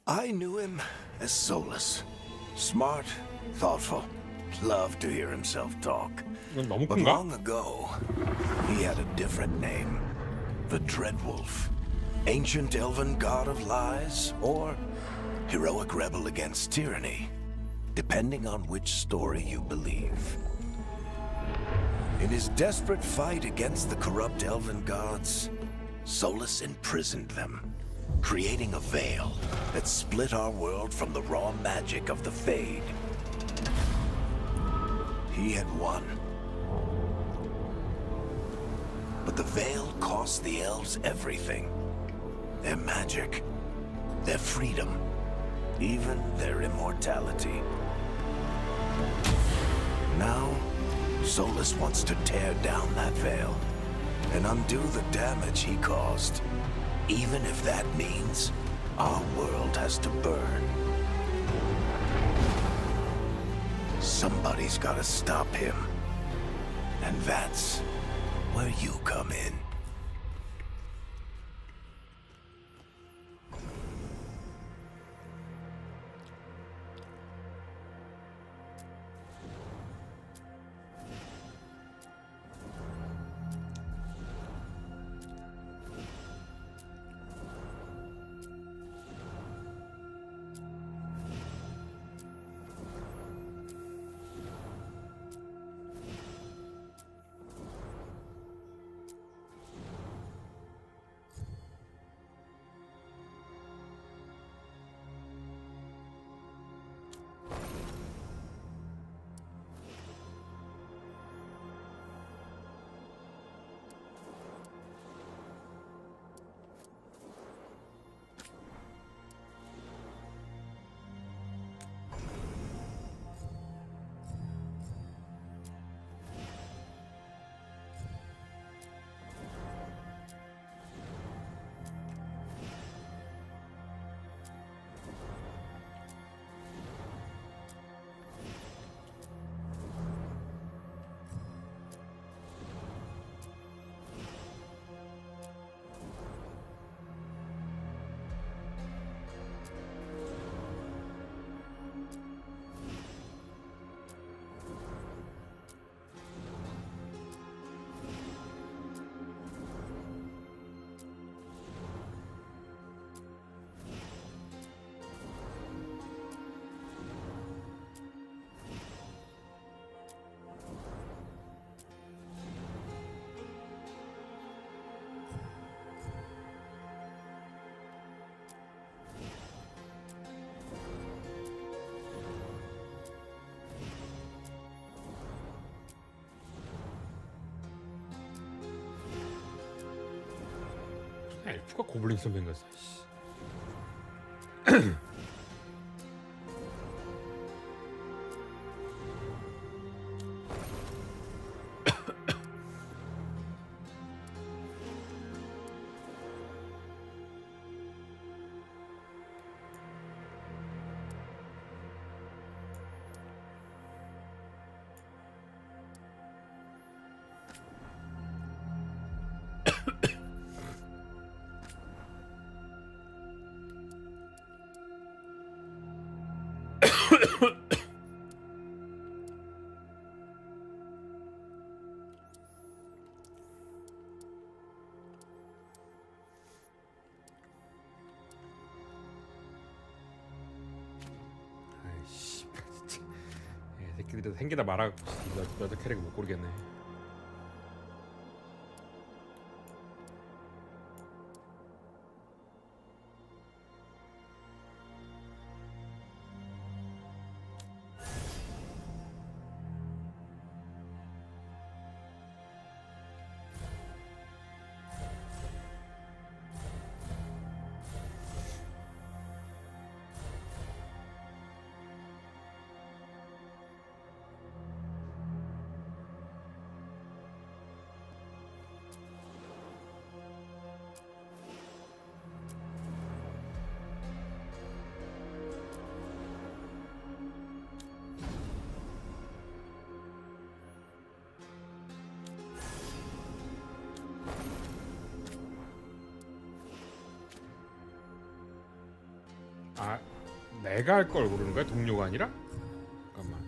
I knew him as Solus. Smart, thoughtful, loved to hear himself talk. 이건 너무 But 큰가? long ago, he had a different name. The Dreadwolf. Ancient elven god of lies, or heroic rebel against tyranny, depending on which story you believe. In his desperate fight against the corrupt elven gods, Solus imprisoned them, creating a veil that split our world from the raw magic of the Fade. He had won. But the veil cost the elves everything. Their magic, their freedom, even their immortality. Now, Solus wants to tear down that veil and undo the damage he caused, even if that means our world has to burn. Somebody's gotta stop him. And that's where you come in. 엘프가 고블린 선배인가? 아이씨, 진짜. 새끼들이 생기다 말아 여자 캐릭을 못 고르겠네. 아, 내가 할 걸 고르는 거야? 동료가 아니라? 잠깐만.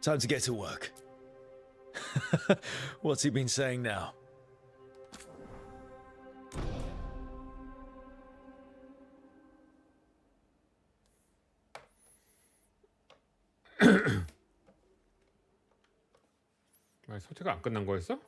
Time to get to work. What's he been saying now? 아니, 소태가 안 끝난 거였어?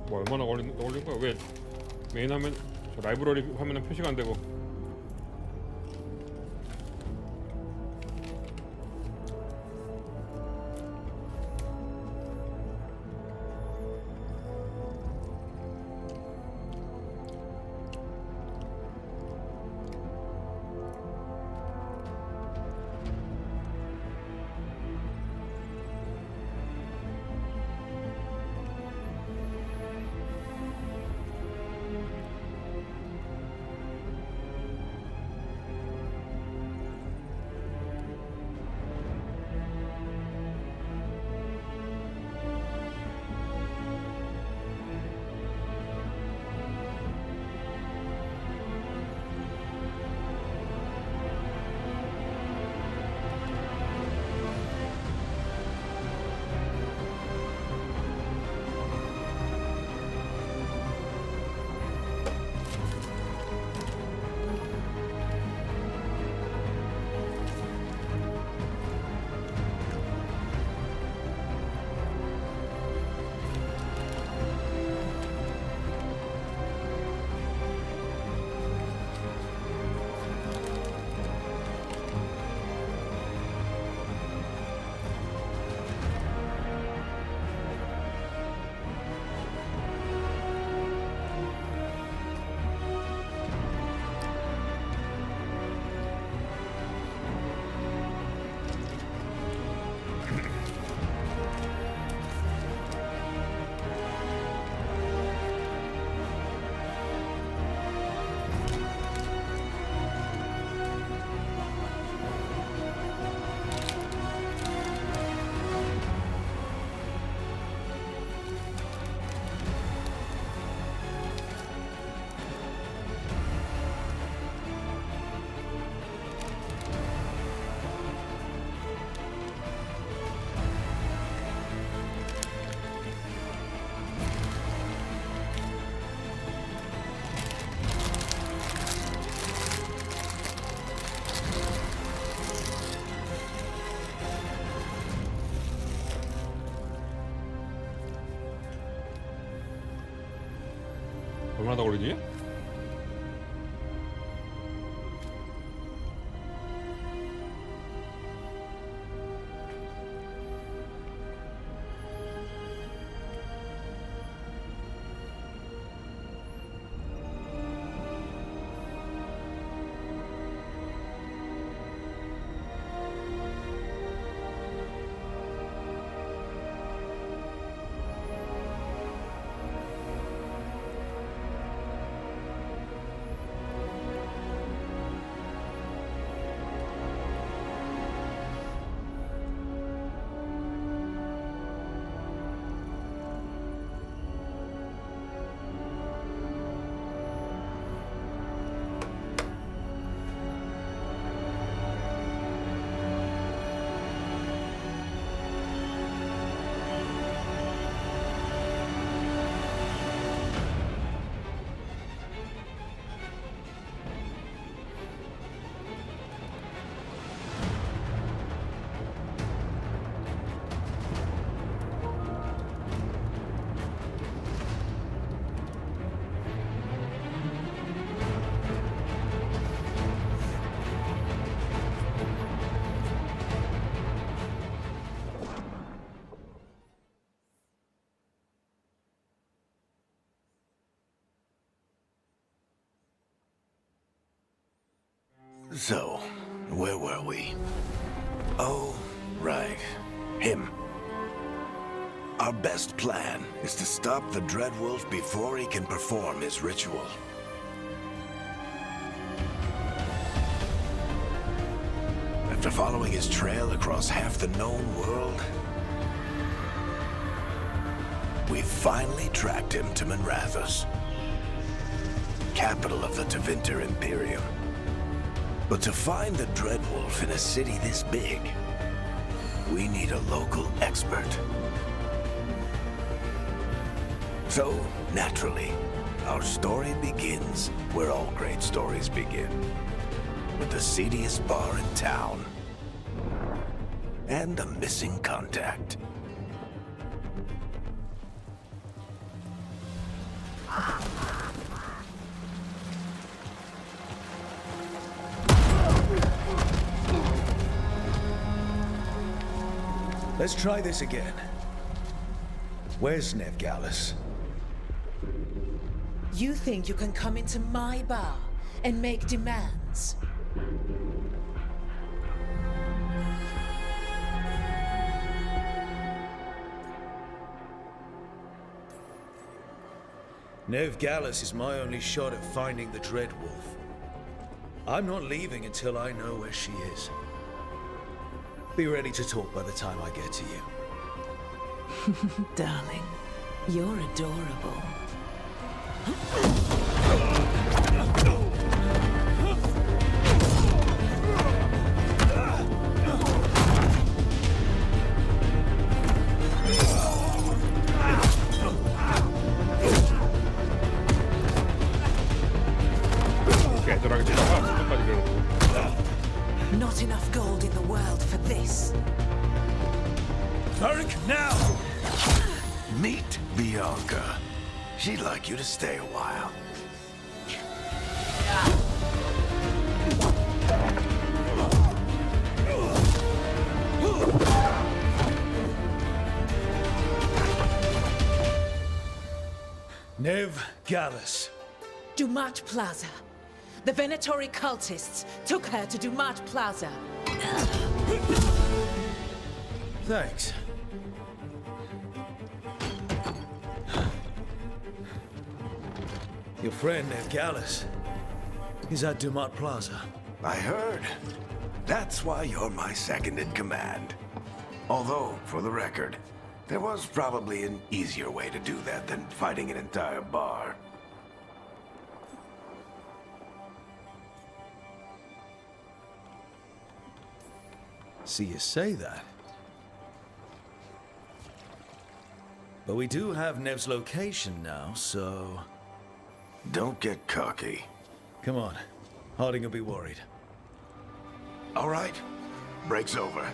뭐 얼마나 걸린 거야? 왜 메인 화면 저 라이브러리 화면은 표시가 안 되고? 얼마나 더 걸리지? So, where were we? Oh, right. Him. Our best plan is to stop the Dreadwolf before he can perform his ritual. After following his trail across half the known world, we finally tracked him to Minrathous, capital of the Tevinter Imperium. But to find the Dreadwolf in a city this big, we need a local expert. So, naturally, our story begins where all great stories begin. With the seediest bar in town. And a missing contact. Let's try this again. Where's Nev Gallus? You think you can come into my bar and make demands? Nev Gallus is my only shot at finding the Dreadwolf. I'm not leaving until I know where she is. Be ready to talk by the time I get to you. Darling, you're adorable. 깨들하게 되다가 끝까지 그러고. Not enough gold in the world for this. Turk, now! Meet Bianca. She'd like you to stay a while. Nev Gallus. Dumat Plaza. The Venatori cultists took her to Dumat Plaza. Thanks. Your friend Nev Gallus is at Dumat Plaza. I heard. That's why you're my second in command. Although, for the record, there was probably an easier way to do that than fighting an entire bar. See you say that. But we do have Nev's location now, so... Don't get cocky. Come on. Harding will be worried. All right. Break's over.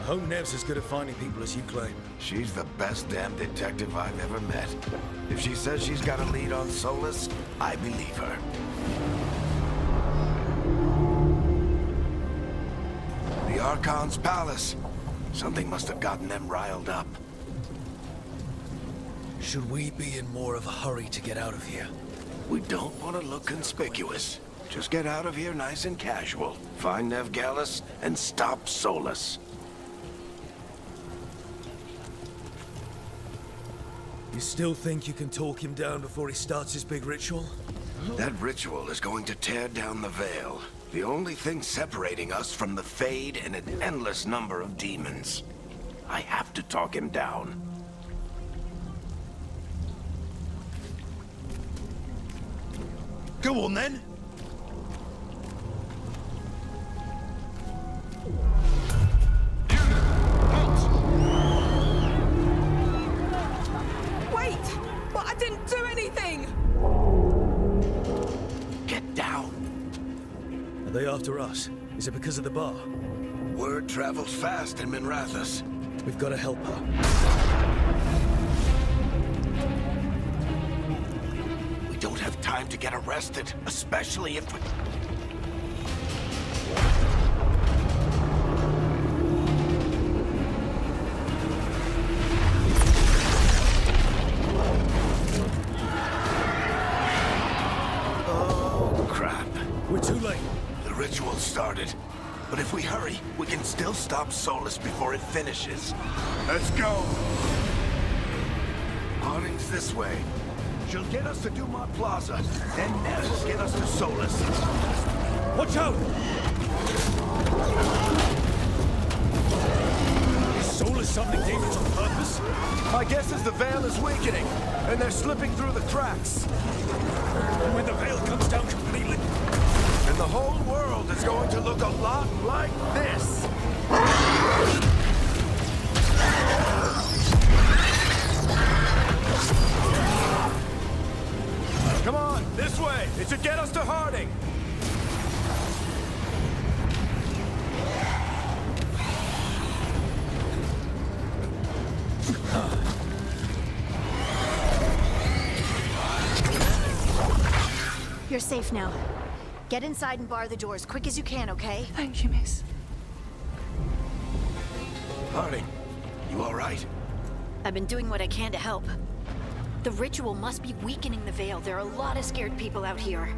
I hope Nev's as good at finding people as you claim. She's the best damn detective I've ever met. If she says she's got a lead on Solus, I believe her. The Archon's palace. Something must have gotten them riled up. Should we be in more of a hurry to get out of here? We don't want to look conspicuous. Just get out of here nice and casual. Find Nev Gallus and stop Solus. You still think you can talk him down before he starts his big ritual? That ritual is going to tear down the veil. The only thing separating us from the Fade and an endless number of demons. I have to talk him down. Go on then! Wait! But I didn't do anything! Get down. Are they after us? Is it because of the bar? Word travels fast in Minrathous. We've got to help her. We don't have time to get arrested, especially if we... crap. We're too late. The ritual started. But if we hurry, we can still stop Solus before it finishes. Let's go! Harding's this way. She'll get us to Dumont Plaza, and Ned will get us to Solus. Watch out! Is Solus summoning demons on purpose? My guess is the veil is weakening, and they're slipping through the cracks. And when the veil comes down completely, And the whole world is going to look a lot like this. Come on, this way. It should get us to Harding. You're safe now. Get inside and bar the doors quick as you can, okay? Thank you, miss. Harding, you all right? I've been doing what I can to help. The ritual must be weakening the veil. There are a lot of scared people out here.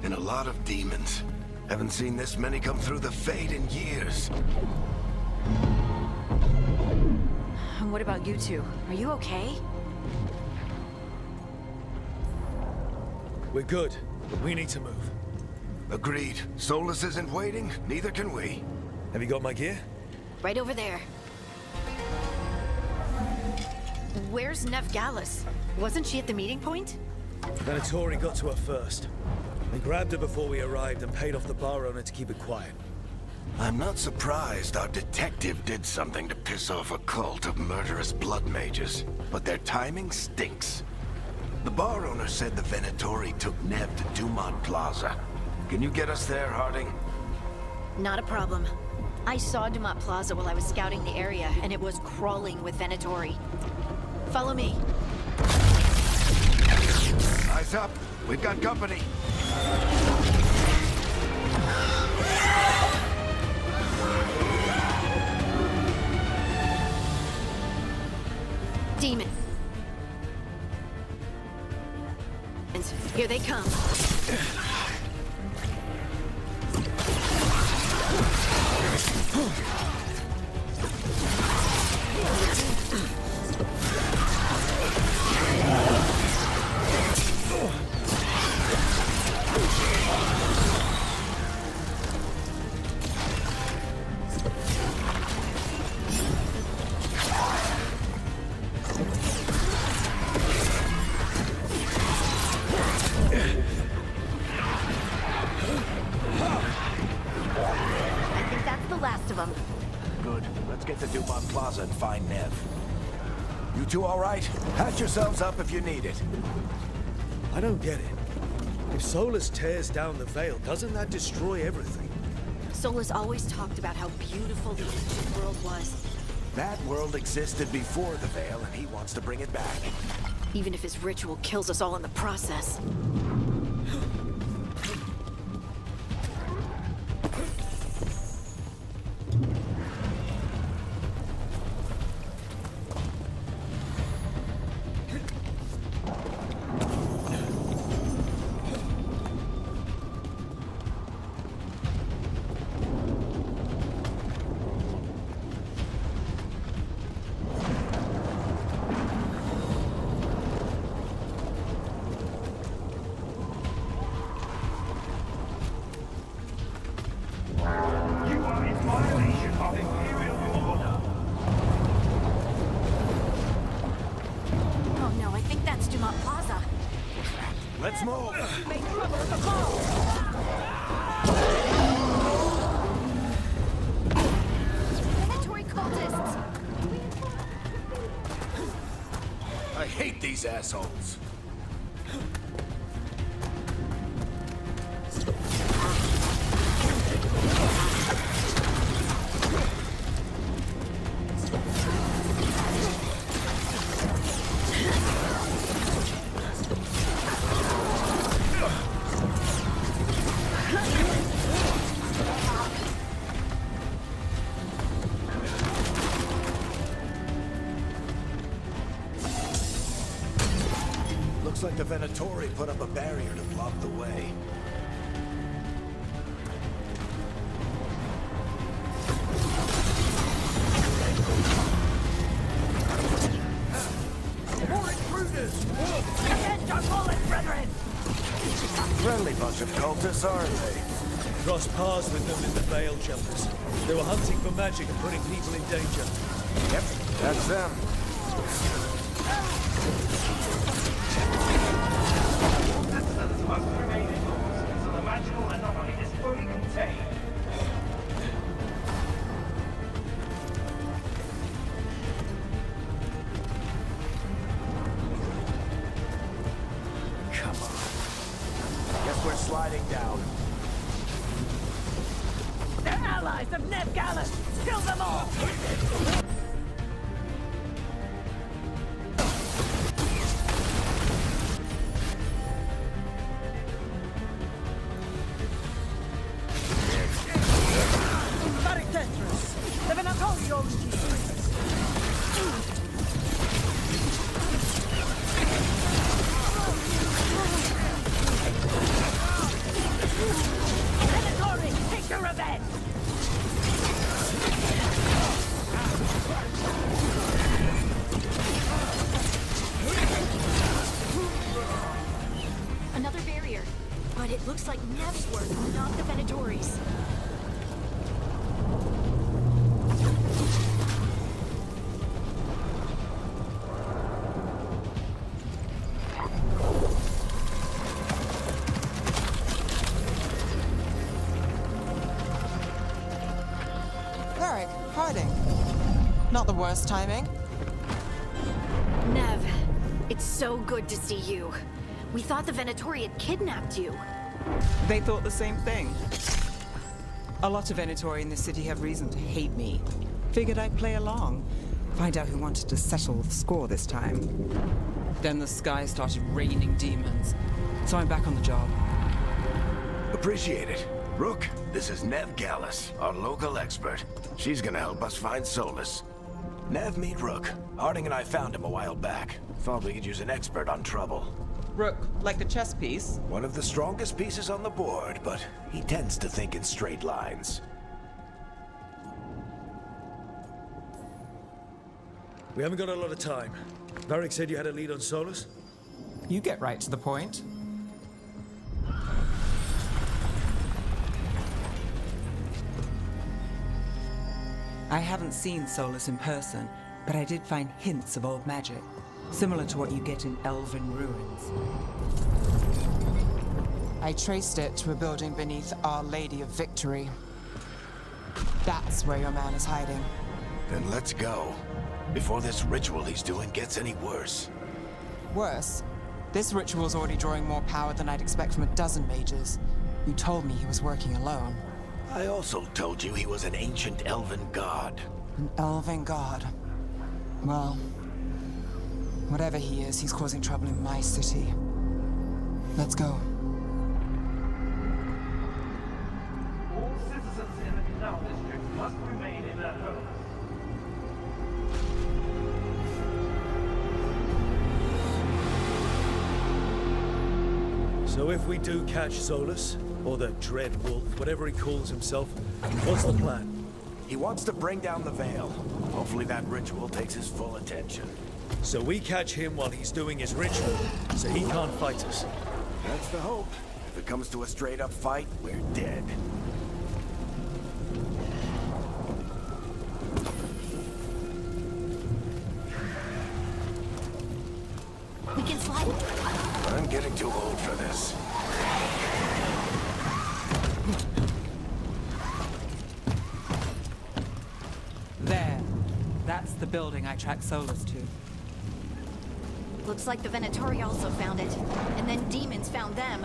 And a lot of demons. Haven't seen this many come through the Fade in years. And what about you two? Are you okay? we're good. But we need to move. Agreed. Solus isn't waiting, neither can we. Have you got my gear? Right over there. Where's Nev Gallus? Wasn't she at the meeting point? Venatori got to her first. We grabbed her before we arrived and paid off the bar owner to keep it quiet. I'm not surprised our detective did something to piss off a cult of murderous blood mages, but their timing stinks. The bar owner said the Venatori took Nev to Dumont Plaza. Can you get us there, Harding? Not a problem. I saw Dumont Plaza while I was scouting the area, and it was crawling with Venatori. Follow me. Eyes up. We've got company. Demon. Here they come. I think that's the last of them. Good. Let's get to Dumont Plaza and find Nev. You two all right? Patch yourselves up if you need it. I don't get it. If Solus tears down the veil, doesn't that destroy everything? Solus always talked about how beautiful the ancient world was. That world existed before the veil, and he wants to bring it back. Even if his ritual kills us all in the process. Oh no, I think that's Dumont Plaza. Let's move. Make trouble at the mall. Venatori cultists! I hate these assholes. Looks like the Venatori put up a barrier to block the way. Friendly bunch of cultists, aren't they? Crossed paths with them in the Veil Jumpers. They were hunting for magic and putting people in danger. Yep, that's them. Citizens must remain indoors until the magical anomaly is fully contained. Come on. Guess we're sliding down. They're allies of Ned Gallus! Kill them all! The Venatori owns these streets. Venatori, take your revenge! Another barrier. But it looks like Nev's work, not the Venatori's. Varric, hiding. Not the worst timing. Nev, it's so good to see you. We thought the Venatori had kidnapped you. They thought the same thing. A lot of Venatori in this city have reason to hate me. Figured I'd play along. Find out who wanted to settle the score this time. Then the sky started raining demons. So I'm back on the job. Appreciate it. Rook, this is Nev Gallus, our local expert. She's gonna help us find Solus. Nev, meet Rook. Harding and I found him a while back. Thought we could use an expert on trouble. Rook, like the chess piece? One of the strongest pieces on the board, but he tends to think in straight lines. We haven't got a lot of time. Varric said you had a lead on Solus? You get right to the point. I haven't seen Solus in person, but I did find hints of old magic, similar to what you get in elven ruins. I traced it to a building beneath Our Lady of Victory. That's where your man is hiding. Then let's go. Before this ritual he's doing gets any worse. Worse, this ritual's already drawing more power than I'd expect from a dozen mages. You told me he was working alone. I also told you he was an ancient elven god. An elven god. Well, whatever he is, he's causing trouble in my city. Let's go. All citizens in the Canal District must remain in their homes. So if we do catch Solus, or the Dread Wolf, whatever he calls himself, what's the plan? He wants to bring down the Veil. Hopefully that ritual takes his full attention. So we catch him while he's doing his ritual, so he can't fight us. That's the hope. If it comes to a straight-up fight, we're dead. We can slide. I'm getting too old for this. There. That's the building I tracked Solus to. Looks like the Venatori also found it. And then demons found them.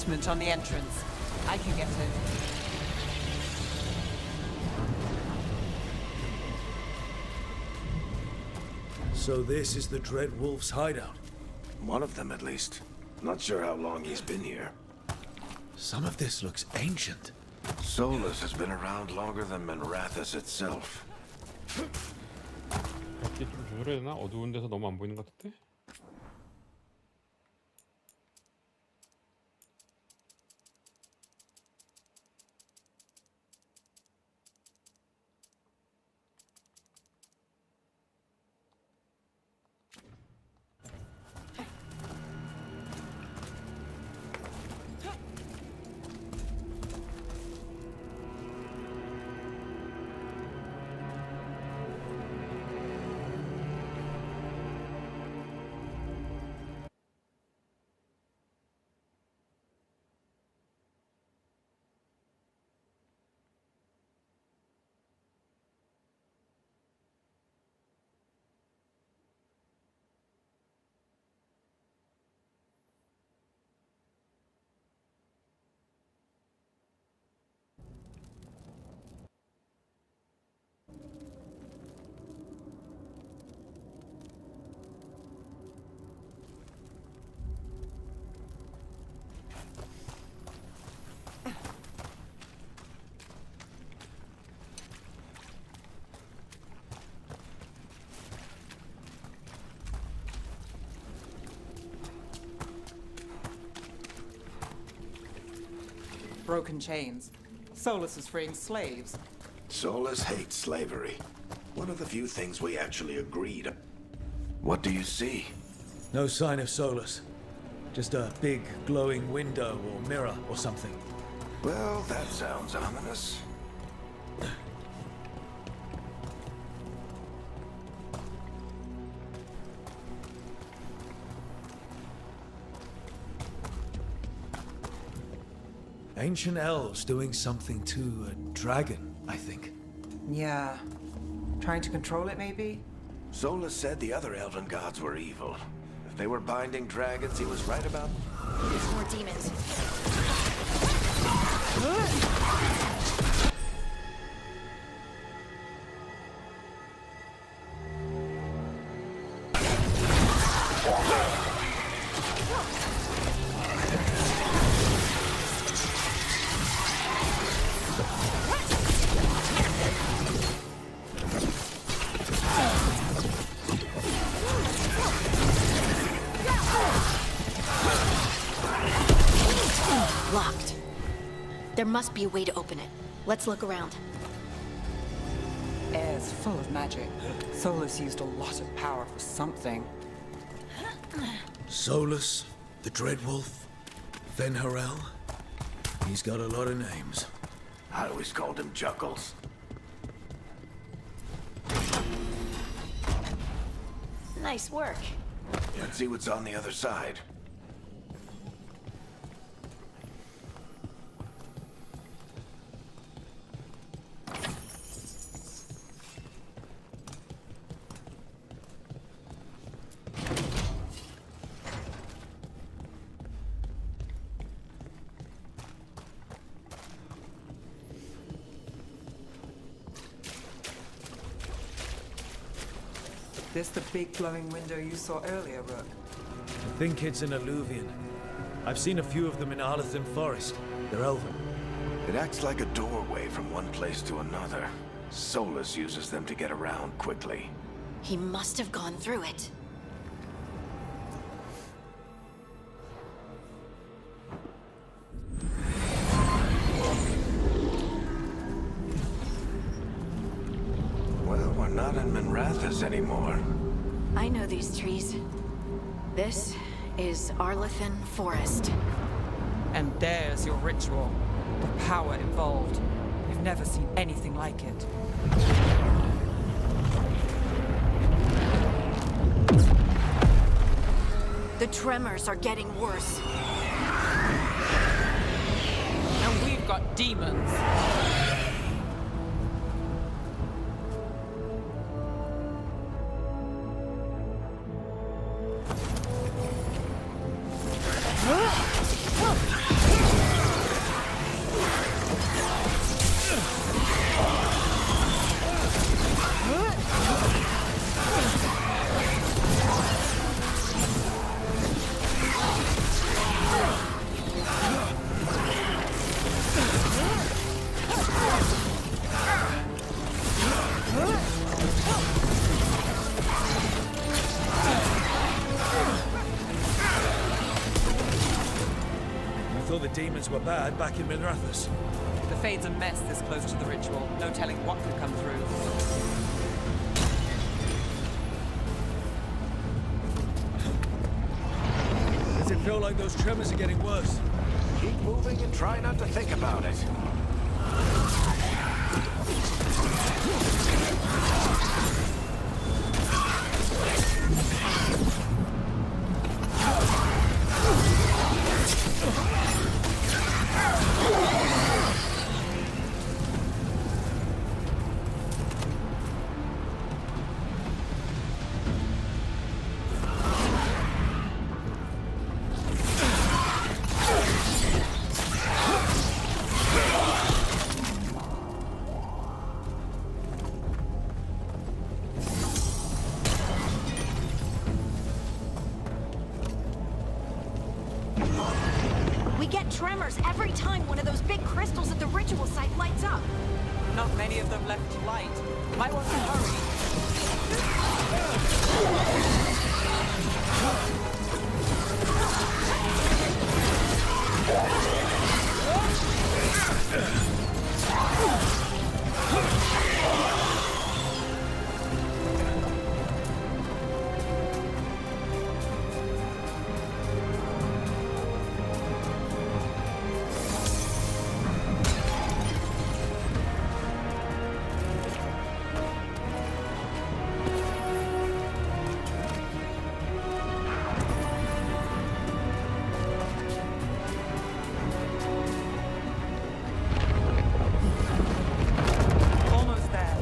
basement on the entrance. I can get in. So this is the Dread Wolf's hideout. One of them, at least. Not sure how long he's been here. Some of this looks ancient. Solus has been around longer than Minrathous itself. 밖이 좀 조절해야 되나? 어두운 데서 너무 안 보이는 것 같은데? Broken chains. Solus is freeing slaves. Solus hates slavery. One of the few things we actually agreed. What do you see? No sign of Solus. Just a big glowing window or mirror or something. Well, that sounds ominous. Ancient elves doing something to a dragon, I think. Yeah. Trying to control it, maybe? Solus said the other elven gods were evil. If they were binding dragons, he was right about... More demons. Locked. There must be a way to open it. Let's look around. Air's full of magic. Solus used a lot of power for something. Solus, the Dread Wolf, Fenharel. He's got a lot of names. I always called him Juggles. Nice work. Let's see what's on the other side. This the big glowing window you saw earlier, Rook? I think it's an Alluvian. I've seen a few of them in Arlethan Forest. They're elven. It acts like a doorway from one place to another. Solus uses them to get around quickly. He must have gone through it. Well, we're not in Minrathous anymore. I know these trees. This is Arlethan Forest. And there's your ritual. The power involved. You've never seen anything like it. The tremors are getting worse. And we've got demons. I thought the demons were bad back in Minrathous. The Fade's a mess this close to the ritual. No telling what could come through. Does it feel like those tremors are getting worse? Keep moving and try not to think about it. We get tremors every time one of those big crystals at the ritual site lights up. Not many of them left to light. Might want to hurry. Almost there.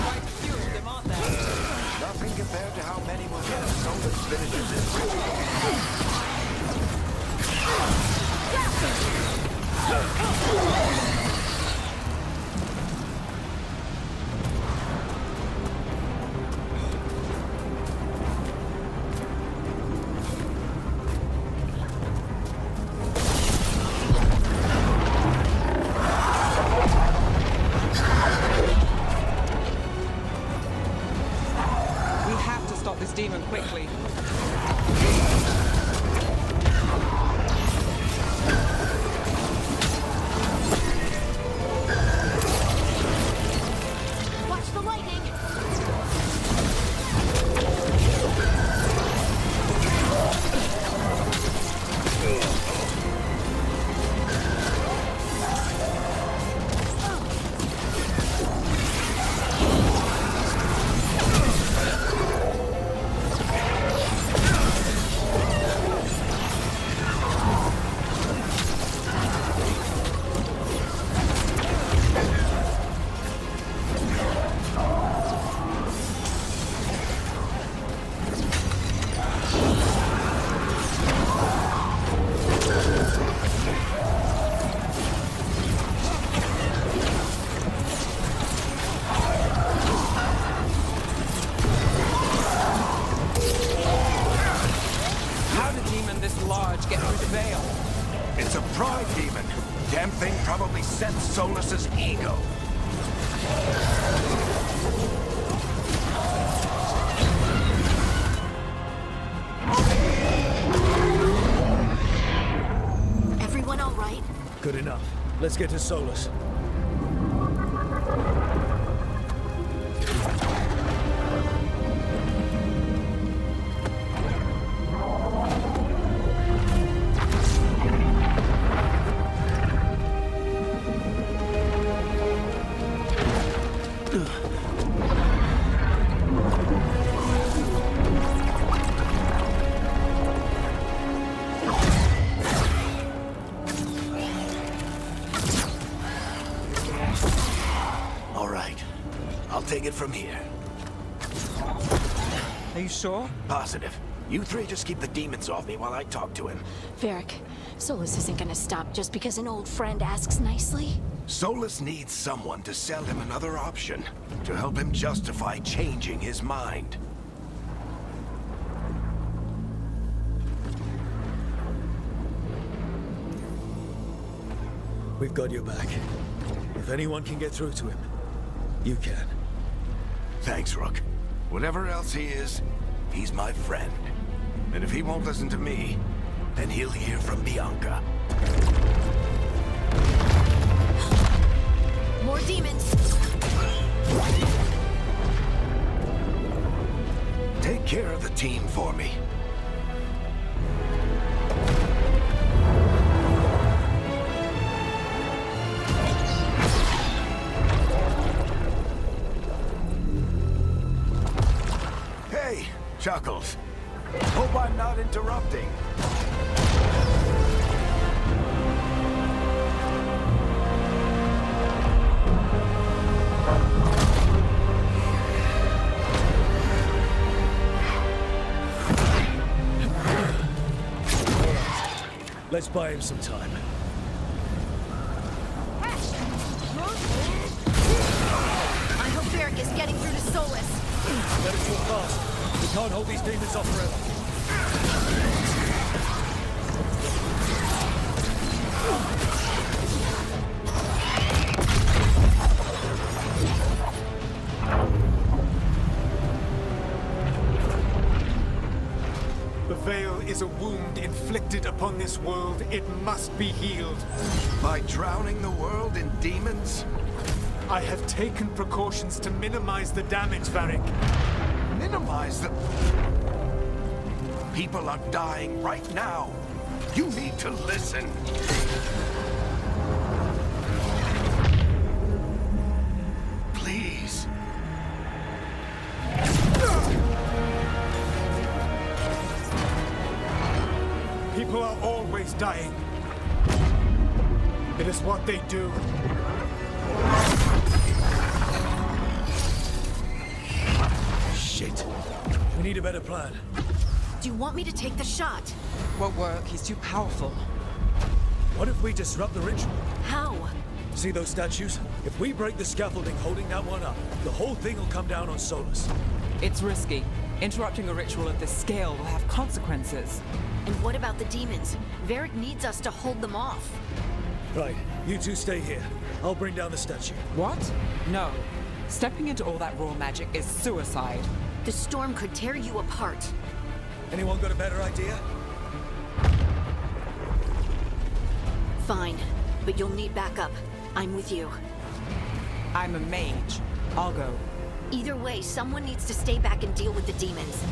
Quite a few of them, aren't there? Nothing compared to how many will get as Solus finishes this ritual. We have to stop this demon quickly. Watch the lightning! How did a demon this large get through the veil? It's a pride demon. Damn thing probably sensed Solus's ego. Everyone all right? Good enough. Let's get to Solus. take it from here. Are you sure? Positive. You three just keep the demons off me while I talk to him. Varric, Solus isn't gonna stop just because an old friend asks nicely. Solus needs someone to sell him another option, to help him justify changing his mind. We've got your back. If anyone can get through to him, you can. Thanks, Rook. Whatever else he is, he's my friend. And if he won't listen to me, then he'll hear from Bianca. More demons! Take care of the team for me. Hey, Chuckles. Hope I'm not interrupting. Let's buy him some time. I hope Varric is getting through to Solus. Better talk fast. We can't hold these demons off forever. The Veil is a wound inflicted upon this world. It must be healed. By drowning the world in demons? I have taken precautions to minimize the damage, Varric. Minimize the... People are dying right now. You need to listen. Please. People are always dying. It is what they do. Shit. We need a better plan. Do you want me to take the shot? Won't work. He's too powerful. What if we disrupt the ritual? How? See those statues? If we break the scaffolding holding that one up, the whole thing will come down on Solus. It's risky. Interrupting a ritual of this scale will have consequences. And what about the demons? Varric needs us to hold them off. Right, you two stay here. I'll bring down the statue. What? No. Stepping into all that raw magic is suicide. The storm could tear you apart. Anyone got a better idea? Fine, but you'll need backup. I'm with you. I'm a mage. I'll go. Either way, someone needs to stay back and deal with the demons.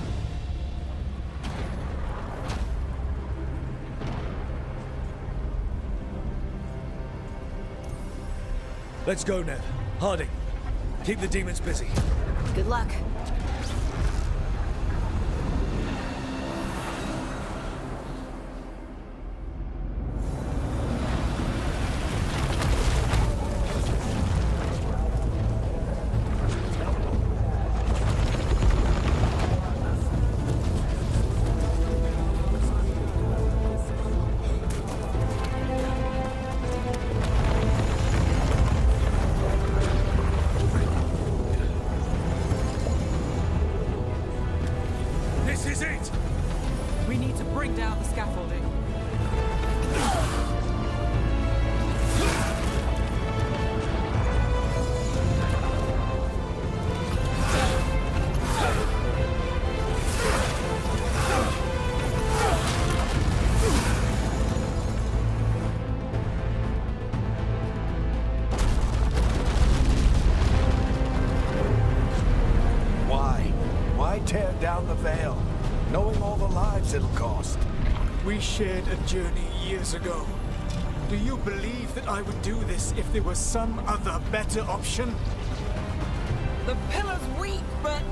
Let's go, Nev. Harding, keep the demons busy. Good luck. This is it! We need to bring down the scaffolding. Why tear down the Veil, knowing all the lives it'll cost? We shared a journey years ago. Do you believe that I would do this if there was some other better option? The pillar's weak, but...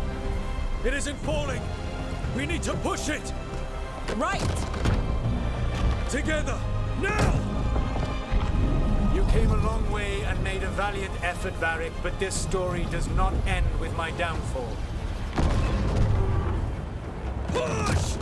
It isn't falling! We need to push it! Right! Together! Now! You came along long way and made a valiant effort, Varric, but this story does not end with my downfall. Push!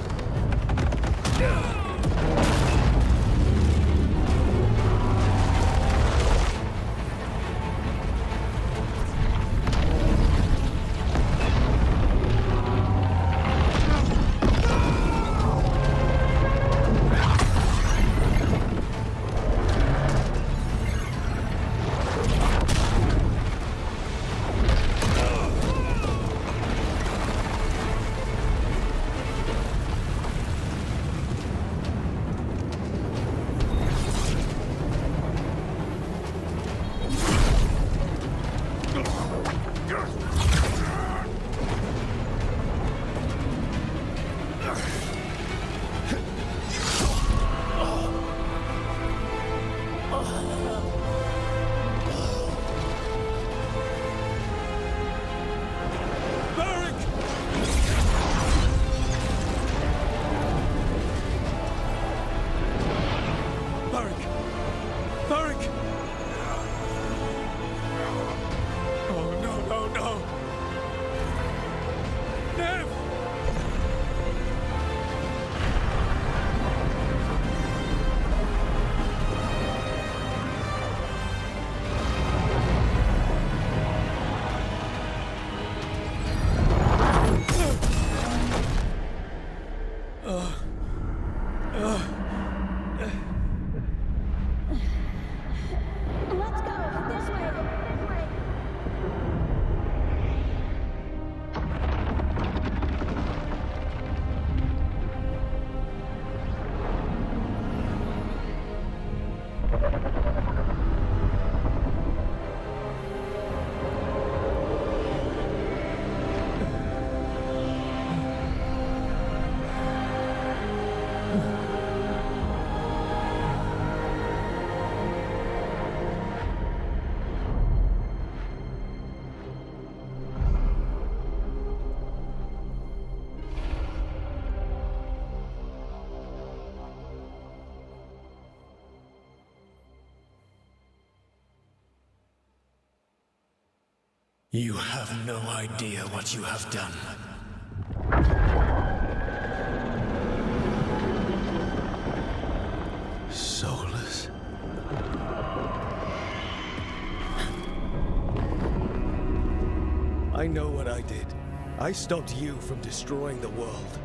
You have no idea what you have done. Soulless. I know what I did. I stopped you from destroying the world.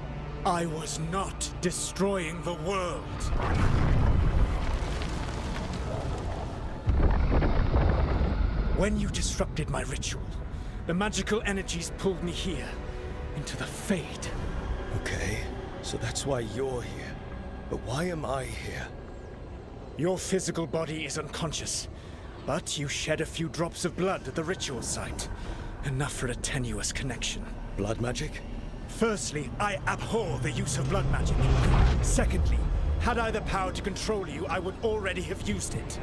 I was not destroying the world. When you disrupted my ritual, the magical energies pulled me here, into the Fade. Okay, so that's why you're here. But why am I here? Your physical body is unconscious, but you shed a few drops of blood at the ritual site. Enough for a tenuous connection. Blood magic? Firstly, I abhor the use of blood magic. Secondly, had I the power to control you, I would already have used it.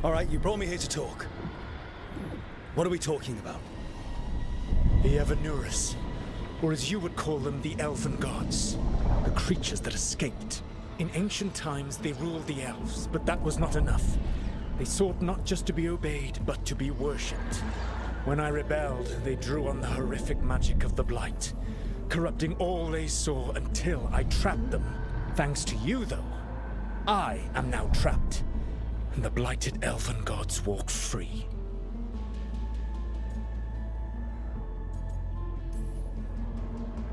All right, you brought me here to talk. What are we talking about? The Evanuris, or as you would call them, the Elven Gods. The creatures that escaped. In ancient times, they ruled the elves, but that was not enough. They sought not just to be obeyed, but to be worshipped. When I rebelled, they drew on the horrific magic of the Blight, corrupting all they saw until I trapped them. Thanks to you, though, I am now trapped, and the blighted Elven Gods walk free.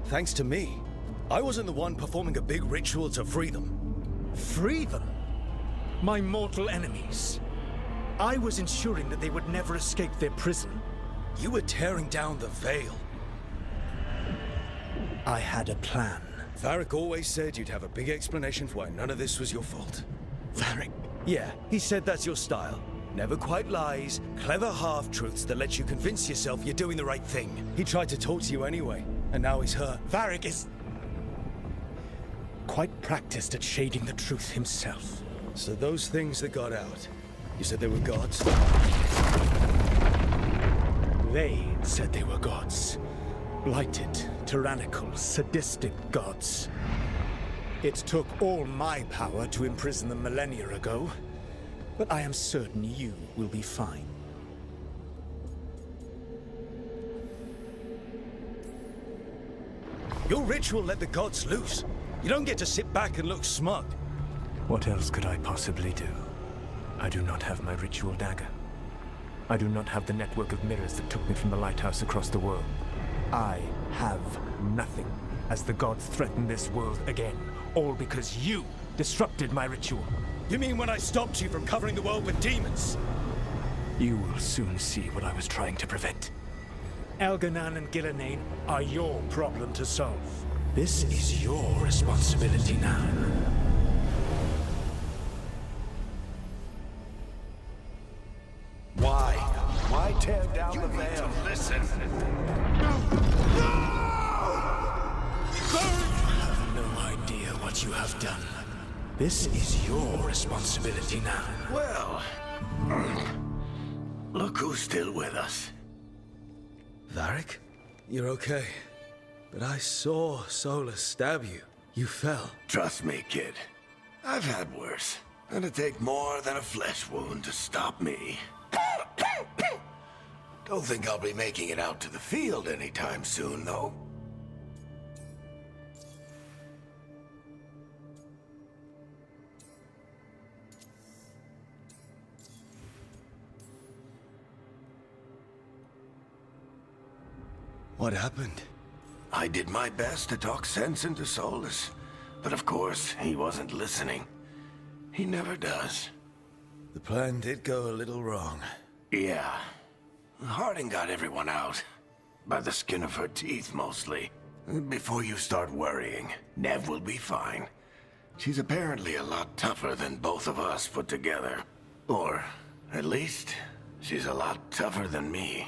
Thanks to me. I wasn't the one performing a big ritual to free them. Free them? My mortal enemies. I was ensuring that they would never escape their prison. You were tearing down the veil. I had a plan. Varric always said you'd have a big explanation for why none of this was your fault. Varric? Yeah, he said that's your style. Never quite lies, clever half-truths that let you convince yourself you're doing the right thing. He tried to talk to you anyway, and now he's hurt. Varric is quite practiced at shading the truth himself. So those things that got out, you said they were gods? They said they were gods. Blighted, tyrannical, sadistic gods. It took all my power to imprison them millennia ago, but I am certain you will be fine. Your ritual let the gods loose. You don't get to sit back and look smug. What else could I possibly do? I do not have my ritual dagger. I do not have the network of mirrors that took me from the lighthouse across the world. I have nothing as the gods threaten this world again, all because you disrupted my ritual. You mean when I stopped you from covering the world with demons? You will soon see what I was trying to prevent. Elganan and Gillenane are your problem to solve. This is your responsibility now. Why? Why tear down the veil? Listen. You have no idea what you have done. This is your responsibility now. Well, look who's still with us. Varric, you're okay. But I saw Solus stab you. You fell. Trust me, kid. I've had worse. It'd take more than a flesh wound to stop me. Don't think I'll be making it out to the field anytime soon, though. What happened? I did my best to talk sense into Solus, but of course, he wasn't listening. He never does. The plan did go a little wrong. Yeah. Harding got everyone out. By the skin of her teeth, mostly. Before you start worrying, Nev will be fine. She's apparently a lot tougher than both of us put together. Or, at least, she's a lot tougher than me.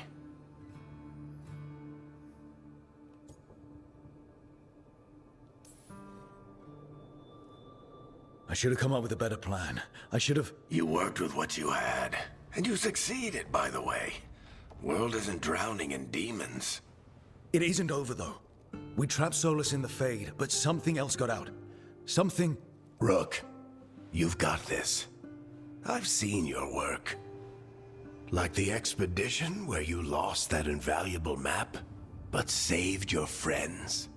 I should have come up with a better plan. I should have... You worked with what you had. And you succeeded, by the way. World isn't drowning in demons. It isn't over, though. We trapped Solus in the Fade, but something else got out. Something... Rook, you've got this. I've seen your work. Like the expedition where you lost that invaluable map, but saved your friends.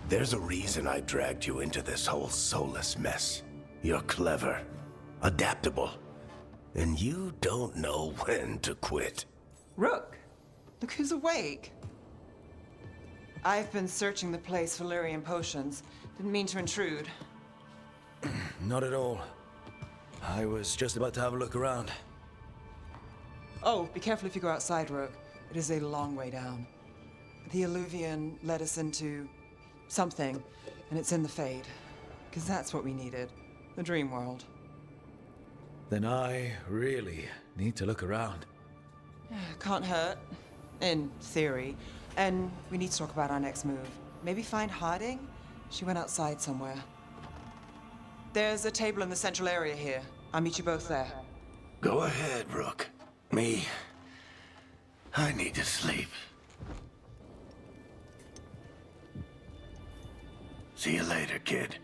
There's a reason I dragged you into this whole Solus mess. You're clever, adaptable, and you don't know when to quit. Rook, look who's awake. I've been searching the place for Lyrian potions. Didn't mean to intrude. Not at all. I was just about to have a look around. Oh, be careful if you go outside, Rook. It is a long way down. The Alluvian led us into something, and it's in the Fade. Because that's what we needed. The dream world. Then I really need to look around. Can't hurt. In theory. And we need to talk about our next move. Maybe find Harding? She went outside somewhere. There's a table in the central area here. I'll meet you both there. Go ahead, Rook. I need to sleep. See you later, kid.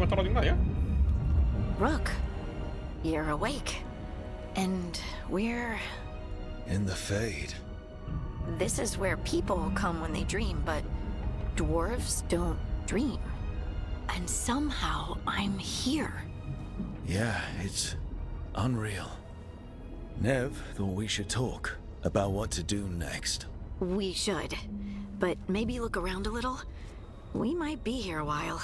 때문에 떨어진 거 아니야? Rook, you're awake. And we're... In the Fade. This is where people come when they dream, but dwarves don't dream. And somehow I'm here. Yeah, it's unreal. Nev thought we should talk about what to do next. We should. But maybe look around a little. We might be here a while.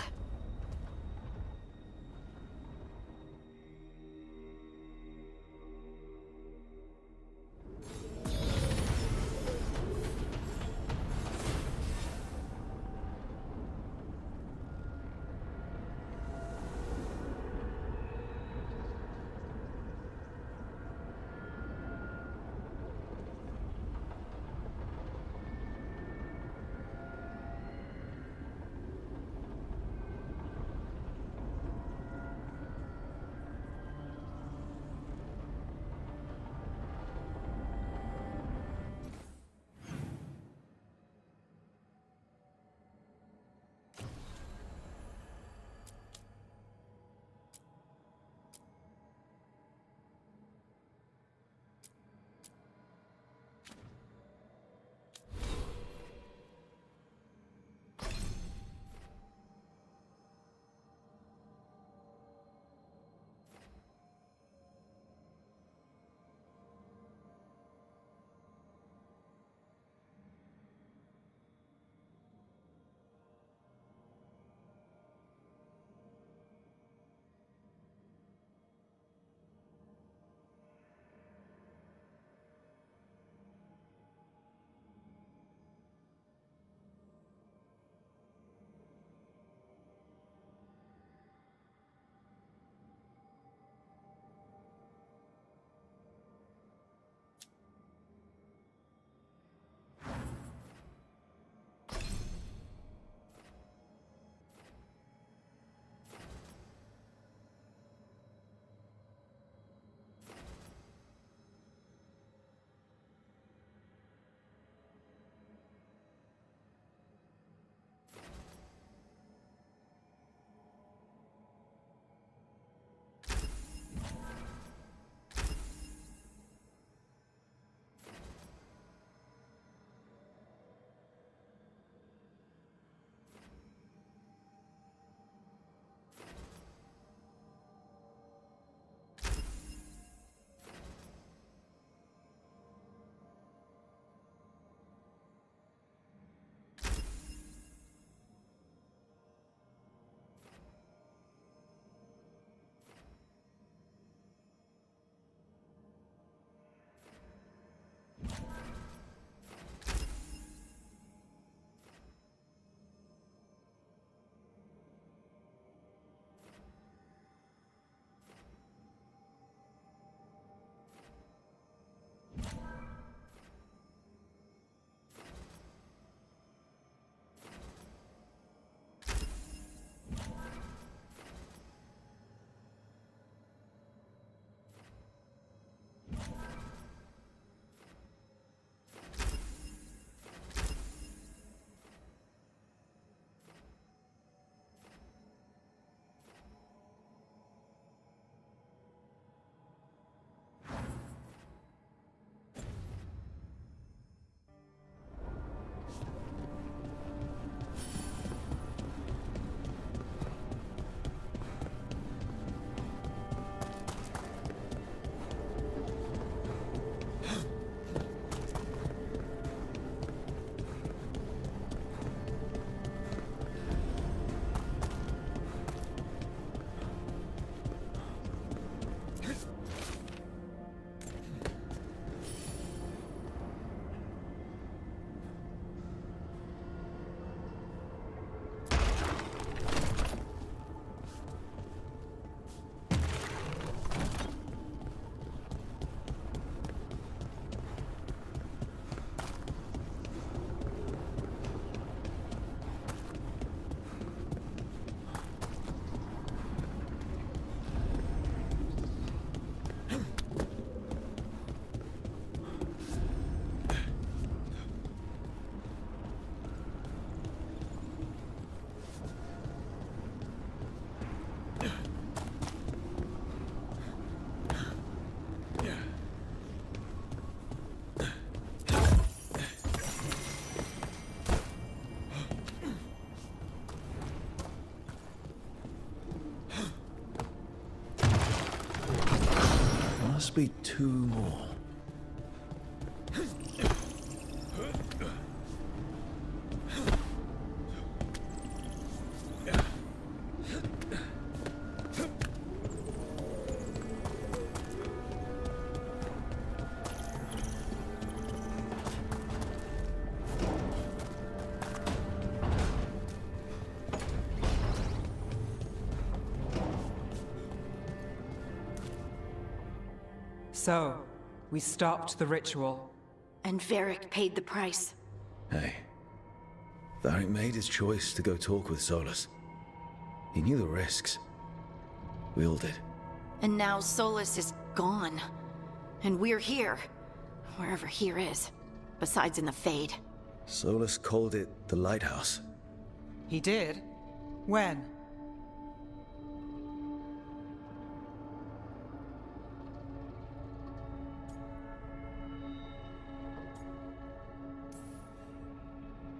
be 2 more. So, we stopped the ritual. And Varric paid the price. Hey, Varric made his choice to go talk with Solus. He knew the risks. We all did. And now Solus is gone. And we're here. Wherever here is. Besides in the Fade. Solus called it the Lighthouse. He did? When?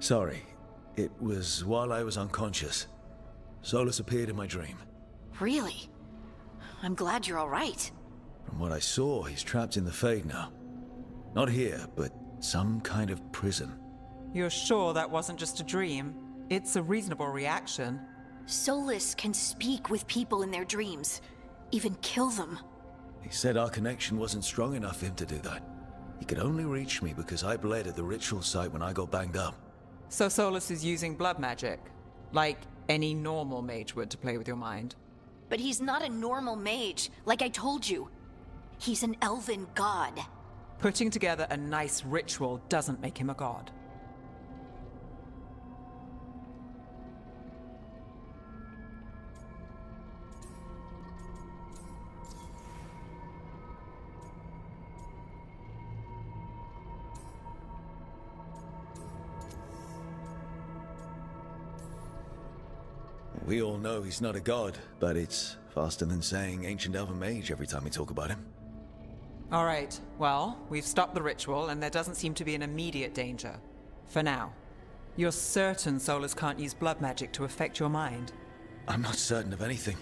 Sorry, it was while I was unconscious. Solus appeared in my dream. Really? I'm glad you're all right. From what I saw, he's trapped in the Fade now. Not here, but some kind of prison. You're sure that wasn't just a dream? It's a reasonable reaction. Solus can speak with people in their dreams. Even kill them. He said our connection wasn't strong enough for him to do that. He could only reach me because I bled at the ritual site when I got banged up. So Solus is using blood magic? Like any normal mage would to play with your mind? But he's not a normal mage, like I told you. He's an elven god. Putting together a nice ritual doesn't make him a god. We all know he's not a god, but it's faster than saying ancient elven mage every time we talk about him. All right, well, we've stopped the ritual and there doesn't seem to be an immediate danger. For now. You're certain Solus can't use blood magic to affect your mind? I'm not certain of anything.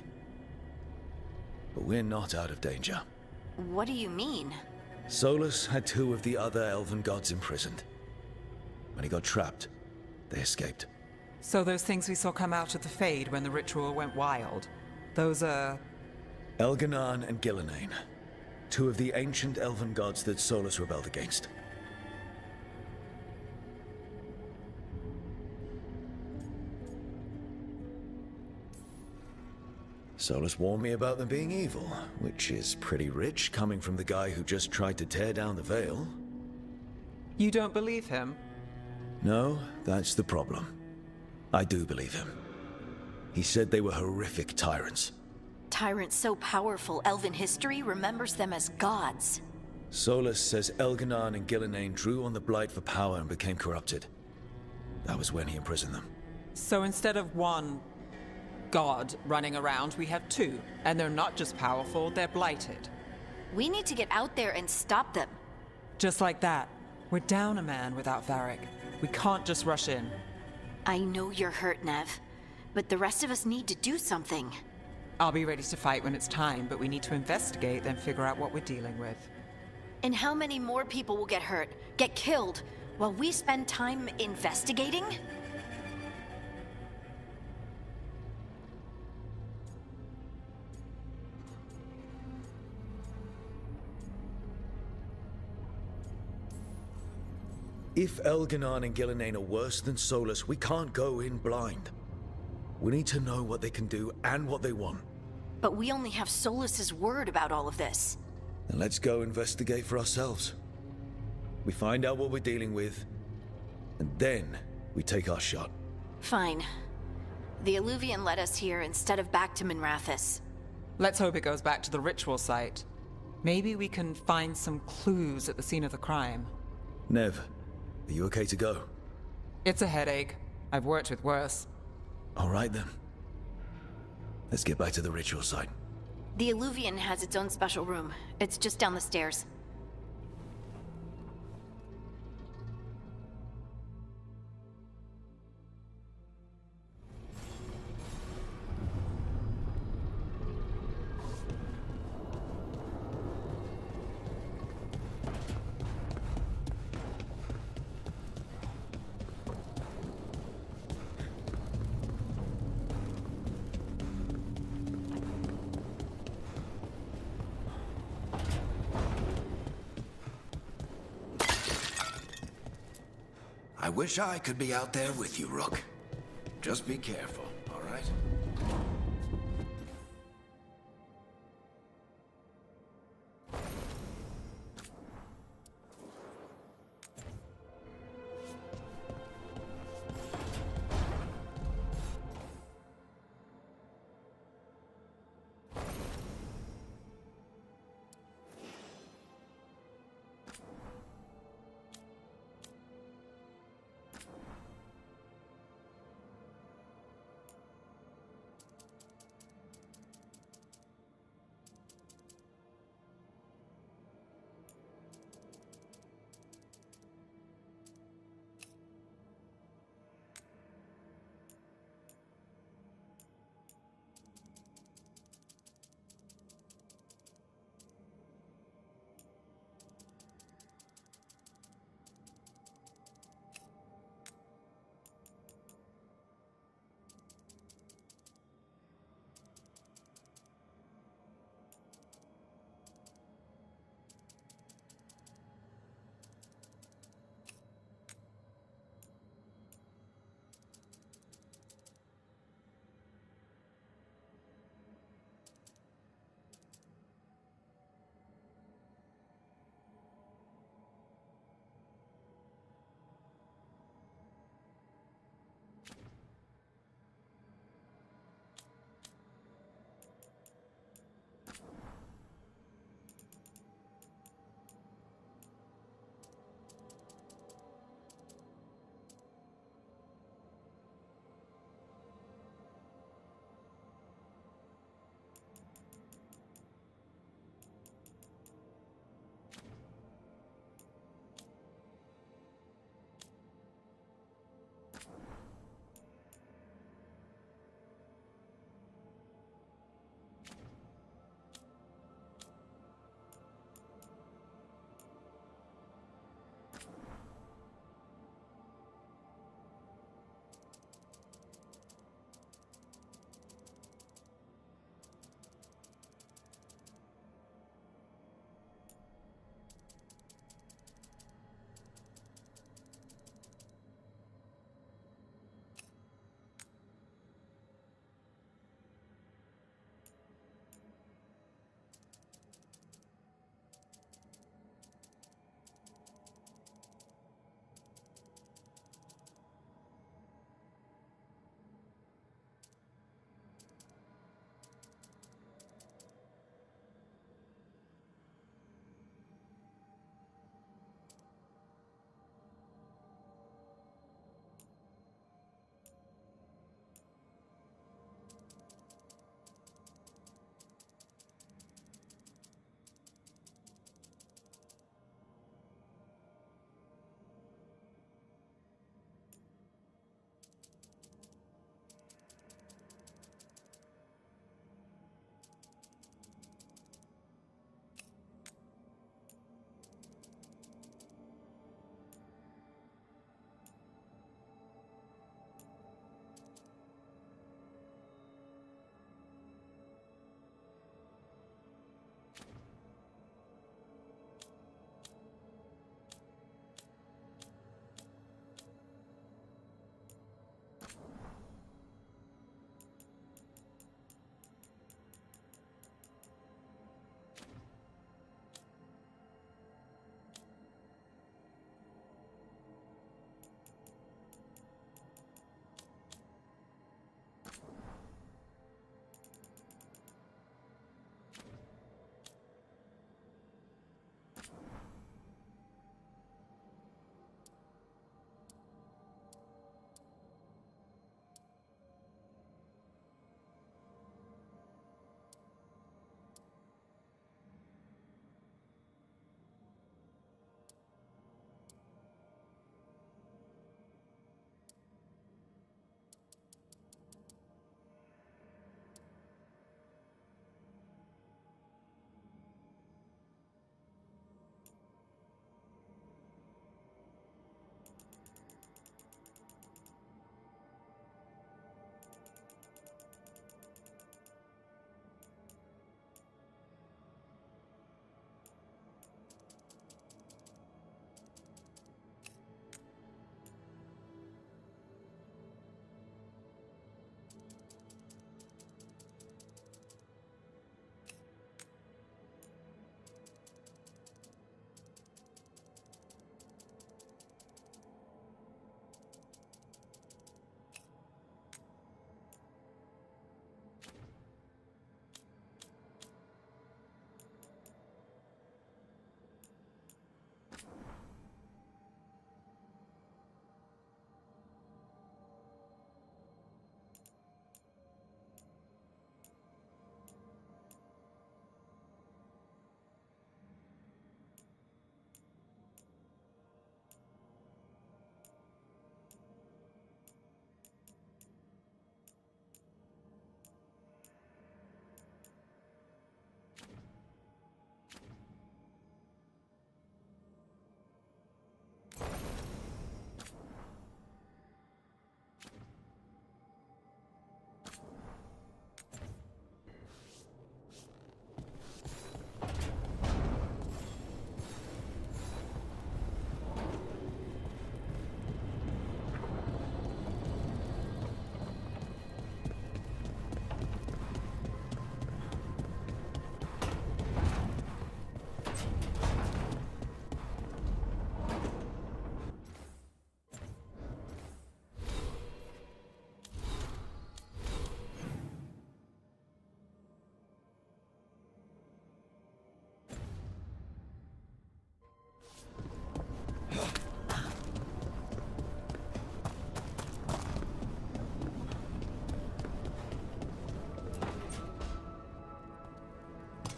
But we're not out of danger. What do you mean? Solus had 2 of the other elven gods imprisoned. When he got trapped, they escaped. So those things we saw come out of the Fade when the ritual went wild, those are... Elganan and Gillenane. 2 of the ancient elven gods that Solus rebelled against. Solus warned me about them being evil, which is pretty rich coming from the guy who just tried to tear down the veil. You don't believe him? No, that's the problem. I do believe him. He said they were horrific tyrants. Tyrants so powerful, elven history remembers them as gods. Solus says Elganan and Gillenane drew on the Blight for power and became corrupted. That was when he imprisoned them. So instead of one god running around, we have 2. And they're not just powerful, they're blighted. We need to get out there and stop them. Just like that. We're down a man without Varric. We can't just rush in. I know you're hurt, Nev, but the rest of us need to do something. I'll be ready to fight when it's time, but we need to investigate, then figure out what we're dealing with. And how many more people will get hurt, get killed, while we spend time investigating? If Elganan and Gillenane are worse than Solus, we can't go in blind. We need to know what they can do and what they want. But we only have Solus's word about all of this. Then let's go investigate for ourselves. We find out what we're dealing with, and then we take our shot. Fine. The Illuvian led us here instead of back to Minrathous. Let's hope it goes back to the ritual site. Maybe we can find some clues at the scene of the crime. Nev, are you okay to go? It's a headache. I've worked with worse. All right then. Let's get back to the ritual site. The Illuvian has its own special room. It's just down the stairs. I wish I could be out there with you, Rook. Just be careful, all right?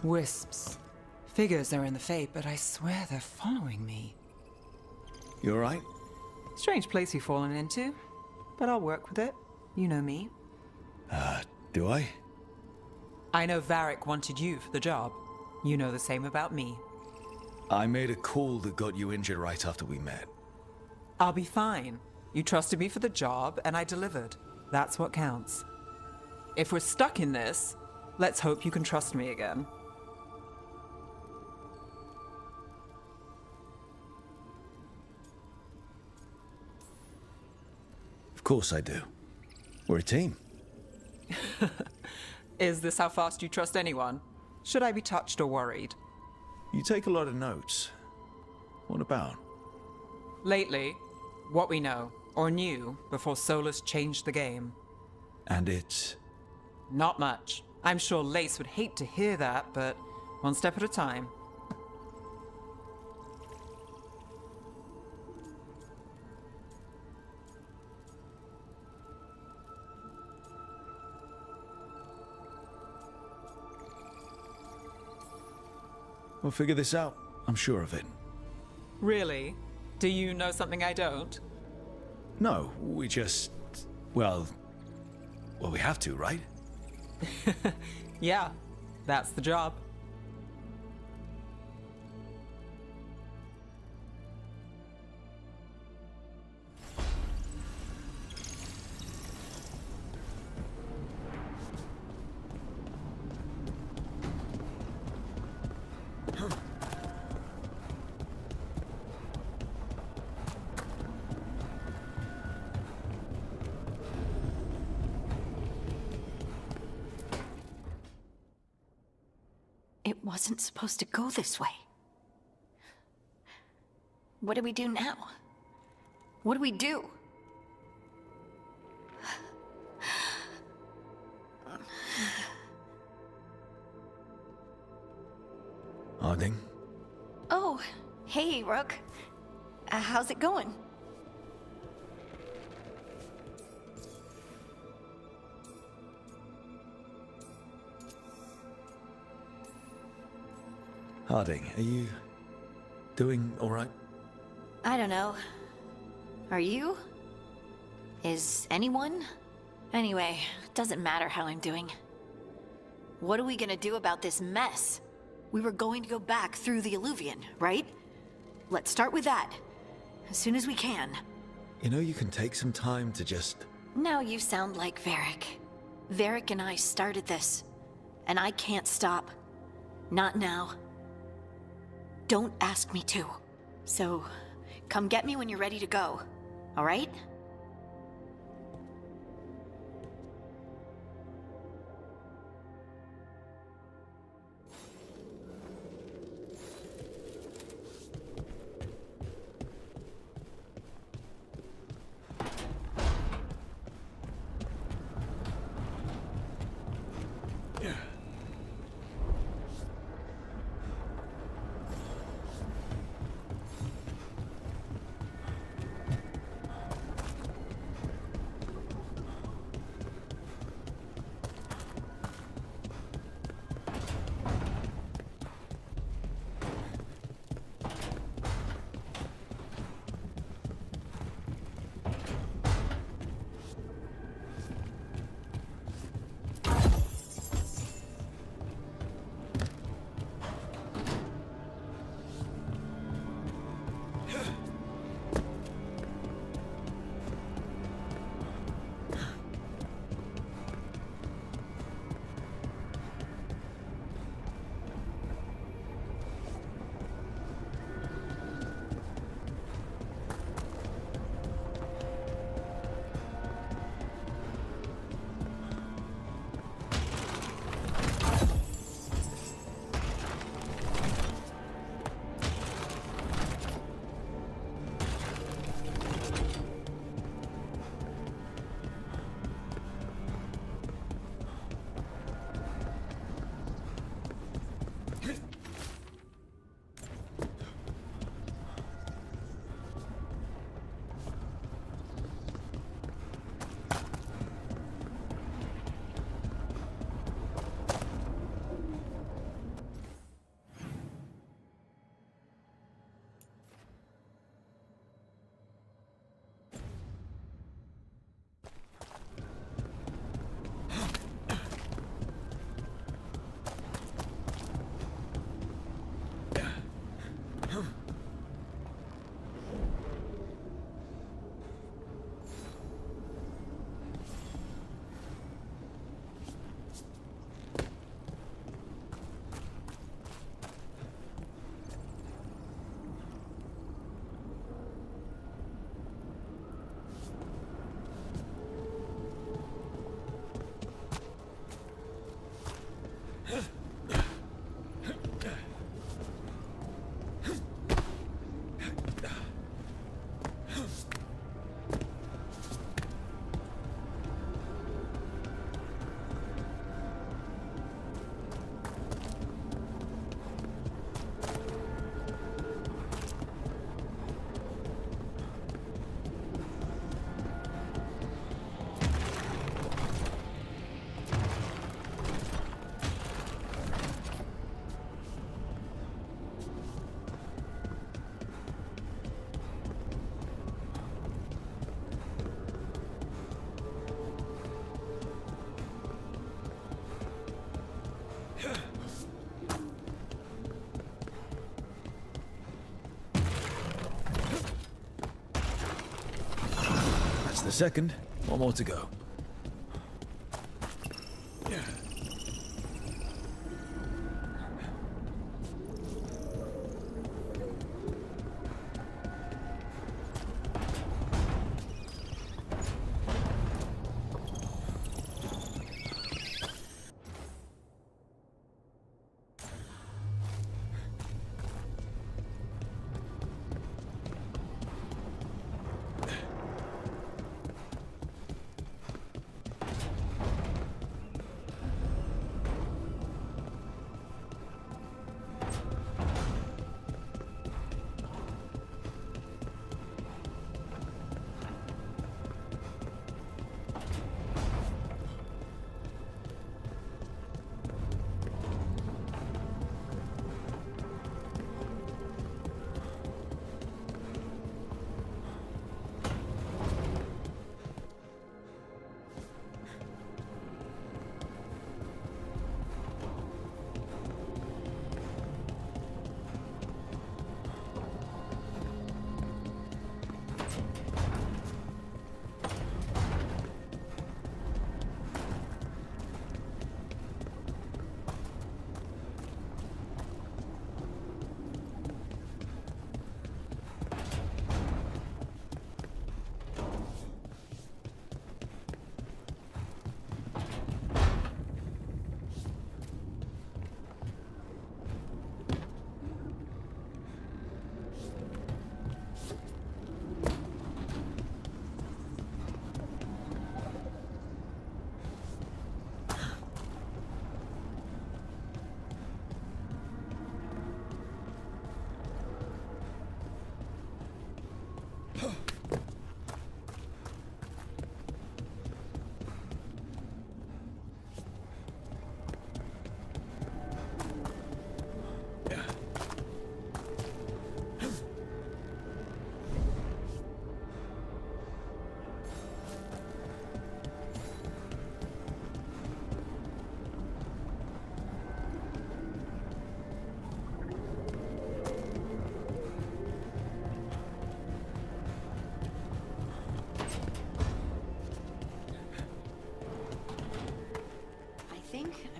Wisps. Figures are in the fate, but I swear they're following me. You alright? Strange place you've fallen into, but I'll work with it. You know me. Do I? I know Varric wanted you for the job. You know the same about me. I made a call that got you injured right after we met. I'll be fine. You trusted me for the job, and I delivered. That's what counts. If we're stuck in this, let's hope you can trust me again. Of course I do. We're a team. Is this how fast you trust anyone? Should I be touched or worried? You take a lot of notes. What about? Lately, what we know, or knew, before Solus changed the game. And it's... Not much. I'm sure Lace would hate to hear that, but one step at a time. We'll figure this out. I'm sure of it. Really? Do you know something I don't? No, we just... Well, we have to, right? Yeah, that's the job. It wasn't supposed to go this way. What do we do now? What do we do? Harding? Oh, hey, Rook. How's it going? Harding, are you doing all right? I don't know. Are you? Is anyone? Anyway, doesn't matter how I'm doing. What are we gonna do about this mess? We were going to go back through the Alluvion, right? Let's start with that. As soon as we can. You know, you can take some time to just... Now you sound like Varric. Varric and I started this. And I can't stop. Not now. Don't ask me to. So, come get me when you're ready to go. All right? the second. One more to go.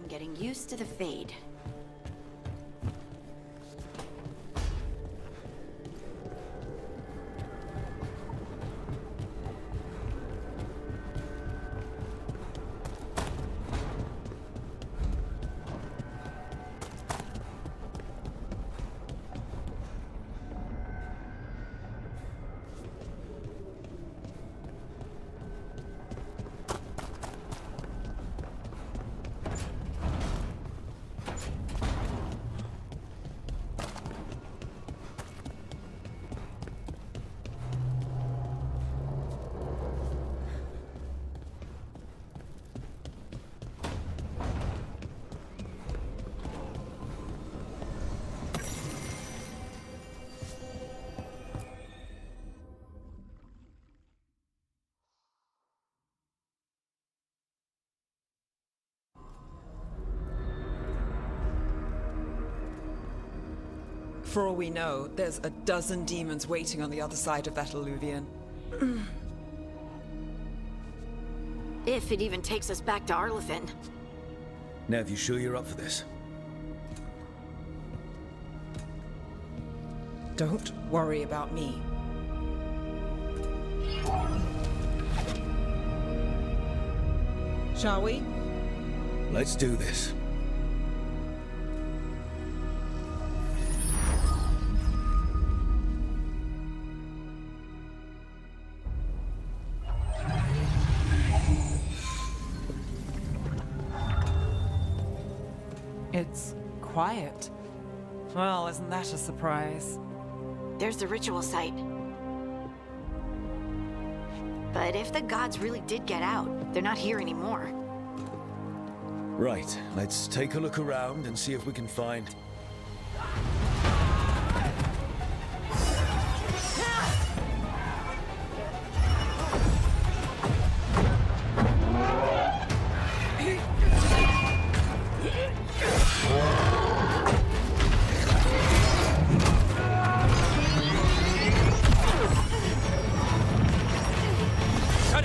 Getting used to the fade. For all we know, there's a dozen demons waiting on the other side of that alluvion. If it even takes us back to Arlethan. Nev, you sure you're up for this? Don't worry about me. Shall we? Let's do this. It's quiet. Well, isn't that a surprise? There's the ritual site. But if the gods really did get out, they're not here anymore. Right, let's take a look around and see if we can find... Cut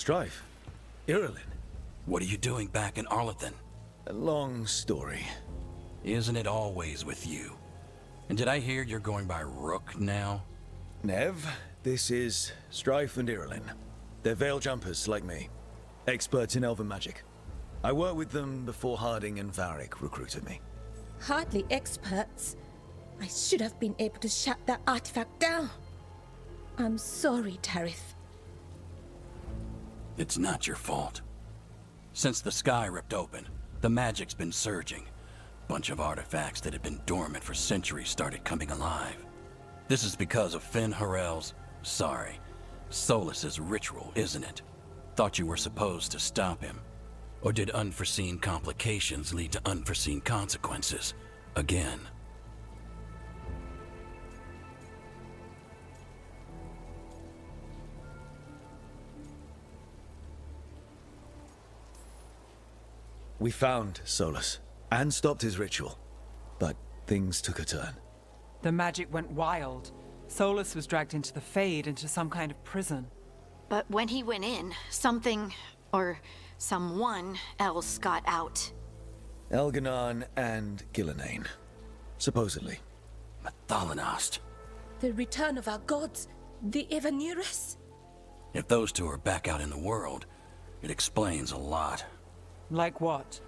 Strife. Irulan. What are you doing back in Arlethan? A long story. Isn't it always with you? And did I hear you're going by Rook now? Nev, this is Strife and Irulan. They're veil jumpers like me. Experts in elven magic. I worked with them before Harding and Varric recruited me. Hardly experts. I should have been able to shut that artifact down. I'm sorry, Tarith. It's not your fault. Since the sky ripped open, the magic's been surging. Bunch of artifacts that had been dormant for centuries started coming alive. This is because of Finn Harel's, Solus's ritual, isn't it? Thought you were supposed to stop him. Or did unforeseen complications lead to unforeseen consequences? Again. We found Solus and stopped his ritual, but things took a turn. The magic went wild. Solus was dragged into the Fade, into some kind of prison. But when he went in, something, or someone else got out. Elganon and Gillenane, supposedly. Mathalanost. The return of our gods, the Evanurus. If those two are back out in the world, it explains a lot. Like what?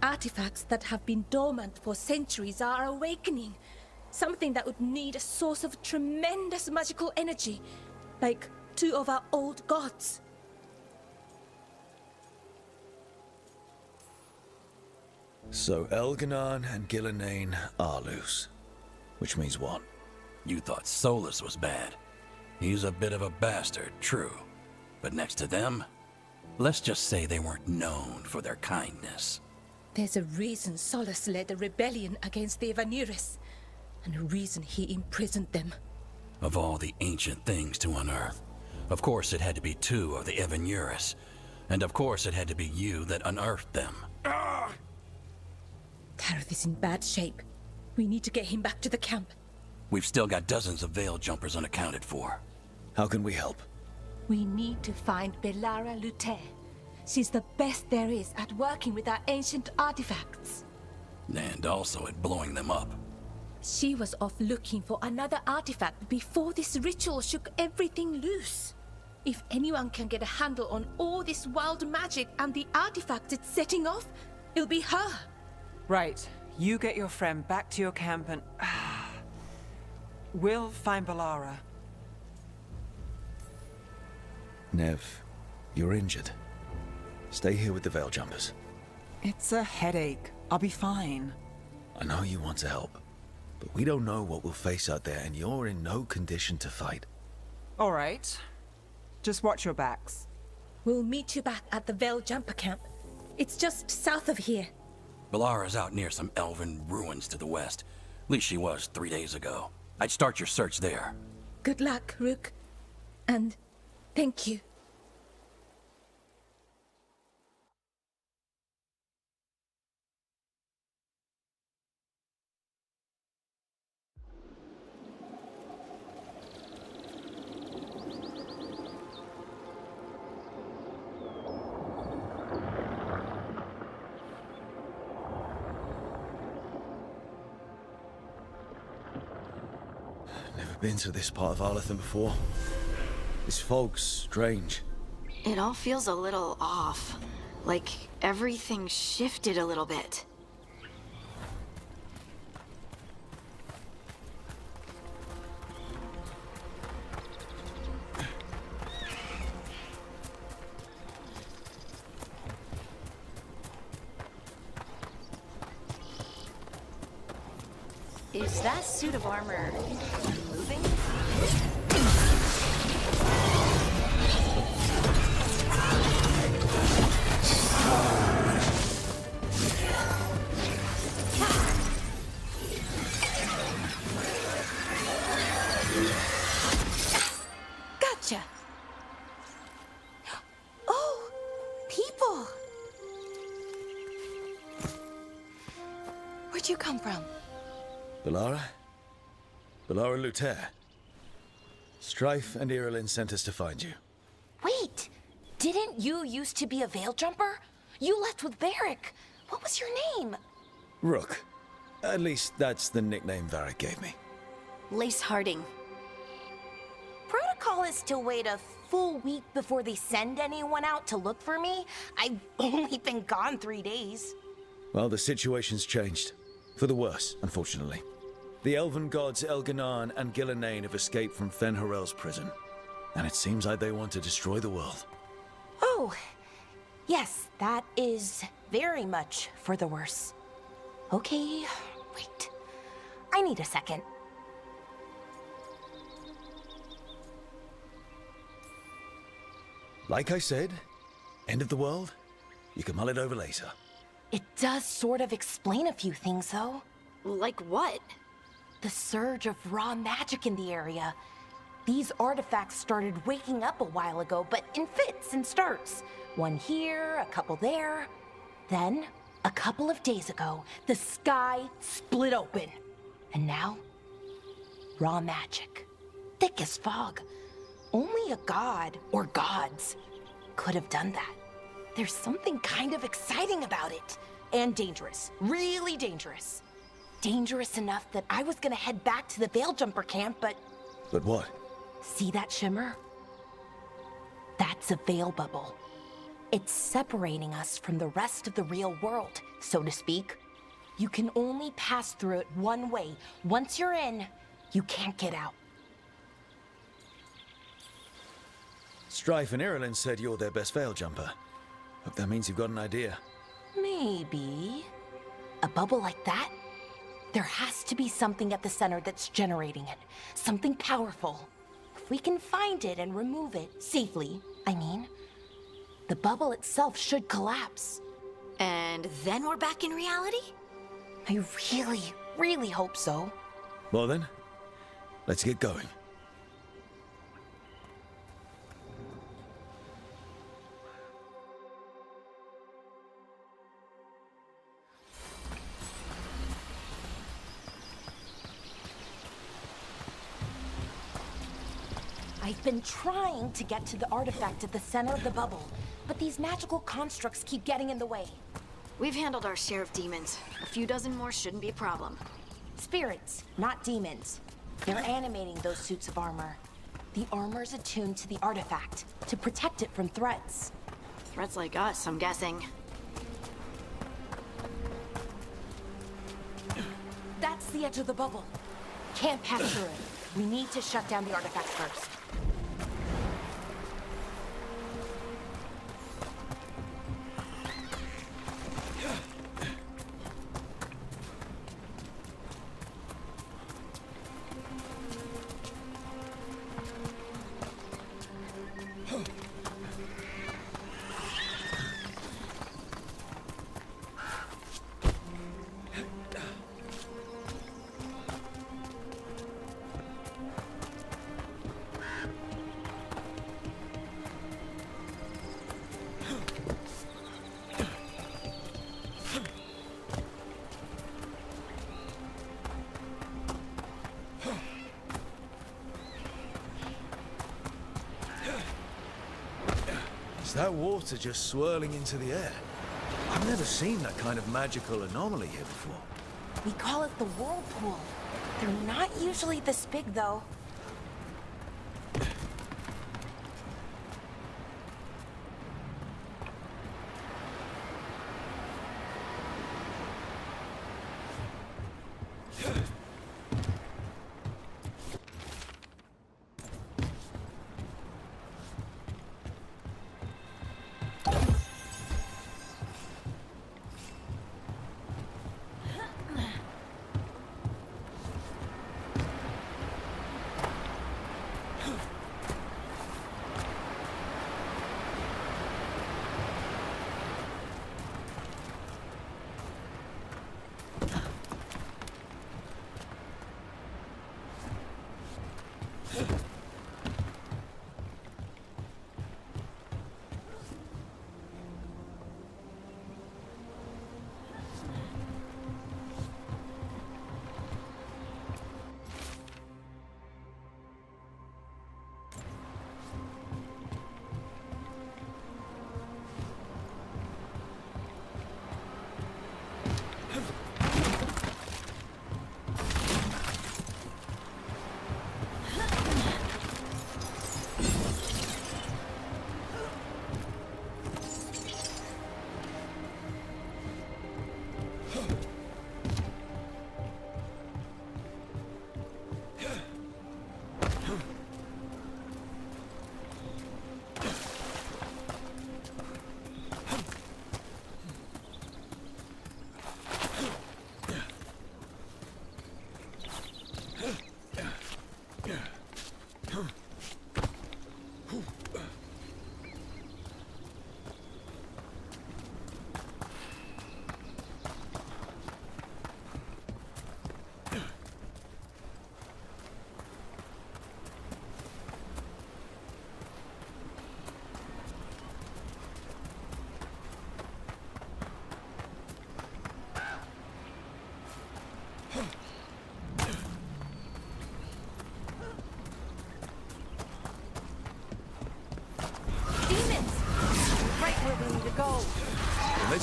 Artifacts that have been dormant for centuries are awakening. Something that would need a source of tremendous magical energy, like two of our old gods. So Elganon and Gillenane are loose. Which means what? You thought Solus was bad. He's a bit of a bastard, true. But next to them, let's just say they weren't known for their kindness. There's a reason Solus led a rebellion against the Evanurus, and a reason he imprisoned them. Of all the ancient things to unearth, of course it had to be two of the Evanurus. And of course it had to be you that unearthed them. Tarith is in bad shape. We need to get him back to the camp. We've still got dozens of veil jumpers unaccounted for. How can we help? We need to find Belara Luther. She's the best there is at working with our ancient artifacts. And also at blowing them up. She was off looking for another artifact before this ritual shook everything loose. If anyone can get a handle on all this wild magic and the artifacts it's setting off, it'll be her. Right. You get your friend back to your camp and... we'll find Belara. Nev, you're injured. Stay here with the veil jumpers. It's a headache. I'll be fine. I know you want to help, but we don't know what we'll face out there, and you're in no condition to fight. All right. Just watch your backs. We'll meet you back at the Veil Jumper camp. It's just south of here. Belara's out near some elven ruins to the west. At least she was 3 days ago. I'd start your search there. Good luck, Rook. And thank you. Never been to this part of Arlethan before. This fog's strange. It all feels a little off. Like everything shifted a little bit. Is that suit of armor moving? Gotcha! Oh, people! Where'd you come from? Belara? Belara Luther. Strife and Irulan sent us to find you. Wait! Didn't you used to be a veil jumper? You left with Varric. What was your name? Rook. At least that's the nickname Varric gave me. Lace Harding. Protocol is to wait a full week before they send anyone out to look for me. I've only been gone 3 days. Well, the situation's changed. For the worse, unfortunately. The elven gods Elganan and Gillenane have escaped from Fen'Harel's prison. And it seems like they want to destroy the world. Oh, yes, that is very much for the worse. Okay, wait. I need a second. Like I said, end of the world? You can mull it over later. It does sort of explain a few things, though. Like what? The surge of raw magic in the area. These artifacts started waking up a while ago, but in fits and starts. One here, a couple there. Then, a couple of days ago, the sky split open. And now, raw magic. Thick as fog. Only a god, or gods, could have done that. There's something kind of exciting about it. And dangerous. Really dangerous. Dangerous enough that I was gonna head back to the Veil Jumper camp, but... But what? See that shimmer? That's a veil bubble. It's separating us from the rest of the real world, so to speak. You can only pass through it one way. Once you're in, you can't get out. Strife and Irulan said you're their best veil jumper. Hope that means you've got an idea. Maybe. A bubble like that? There has to be something at the center that's generating it. Something powerful. If we can find it and remove it, safely, I mean, the bubble itself should collapse. And then we're back in reality? I really, really hope so. Well then, let's get going. I've been trying to get to the artifact at the center of the bubble, but these magical constructs keep getting in the way. We've handled our share of demons. A few dozen more shouldn't be a problem. Spirits, not demons. They're animating those suits of armor. The armor's attuned to the artifact, to protect it from threats. Threats like us, I'm guessing. That's the edge of the bubble. Can't pass through it. We need to shut down the artifacts first. Is that water just swirling into the air? I've never seen that kind of magical anomaly here before. We call it the whirlpool. They're not usually this big, though.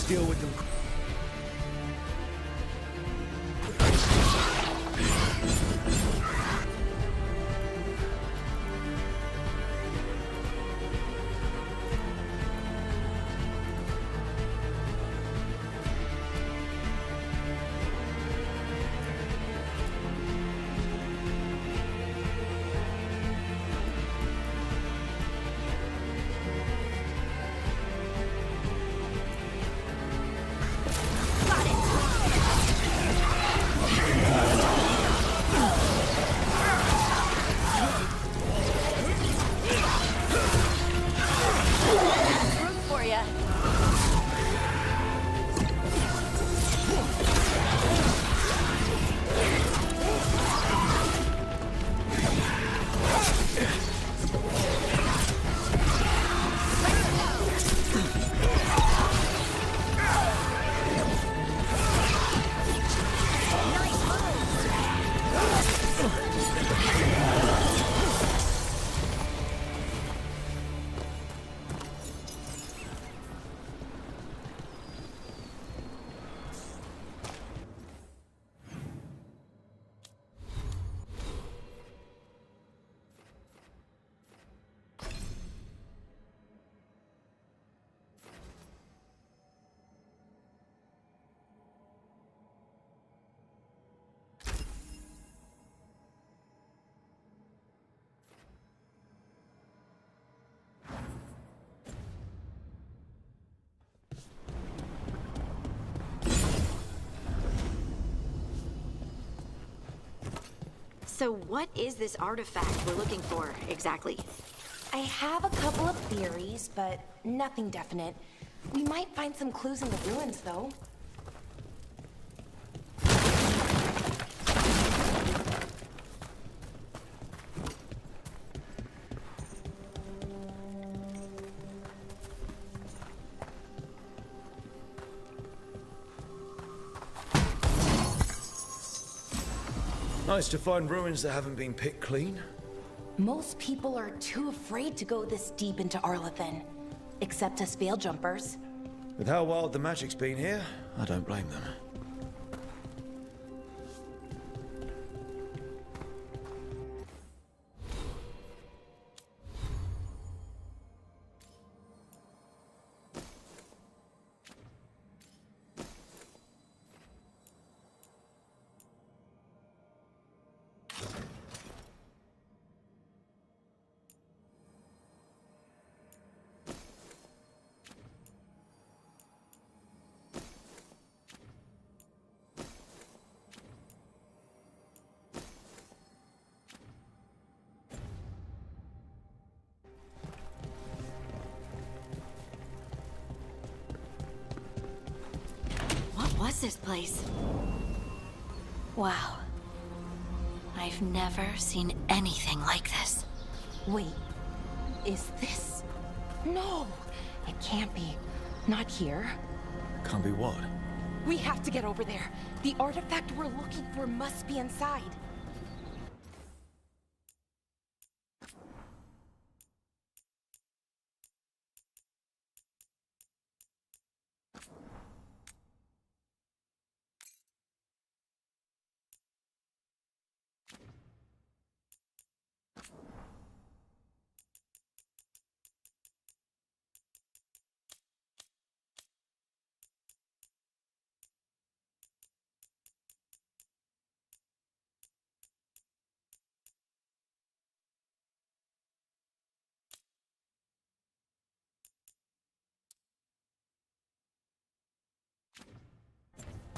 deal with them. Room for ya. So what is this artifact we're looking for, exactly? I have a couple of theories, but nothing definite. We might find some clues in the ruins, though. Nice to find ruins that haven't been picked clean. Most people are too afraid to go this deep into Arlathan. Except us veil jumpers. With how wild the magic's been here, I don't blame them. What was this place? Wow. I've never seen anything like this. Wait, is this? No, it can't be. Not here. Can't be what? We have to get over there. The artifact we're looking for must be inside.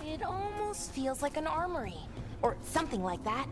It almost feels like an armory, or something like that.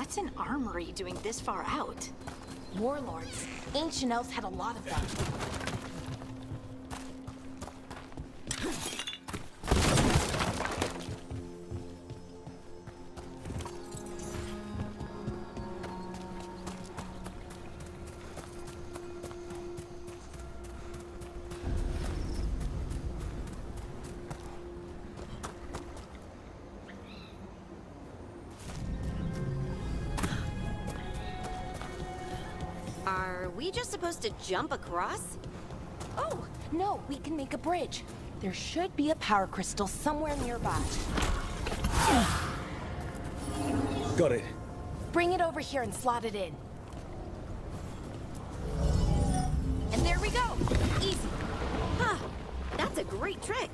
What's an armory doing this far out? Warlords. Ancient elves had a lot of them. Are we just supposed to jump across? Oh, no, we can make a bridge. There should be a power crystal somewhere nearby. Got it. Bring it over here and slot it in. And there we go. Easy. Huh. That's a great trick.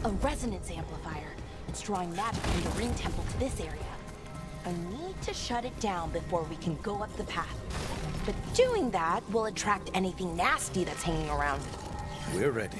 A resonance amplifier. It's drawing magic from the ring temple to this area. I need to shut it down before we can go up the path. But doing that will attract anything nasty that's hanging around. We're ready.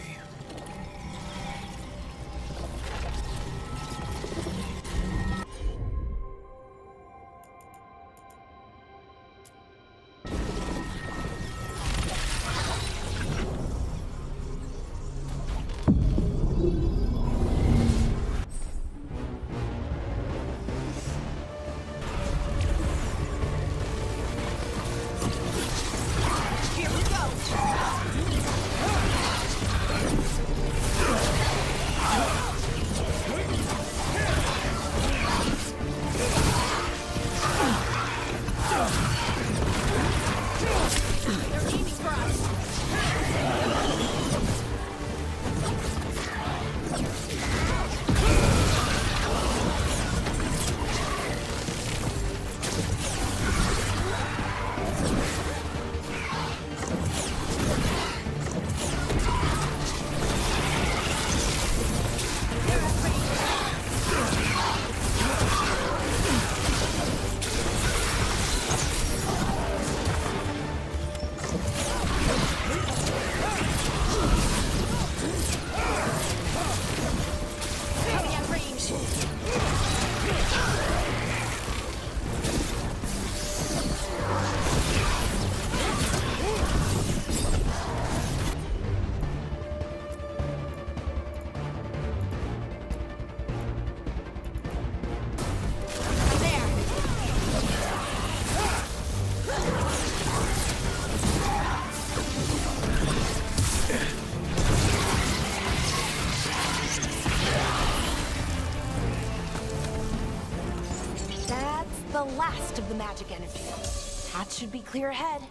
The last of the magic energy. That should be clear ahead.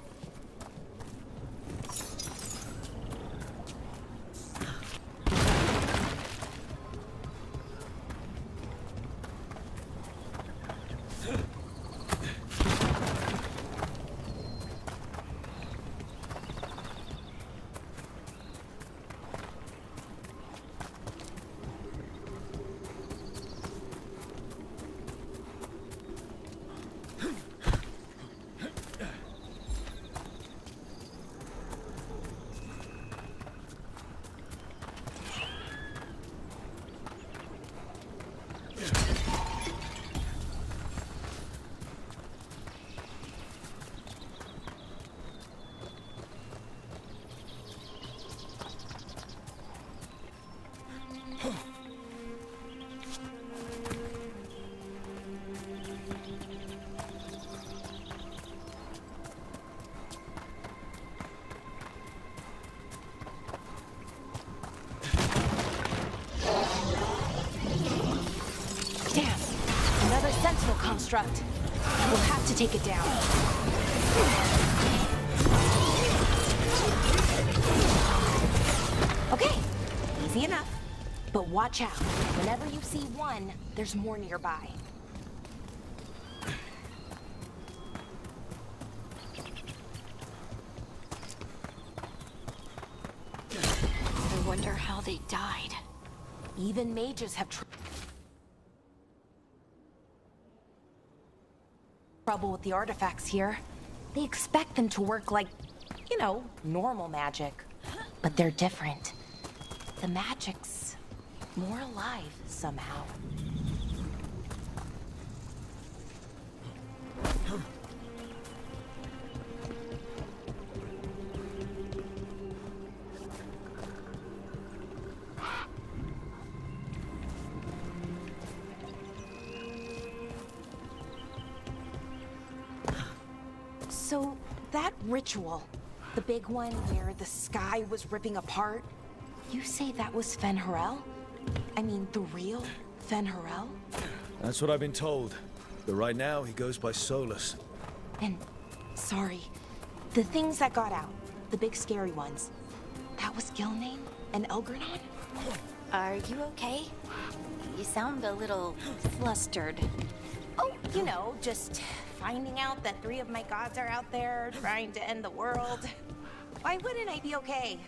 Damn, another sentinel construct. We'll have to take it down. Okay, easy enough. But watch out. Whenever you see one, there's more nearby. I wonder how they died. Even mages have trouble with the artifacts here. They expect them to work like, you know, normal magic. But they're different. The magic's more alive somehow. So, that ritual, the big one where the sky was ripping apart, you say that was Fen-Harel? I mean, the real Fen-Harel? That's what I've been told. But right now, he goes by Solus. And, sorry, the things that got out, the big scary ones, that was Gilnane and Elgranon? Are you okay? You sound a little flustered. Oh, you know, just finding out that 3 of my gods are out there trying to end the world. Why wouldn't I be okay?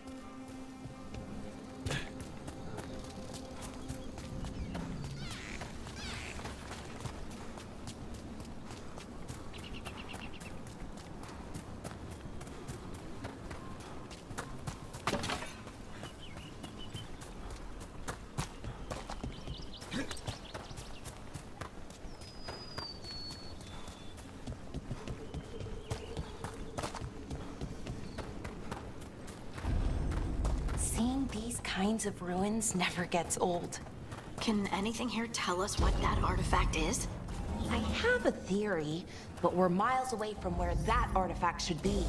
Seeing these kinds of ruins never gets old. Can anything here tell us what that artifact is? I have a theory, but we're miles away from where that artifact should be.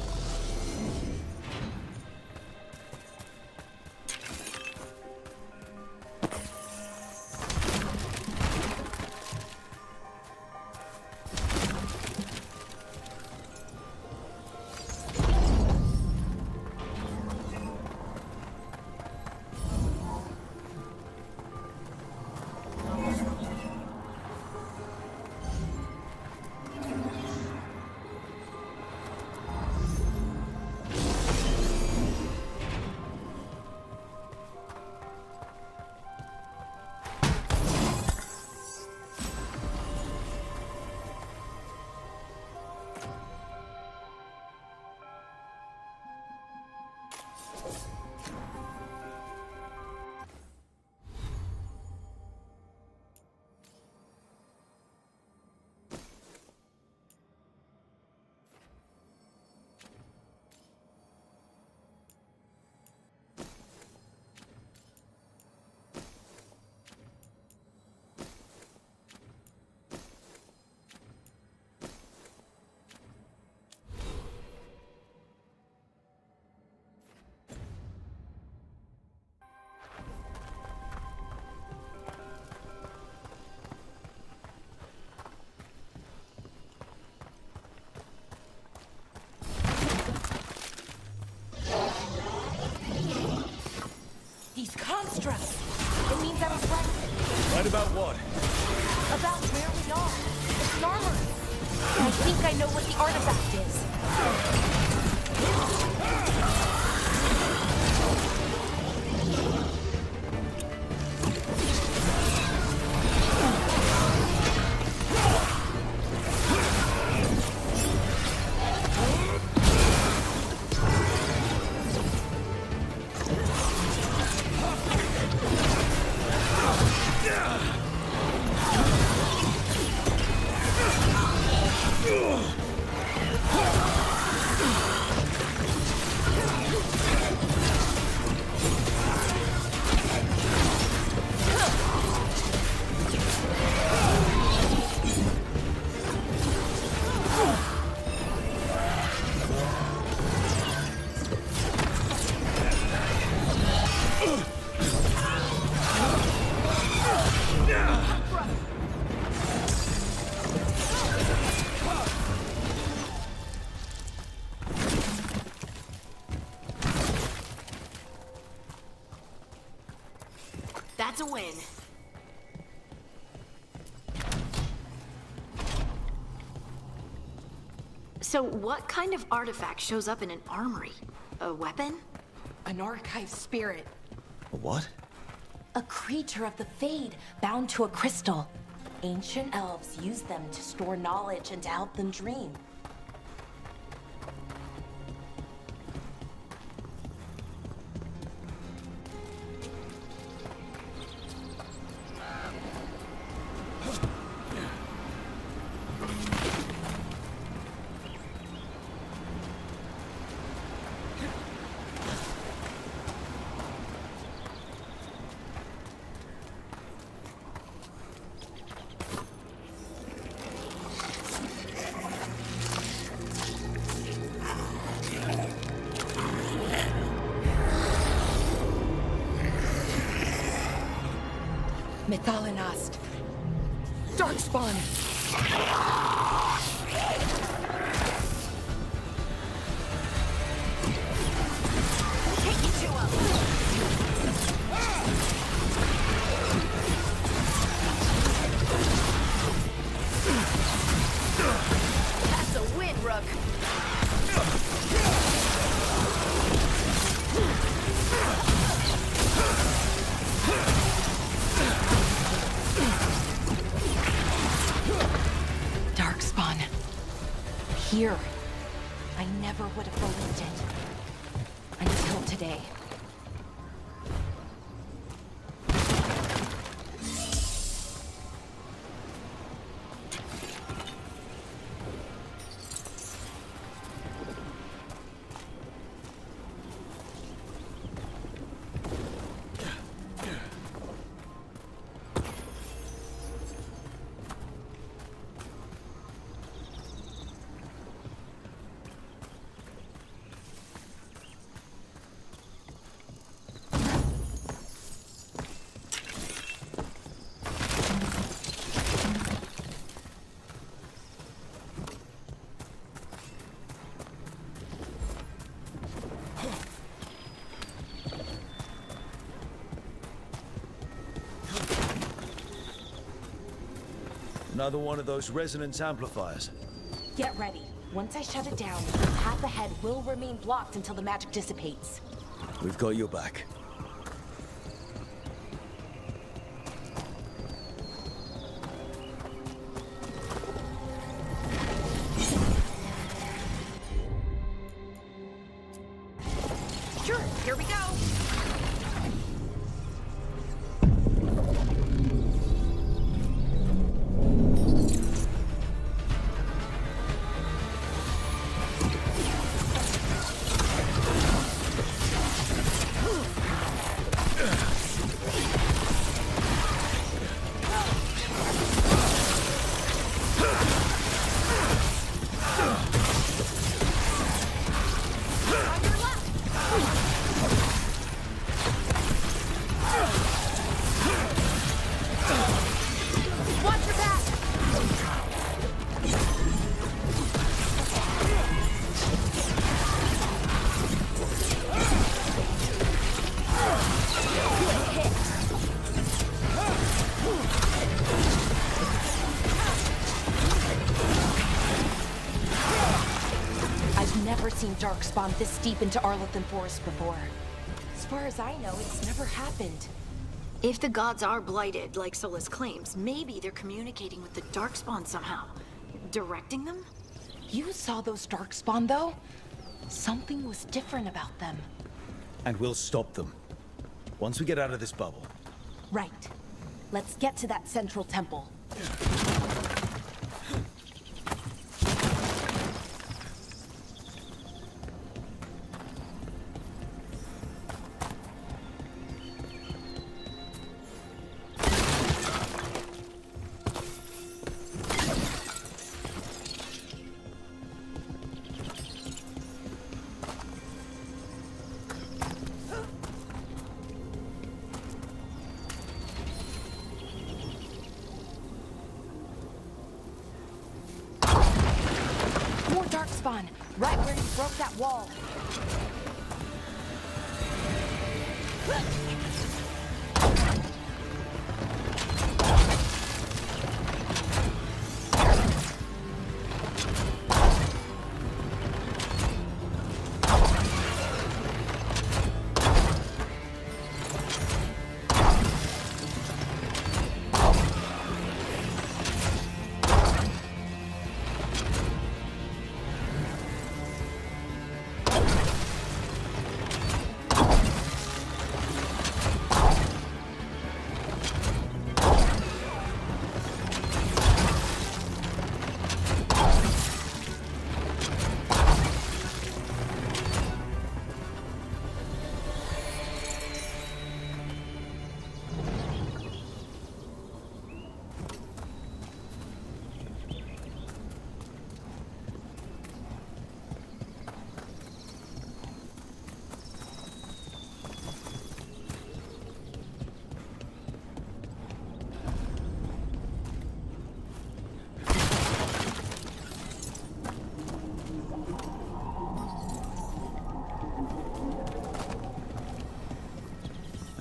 These constructs! It means I was right. Right about what? About where we are. It's an armory. I think I know what the artifact is. That's a win. So what kind of artifact shows up in an armory? A weapon? An archive spirit. A what? A creature of the Fade, bound to a crystal. Ancient elves use them to store knowledge and to help them dream. Methalinast. Darkspawn. Take you to him! That's a win, Rook. Darkspawn. Here. I never would have believed it. Until today. Another one of those resonance amplifiers. Get ready. Once I shut it down, the path ahead will remain blocked until the magic dissipates. We've got your back. Sure, here we go. Seen Darkspawn this deep into Arlothan Forest before. As far as I know, it's never happened. If the gods are blighted, like Solus claims, maybe they're communicating with the Darkspawn somehow. Directing them? You saw those Darkspawn, though? Something was different about them. And we'll stop them. Once we get out of this bubble. Right. Let's get to that central temple. Darkspawn, right where you broke that wall.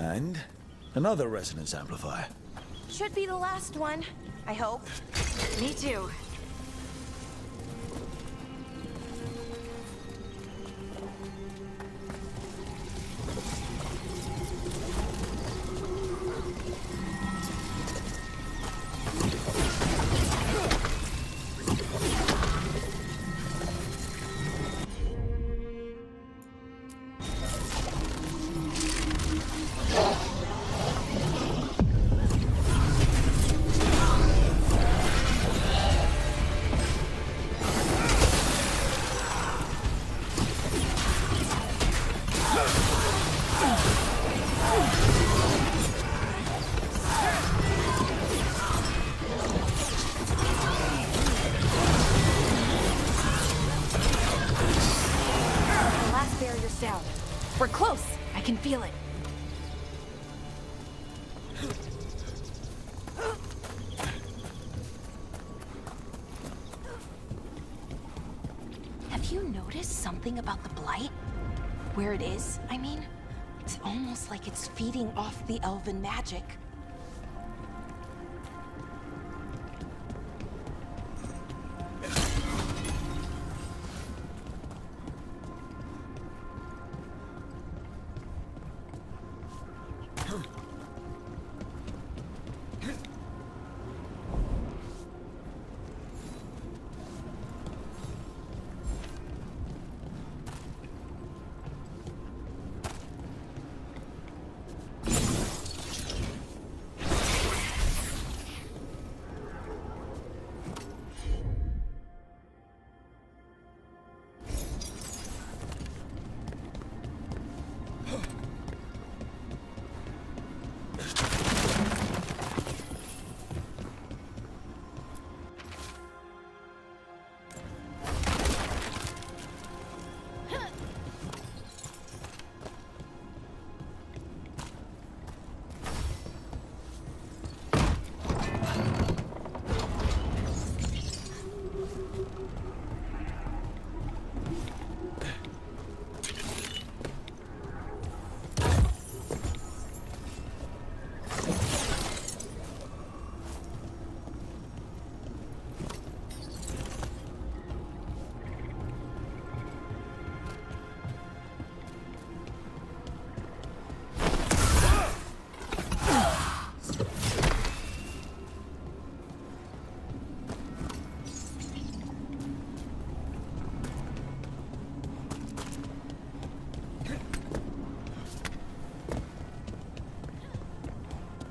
And another resonance amplifier. Should be the last one, I hope. Me too. Down. We're close. I can feel it. Have you noticed something about the blight? Where it is, I mean? It's almost like it's feeding off the elven magic.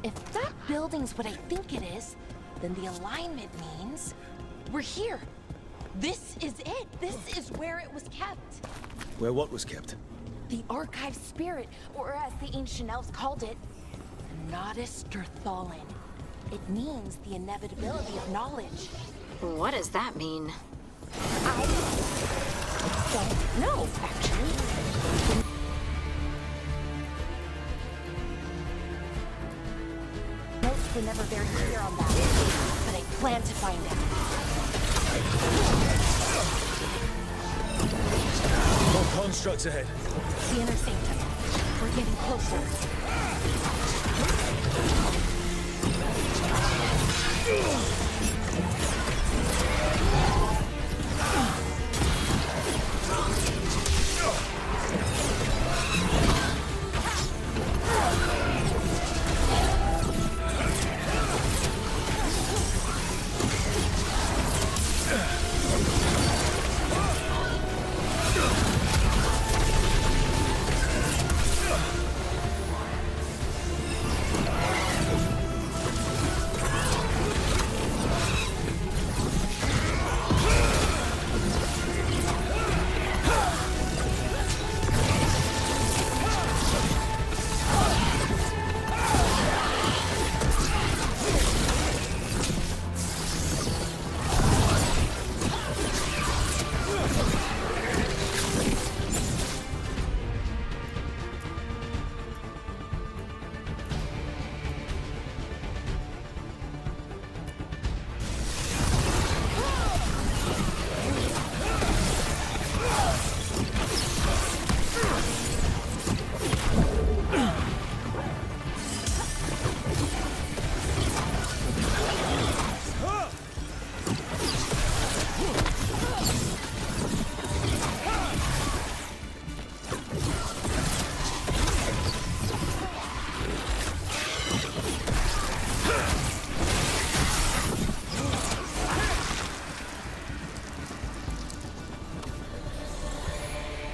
If that building's what I think it is, then the alignment means we're here. This is it. This is where it was kept. Where what was kept? The archive spirit, or as the ancient elves called it, Nodus Durthalin. It means the inevitability of knowledge. What does that mean? I don't know, actually. Notes were never very clear on that, but I plan to find out. More constructs ahead. The inner sanctum. We're getting closer.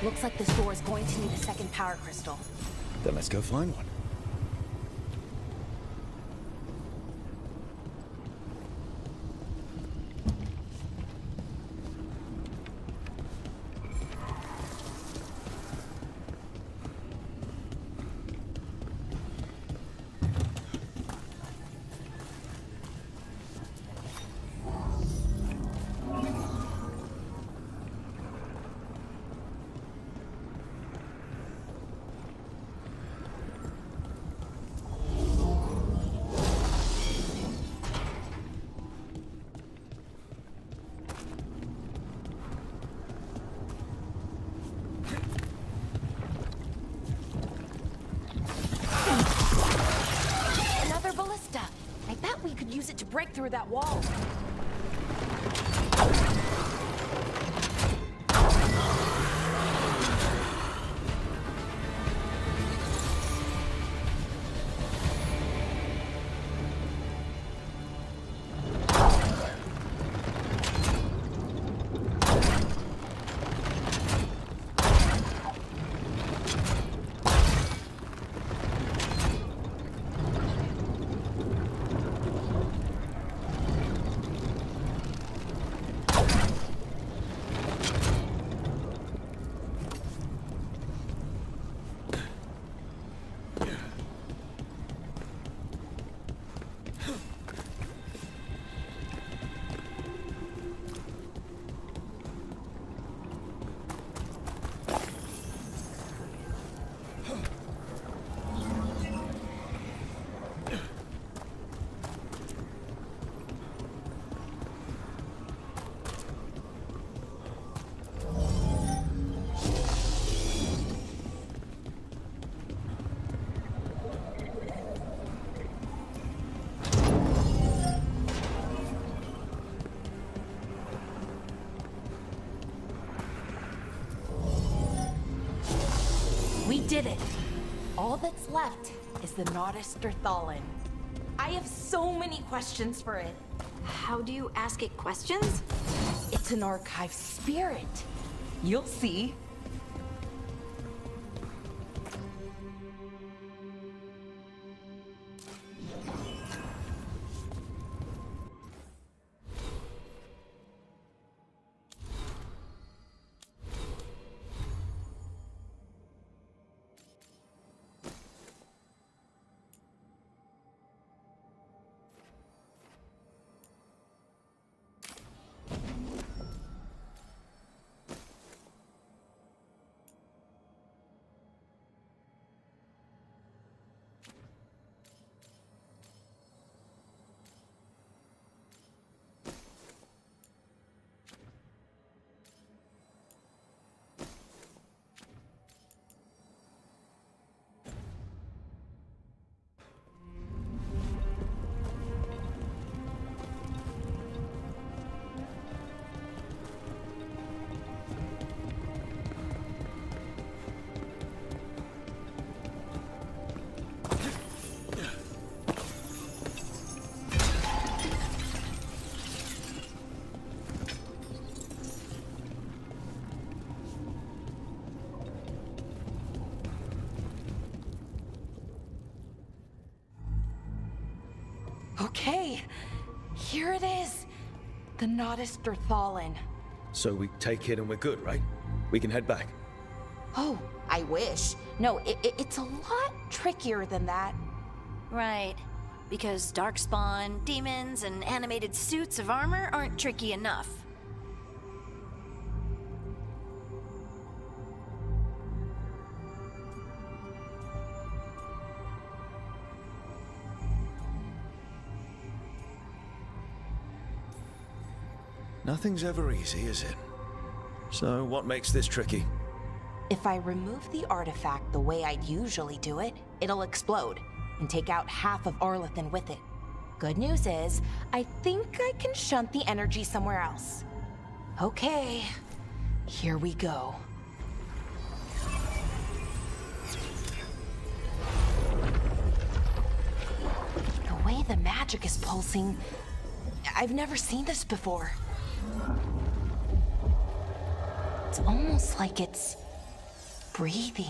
Looks like this door is going to need a second power crystal. Then let's go find one. Another ballista. I bet we could use it to break through that wall. We did it! All that's left is the Nodus Derthalin. I have so many questions for it. How do you ask it questions? It's an archive spirit. You'll see. Okay, here it is. The Nodus Derthalin. So we take it and we're good, right? We can head back. Oh, I wish. No, it's a lot trickier than that. Right. Because darkspawn, demons, and animated suits of armor aren't tricky enough. Nothing's ever easy, is it? So what makes this tricky? If I remove the artifact the way I'd usually do it, it'll explode and take out half of Arlethan with it. Good news is, I think I can shunt the energy somewhere else. Okay, here we go. The way the magic is pulsing, I've never seen this before. It's almost like it's breathing.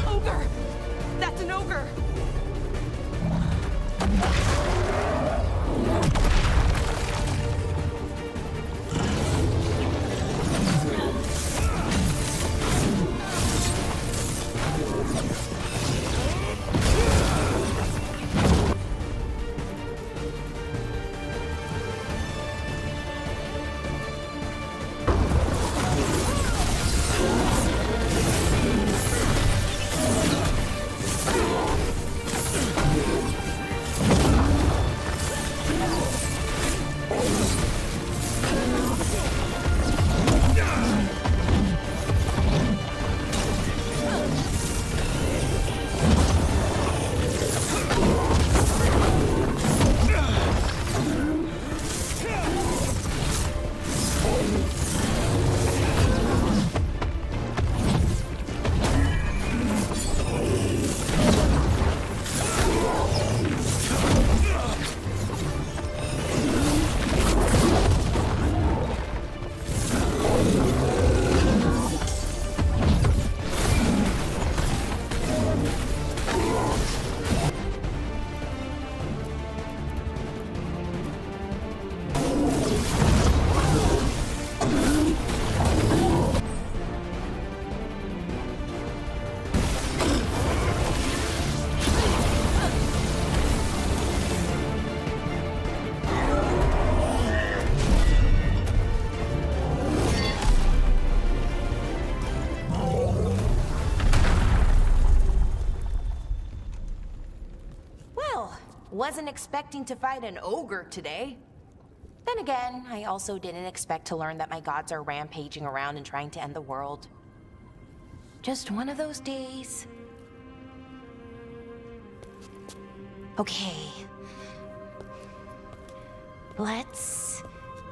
Ogre! That's an ogre! Wasn't expecting to fight an ogre today. Then again, I also didn't expect to learn that my gods are rampaging around and trying to end the world. Just one of those days. Okay. Let's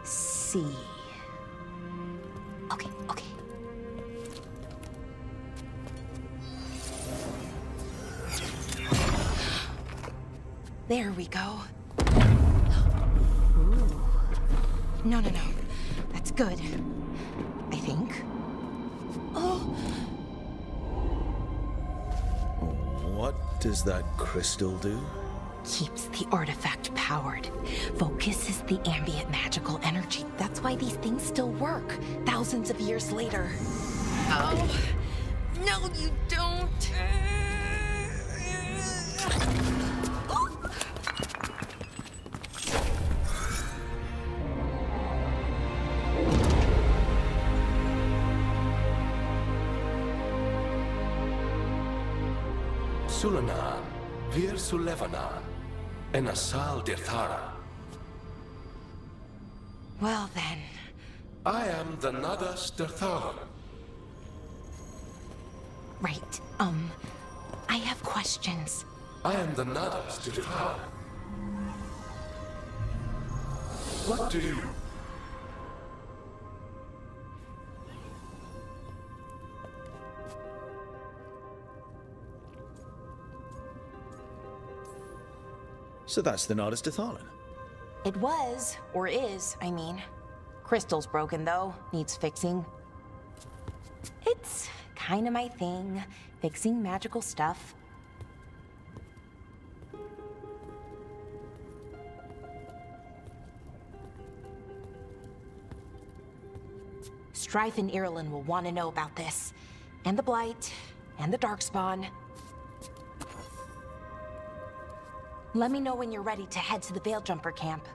see. Okay. There we go. Ooh. No. That's good. I think. Oh! What does that crystal do? Keeps the artifact powered. Focuses the ambient magical energy. That's why these things still work, thousands of years later. Oh! No, you don't! Sulanan, Vir Sulevanan, and Asal Dirthara. Well then. I am the Nadas Dirtharan. Right, I have questions. I am the Nadas Dirtharan. What do you... So that's the Nardis Dathalan. It was, or is, I mean. Crystal's broken though, needs fixing. It's kinda my thing, fixing magical stuff. Strife and Irulan will want to know about this. And the Blight, and the Darkspawn. Let me know when you're ready to head to the Veil Jumper camp.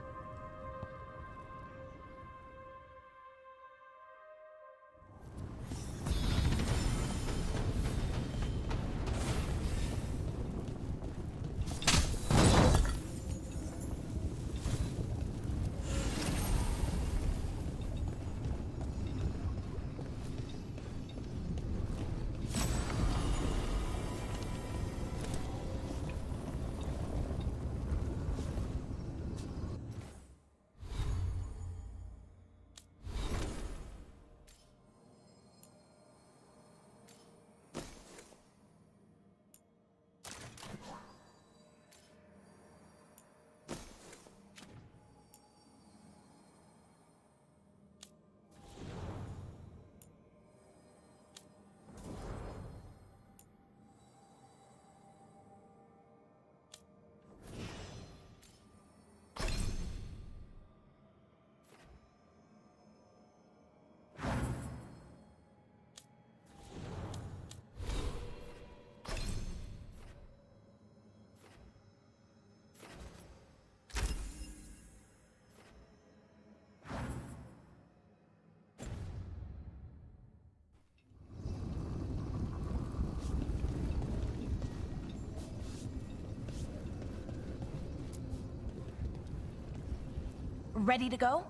Ready to go?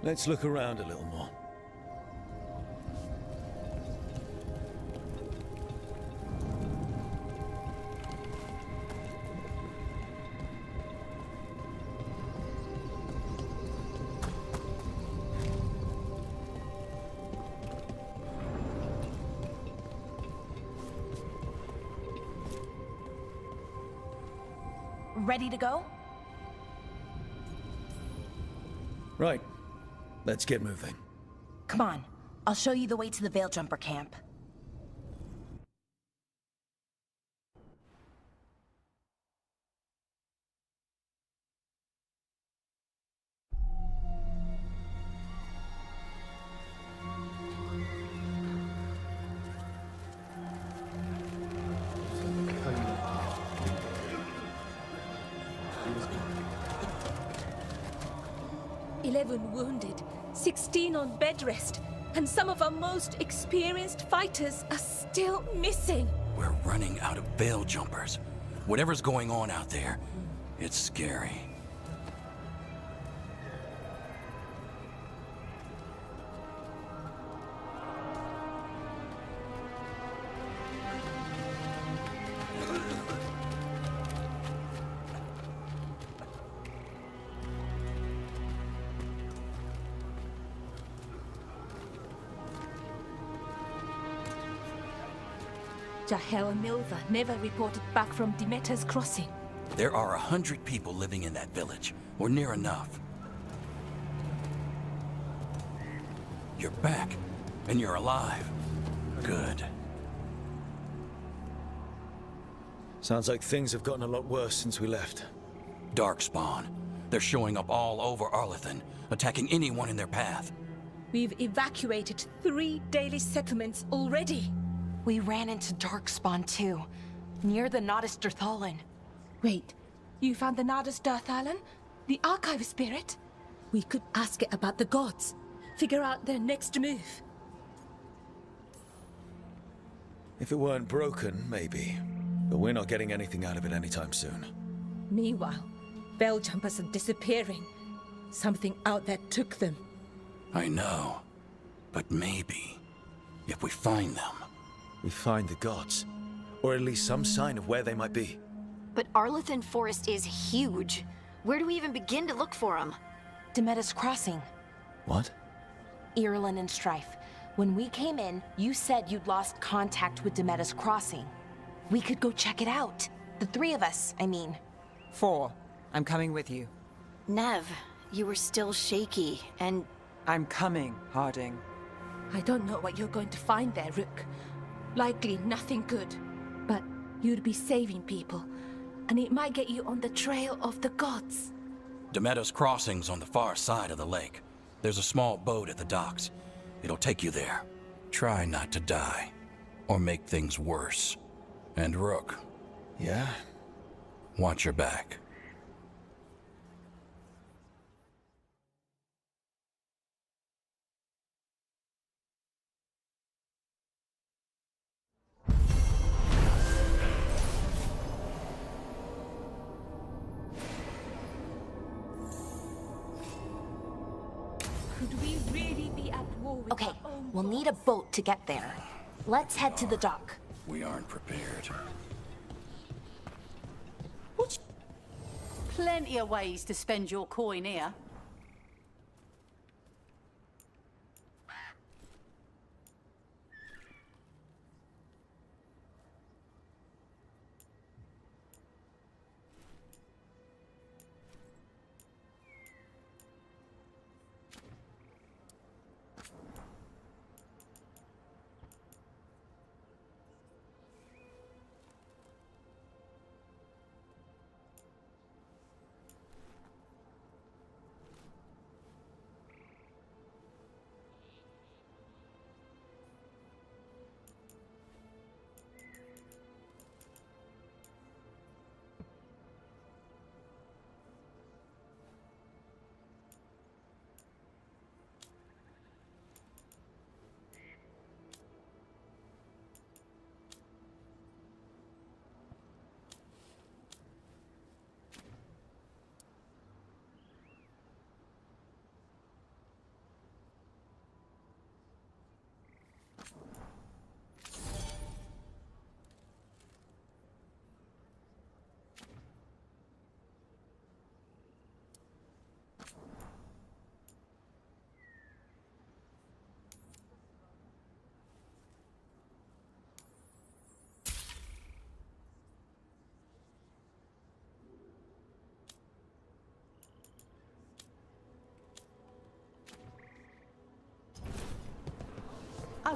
Let's look around a little more. Ready to go? Right. Let's get moving. Come on. I'll show you the way to the Veil Jumper camp. Wounded, 16 on bed rest, and some of our most experienced fighters are still missing. We're running out of veil jumpers. Whatever's going on out there, it's scary. Jahel and Milva never reported back from Demeter's crossing. There are 100 people living in that village, or near enough. You're back, and you're alive. Good. Sounds like things have gotten a lot worse since we left. Darkspawn. They're showing up all over Arlethan, attacking anyone in their path. We've evacuated 3 daily settlements already. We ran into Darkspawn too, near the Nodus Dirthalan. Wait, you found the Nodus Dirthalan? The Archive Spirit? We could ask it about the gods. Figure out their next move. If it weren't broken, maybe. But we're not getting anything out of it anytime soon. Meanwhile, Veil Jumpers are disappearing. Something out there took them. I know. But maybe, if we find them... We find the gods. Or at least some sign of where they might be. But Arlethan Forest is huge. Where do we even begin to look for them? Demeter's Crossing. What? Irulan and Strife. When we came in, you said you'd lost contact with Demeter's Crossing. We could go check it out. The 3 of us, I mean. 4. I'm coming with you. Nev, you were still shaky, and... I'm coming, Harding. I don't know what you're going to find there, Rook. Likely nothing good. But you'd be saving people, and it might get you on the trail of the gods. Demeter's Crossing's on the far side of the lake. There's a small boat at the docks. It'll take you there. Try not to die, or make things worse. And Rook. Yeah? Watch your back. Could we really be at war with Okay, our own we'll need a boat to get there. Let's head to the dock. We aren't prepared. Plenty of ways to spend your coin here.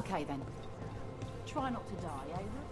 Okay then. Try not to die, eh?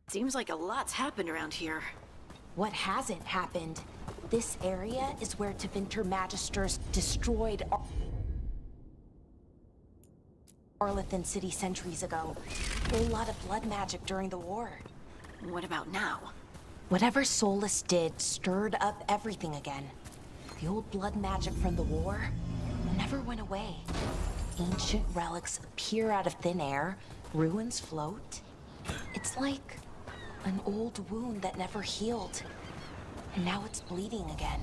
Seems like a lot's happened around here. What hasn't happened? This area is where Tevinter Magisters destroyed Arlethan City centuries ago. A whole lot of blood magic during the war. What about now? Whatever Solus did stirred up everything again. The old blood magic from the war never went away. Ancient relics appear out of thin air, ruins float. It's like an old wound that never healed. And now it's bleeding again.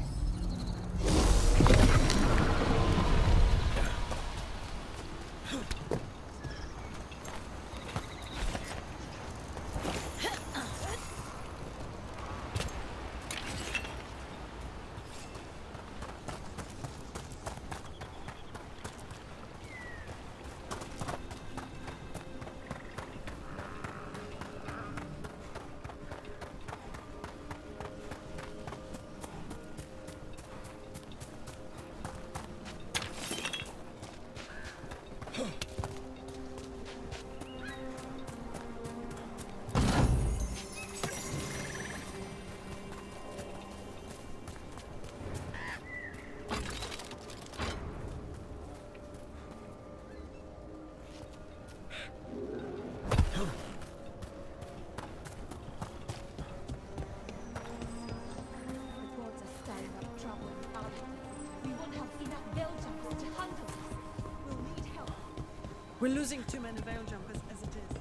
We're losing too many veil jumpers as it is.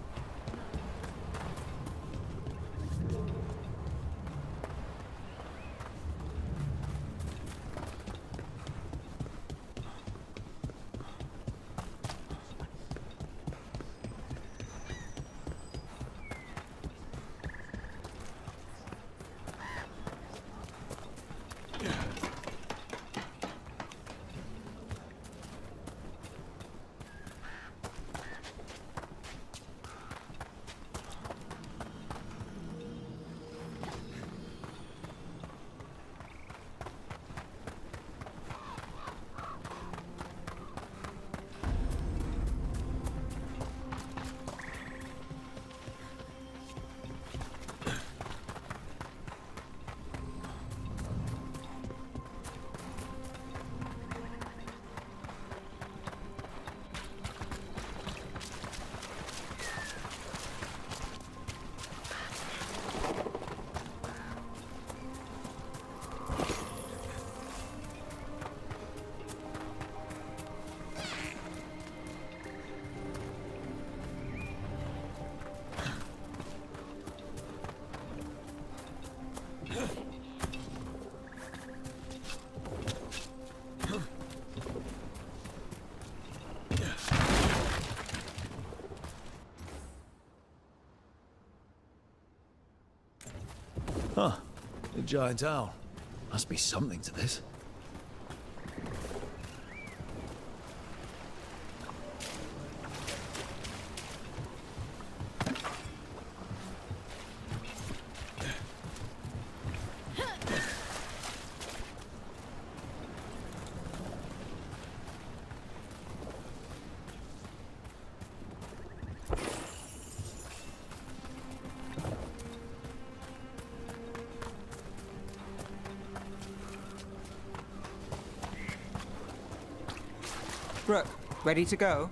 Huh. A giant owl. Must be something to this. Brooke, ready to go?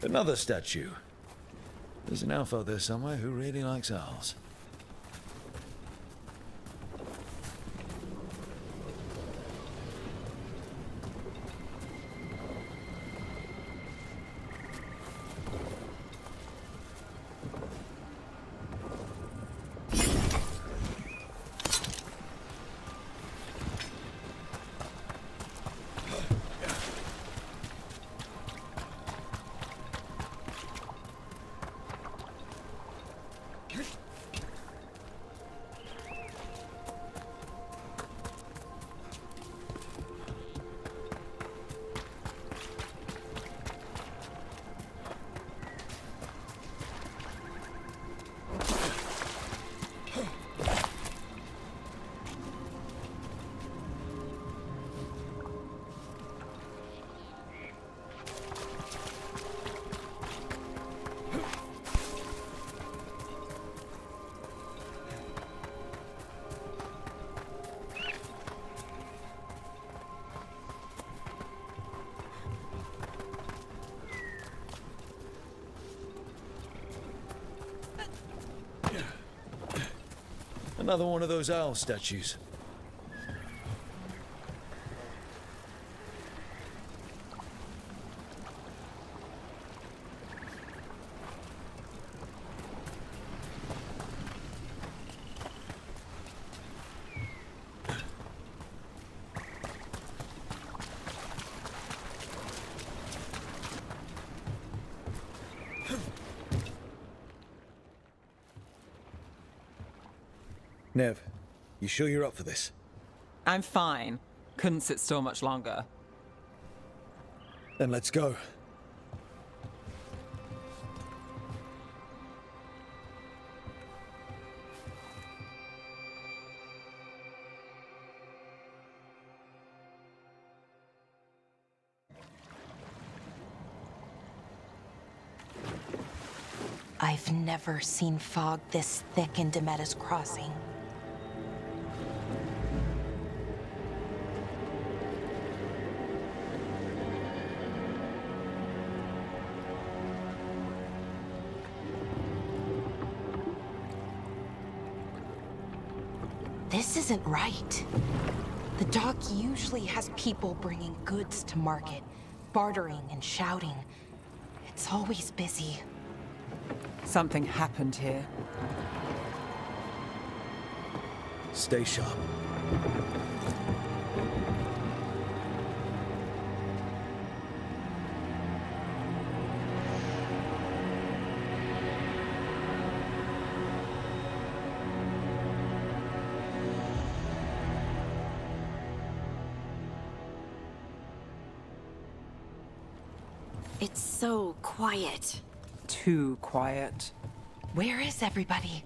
Another statue. There's an elf out there somewhere who really likes owls. Another one of those owl statues. Nev, you sure you're up for this? I'm fine. Couldn't sit still much longer. Then let's go. I've never seen fog this thick in Demetta's Crossing. This isn't right. The dock usually has people bringing goods to market, bartering and shouting. It's always busy. Something happened here. Stay sharp. It's so quiet. Too quiet. Where is everybody?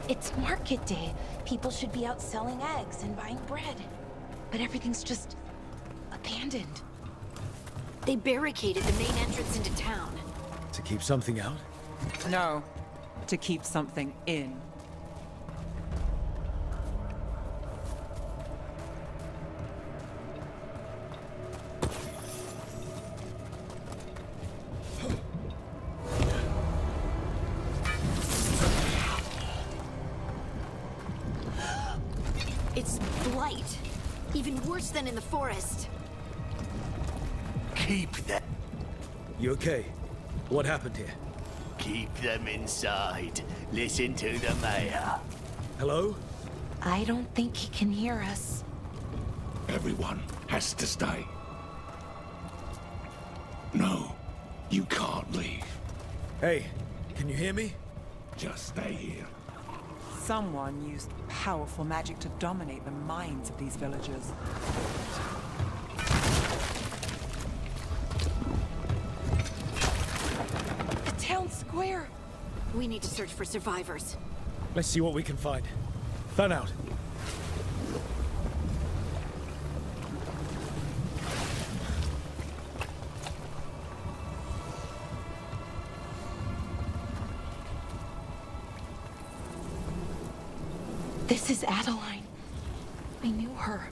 It's market day. People should be out selling eggs and buying bread. But everything's just abandoned. They barricaded the main entrance into town. To keep something out? No, to keep something in. It's blight. Even worse than in the forest. Keep them. You okay? What happened here? Keep them inside. Listen to the mayor. Hello? I don't think he can hear us. Everyone has to stay. No, you can't leave. Hey, can you hear me? Just stay here. Someone used powerful magic to dominate the minds of these villagers. The town square! We need to search for survivors. Let's see what we can find. Fan out. This is Adeline. I knew her.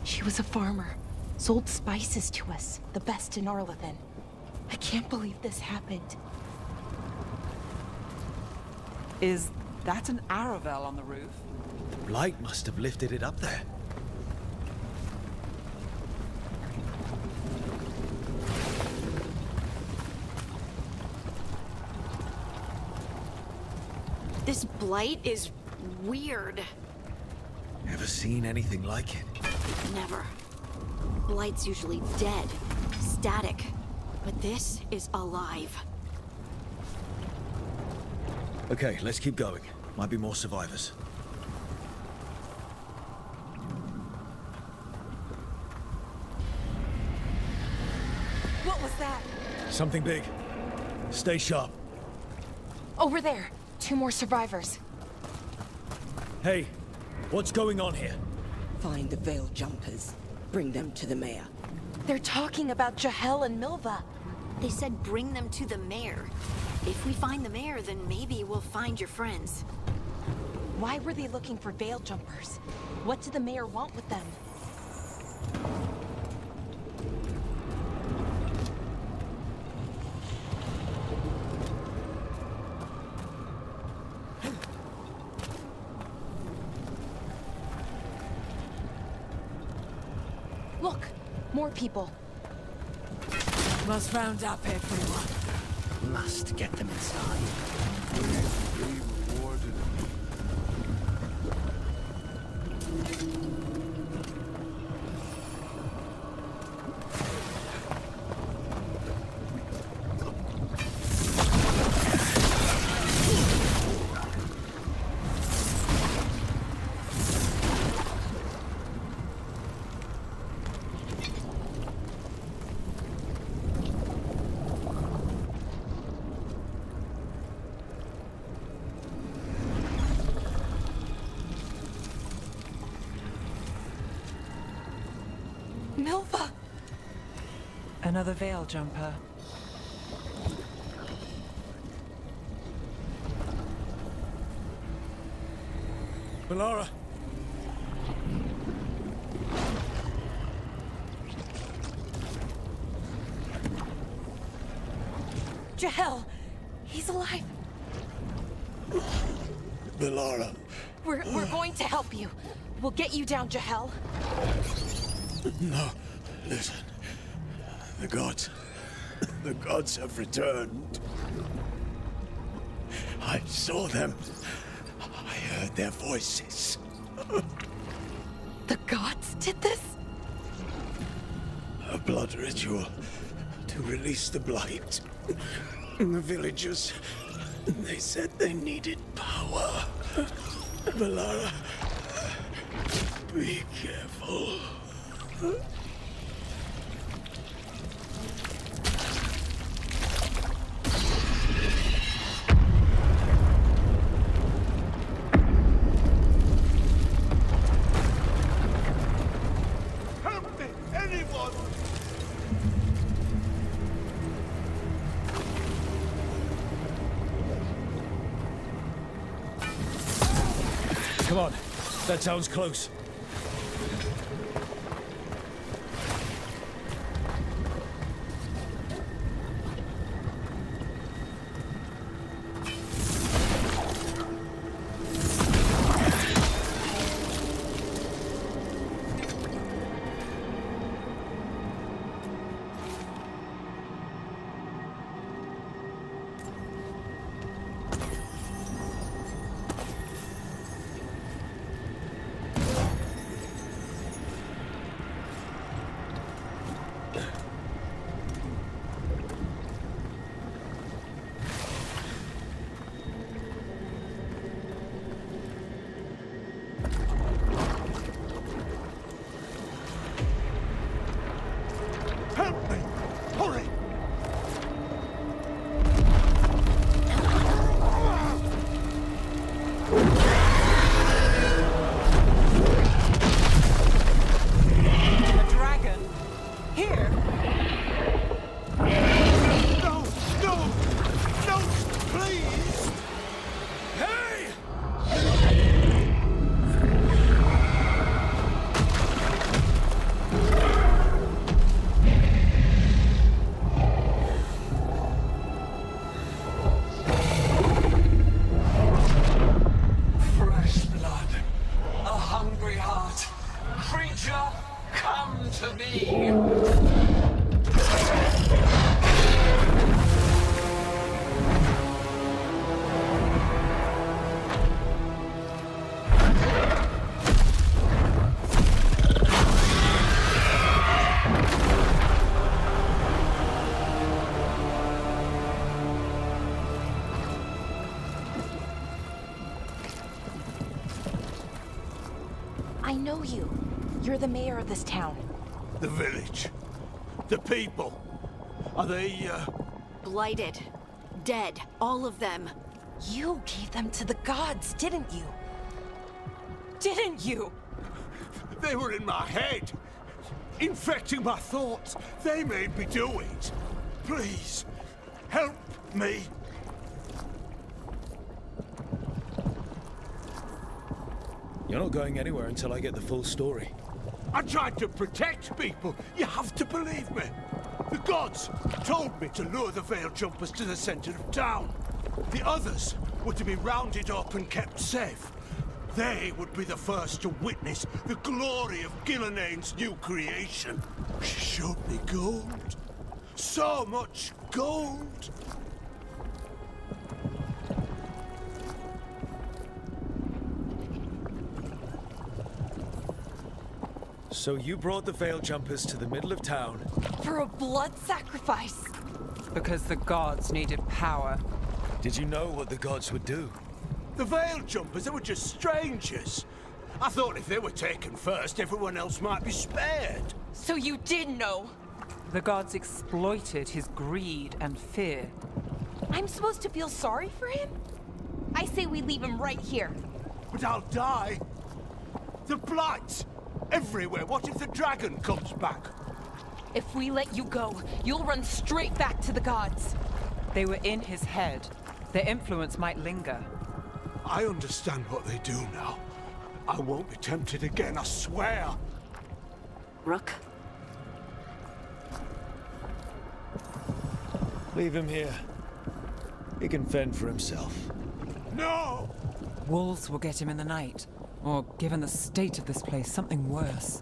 She was a farmer, sold spices to us, the best in Arlathan. I can't believe this happened. Is that an Aravel on the roof? Blight must have lifted it up there. This blight is weird. Ever seen anything like it? Never. Blight's usually dead, static. But this is alive. Okay, let's keep going. Might be more survivors. was that? Something big. Stay sharp. Over there. 2 more survivors. Hey, what's going on here? Find the veil jumpers. Bring them to the mayor. They're talking about Jahel and Milva. They said bring them to the mayor. If we find the mayor, then maybe we'll find your friends. Why were they looking for veil jumpers? What did the mayor want with them? Look, more people. Must round up everyone. Must get them inside. Milva! Another veil jumper. Bellara! Jahel! He's alive! Bellara. We're going to help you. We'll get you down, Jahel. No, listen. The gods have returned. I saw them. I heard their voices. The gods did this? A blood ritual to release the blight. The villagers, they said they needed power. Bellara, be careful. Help me! Anyone! Come on, that sounds close. Help me! Hurry! A dragon? Here? No! No! No! Please! Hey! Fresh blood, a hungry heart. Creature, come to me. I know you. You're the mayor of this town. The village. The people. Are they, Blighted. Dead. All of them. You gave them to the gods, didn't you? Didn't you? They were in my head, infecting my thoughts. They made me do it. Please, help me. You're not going anywhere until I get the full story. I tried to protect people. You have to believe me. The gods told me to lure the Veil Jumpers to the center of town. The others were to be rounded up and kept safe. They would be the first to witness the glory of Gillenane's new creation. She showed me gold. So much gold. So you brought the Veil Jumpers to the middle of town. For a blood sacrifice. Because the gods needed power. Did you know what the gods would do? The Veil Jumpers, they were just strangers. I thought if they were taken first, everyone else might be spared. So you did know? The gods exploited his greed and fear. I'm supposed to feel sorry for him? I say we leave him right here. But I'll die. The blight! Everywhere. What if the dragon comes back? If we let you go, you'll run straight back to the gods. They were in his head. Their influence might linger. I understand what they do now. I won't be tempted again, I swear. Rook? Leave him here. He can fend for himself. No! Wolves will get him in the night. Or, given the state of this place, something worse.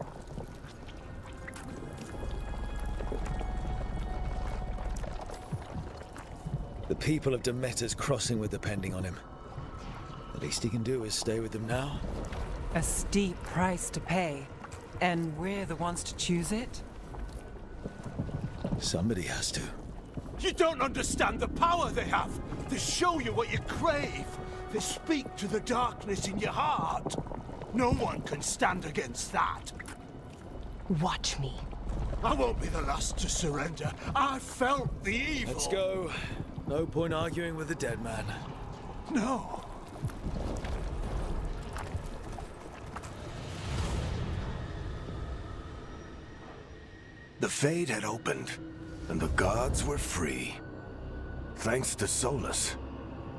The people of Demeter's Crossing were depending on him. The least he can do is stay with them now. A steep price to pay. And we're the ones to choose it? Somebody has to. You don't understand the power they have. They show you what you crave. They speak to the darkness in your heart. No one can stand against that. Watch me. I won't be the last to surrender. I felt the evil. Let's go. No point arguing with the dead man. No. The Fade had opened, and the gods were free. Thanks to Solus,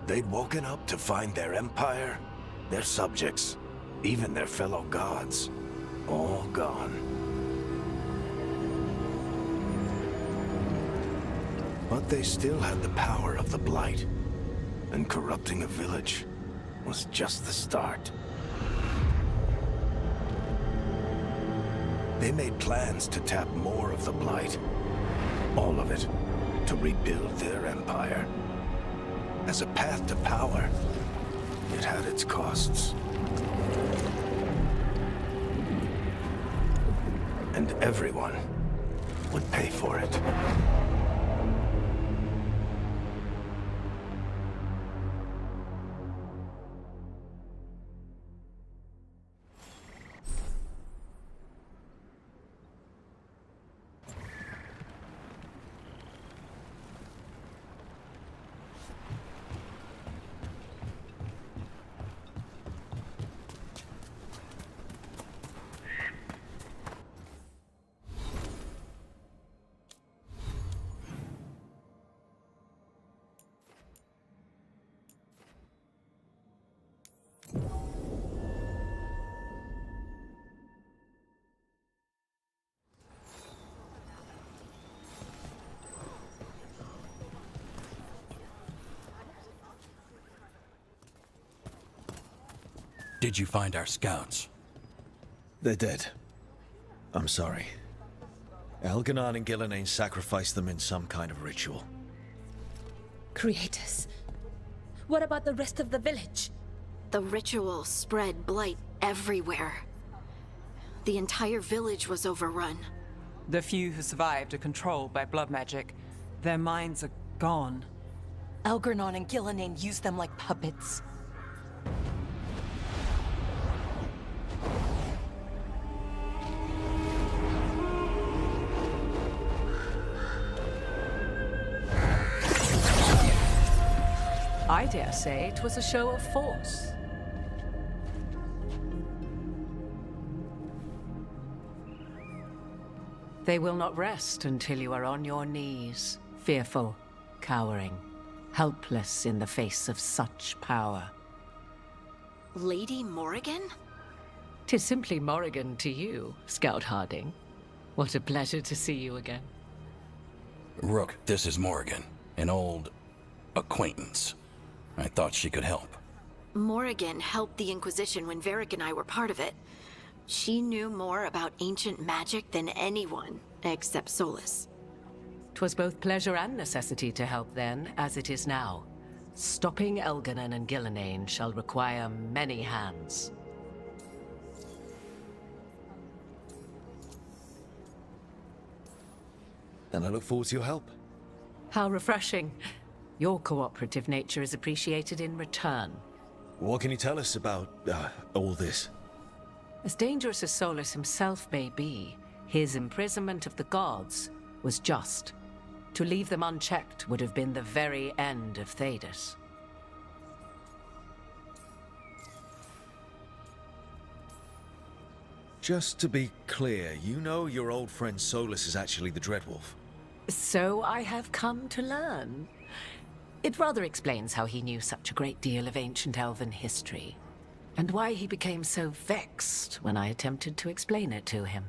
they'd woken up to find their empire, their subjects, even their fellow gods, all gone. But they still had the power of the Blight, and corrupting a village was just the start. They made plans to tap more of the Blight, all of it, to rebuild their empire. As a path to power, it had its costs. And everyone would pay for it. Did you find our scouts? They're dead. I'm sorry. Elganon and Gillenane sacrificed them in some kind of ritual. Creators. What about the rest of the village? The ritual spread blight everywhere. The entire village was overrun. The few who survived are controlled by blood magic. Their minds are gone. Elganon and Gillenane used them like puppets. I dare say it was a show of force. They will not rest until you are on your knees, fearful, cowering, helpless in the face of such power. Lady Morrigan? 'Tis simply Morrigan to you, Scout Harding. What a pleasure to see you again. Rook, this is Morrigan, an old acquaintance. I thought she could help. Morrigan helped the Inquisition when Varric and I were part of it. She knew more about ancient magic than anyone, except Solus. 'Twas both pleasure and necessity to help then, as it is now. Stopping Elganon and Gillenane shall require many hands. Then I look forward to your help. How refreshing. Your cooperative nature is appreciated in return. What can you tell us about all this? As dangerous as Solus himself may be, his imprisonment of the gods was just. To leave them unchecked would have been the very end of Thedas. Just to be clear, you know your old friend Solus is actually the Dreadwolf. So I have come to learn. It rather explains how he knew such a great deal of ancient elven history, and why he became so vexed when I attempted to explain it to him.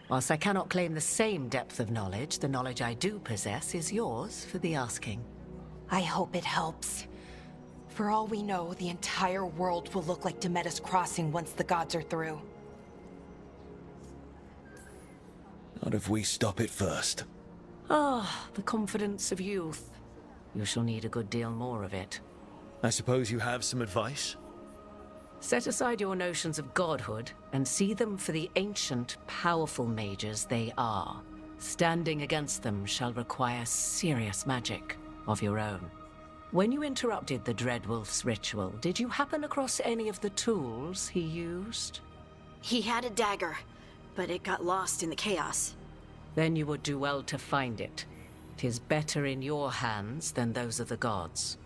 Whilst I cannot claim the same depth of knowledge, the knowledge I do possess is yours for the asking. I hope it helps. For all we know, the entire world will look like Demetus Crossing once the gods are through. Not if we stop it first. Ah, the confidence of youth. You shall need a good deal more of it. I suppose you have some advice? Set aside your notions of godhood and see them for the ancient, powerful mages they are. Standing against them shall require serious magic of your own. When you interrupted the Dreadwolf's ritual, did you happen across any of the tools he used? He had a dagger, but it got lost in the chaos. Then you would do well to find it. 'Tis better in your hands than those of the gods.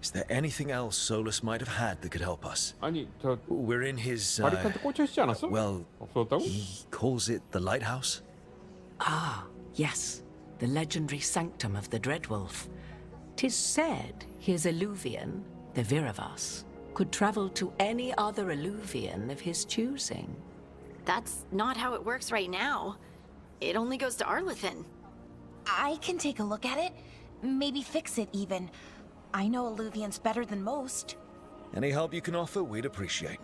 Is there anything else Solus might have had that could help us? 아니 저 We're in his. 바리칸트 꽂혀 있지 않았어? Well, 없었다고? he calls it the lighthouse. Ah, yes. The legendary sanctum of the Dreadwolf. 'Tis said his Eluvian, the Viravas, could travel to any other Eluvian of his choosing. That's not how it works right now. It only goes to Arlethan. I can take a look at it. Maybe fix it, even. I know Alluvians better than most. Any help you can offer, we'd appreciate.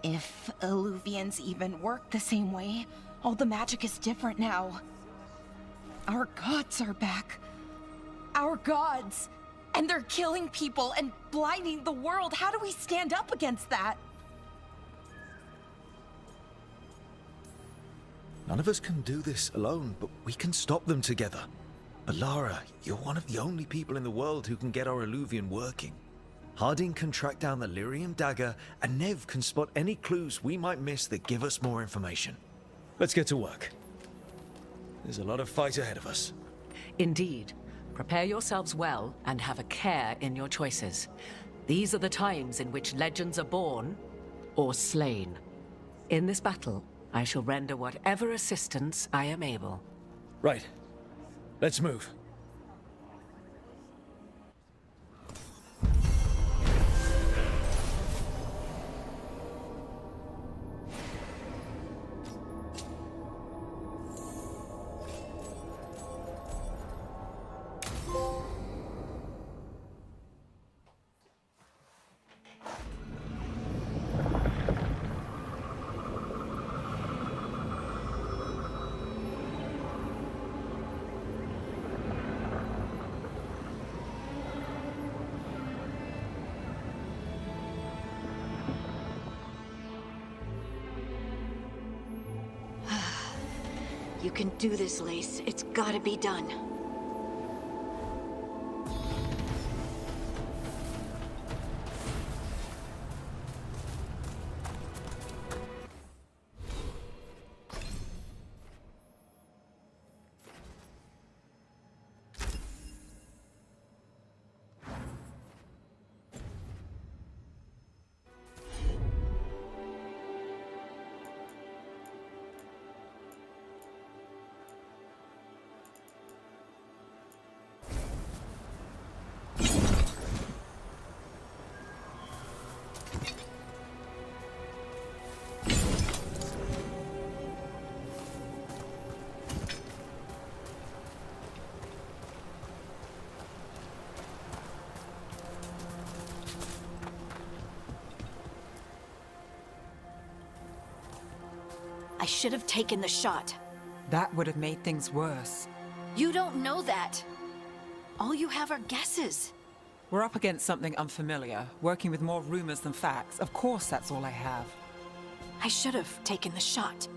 If Alluvians even work the same way, all the magic is different now. Our gods are back. Our gods! And they're killing people and blinding the world. How do we stand up against that? None of us can do this alone, but we can stop them together. Alara, you're one of the only people in the world who can get our Illuvian working. Harding can track down the Lyrium dagger, and Nev can spot any clues we might miss that give us more information. Let's get to work. There's a lot of fight ahead of us. Indeed. Prepare yourselves well and have a care in your choices. These are the times in which legends are born or slain. In this battle, I shall render whatever assistance I am able. Right. Let's move. You can do this, Lace. It's gotta be done. should have taken the shot. That would have made things worse. You don't know that. All you have are guesses. We're up against something unfamiliar, working with more rumors than facts. Of course, that's all I have. I should have taken the shot.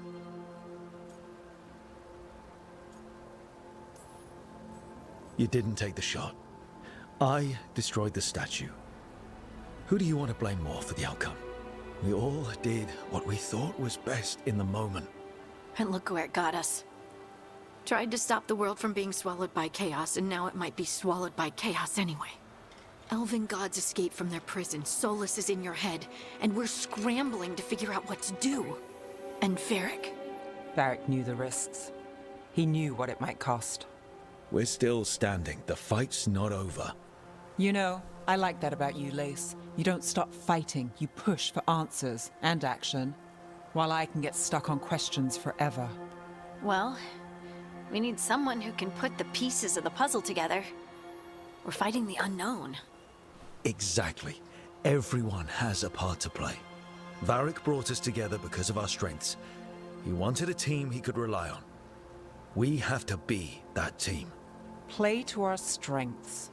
You didn't take the shot. I destroyed the statue. Who do you want to blame more for the outcome? We all did what we thought was best in the moment. And look where it got us. Tried to stop the world from being swallowed by chaos, and now it might be swallowed by chaos anyway. Elven gods escaped from their prison, Solus is in your head, and we're scrambling to figure out what to do. And Varric. Varric knew the risks. He knew what it might cost. We're still standing. The fight's not over. You know, I like that about you, Lace. You don't stop fighting. You push for answers and action, while I can get stuck on questions forever. Well, we need someone who can put the pieces of the puzzle together. We're fighting the unknown. Exactly. Everyone has a part to play. Varric brought us together because of our strengths. He wanted a team he could rely on. We have to be that team. Play to our strengths.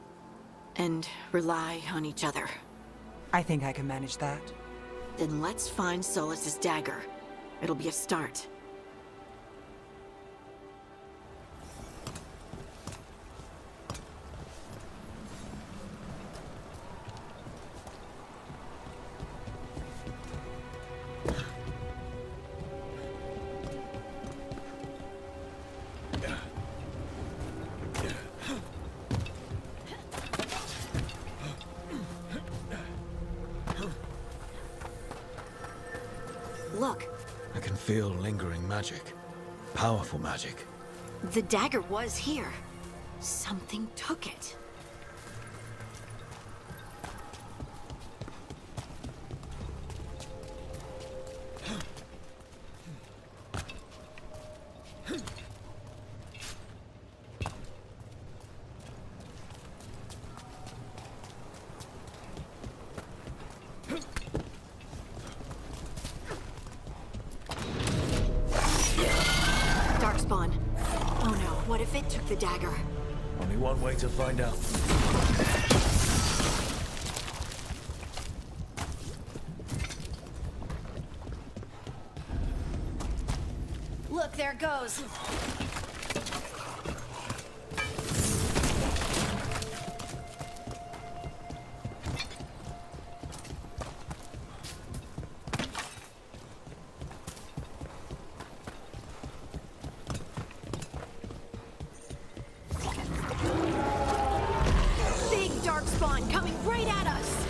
And rely on each other. I think I can manage that. Then let's find Solus's dagger. It'll be a start. Look. I can feel lingering magic. Powerful magic. The dagger was here. Something took it. Darkspawn. Oh no, what if it took the dagger? Only one way to find out. Look, there it goes. Big darkspawn coming right at us.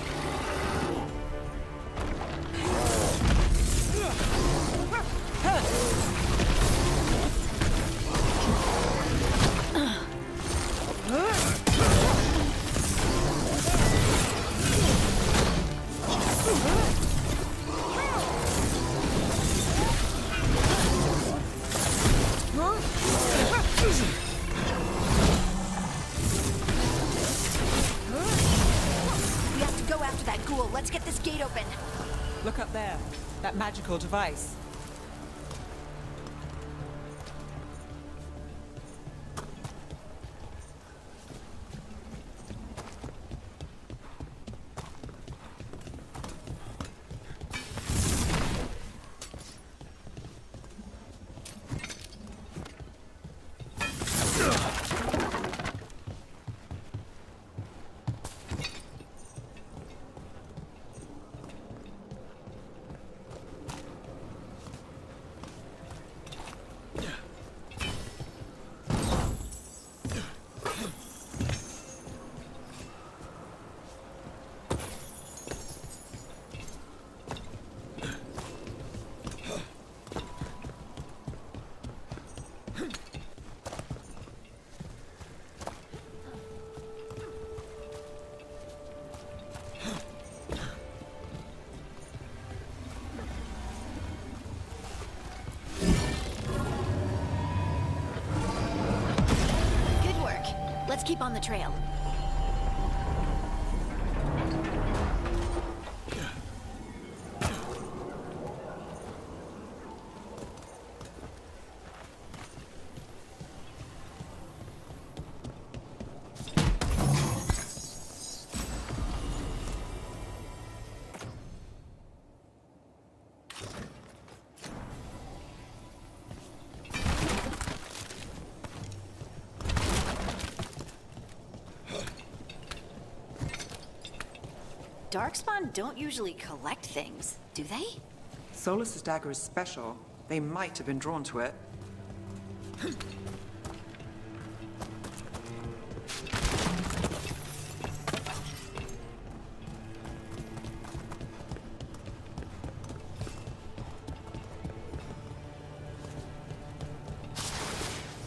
We have to go after that ghoul. Let's get this gate open. Look up there. That magical device. Good work. Let's keep on the trail. Darkspawn don't usually collect things, do they? Solus's dagger is special. They might have been drawn to it.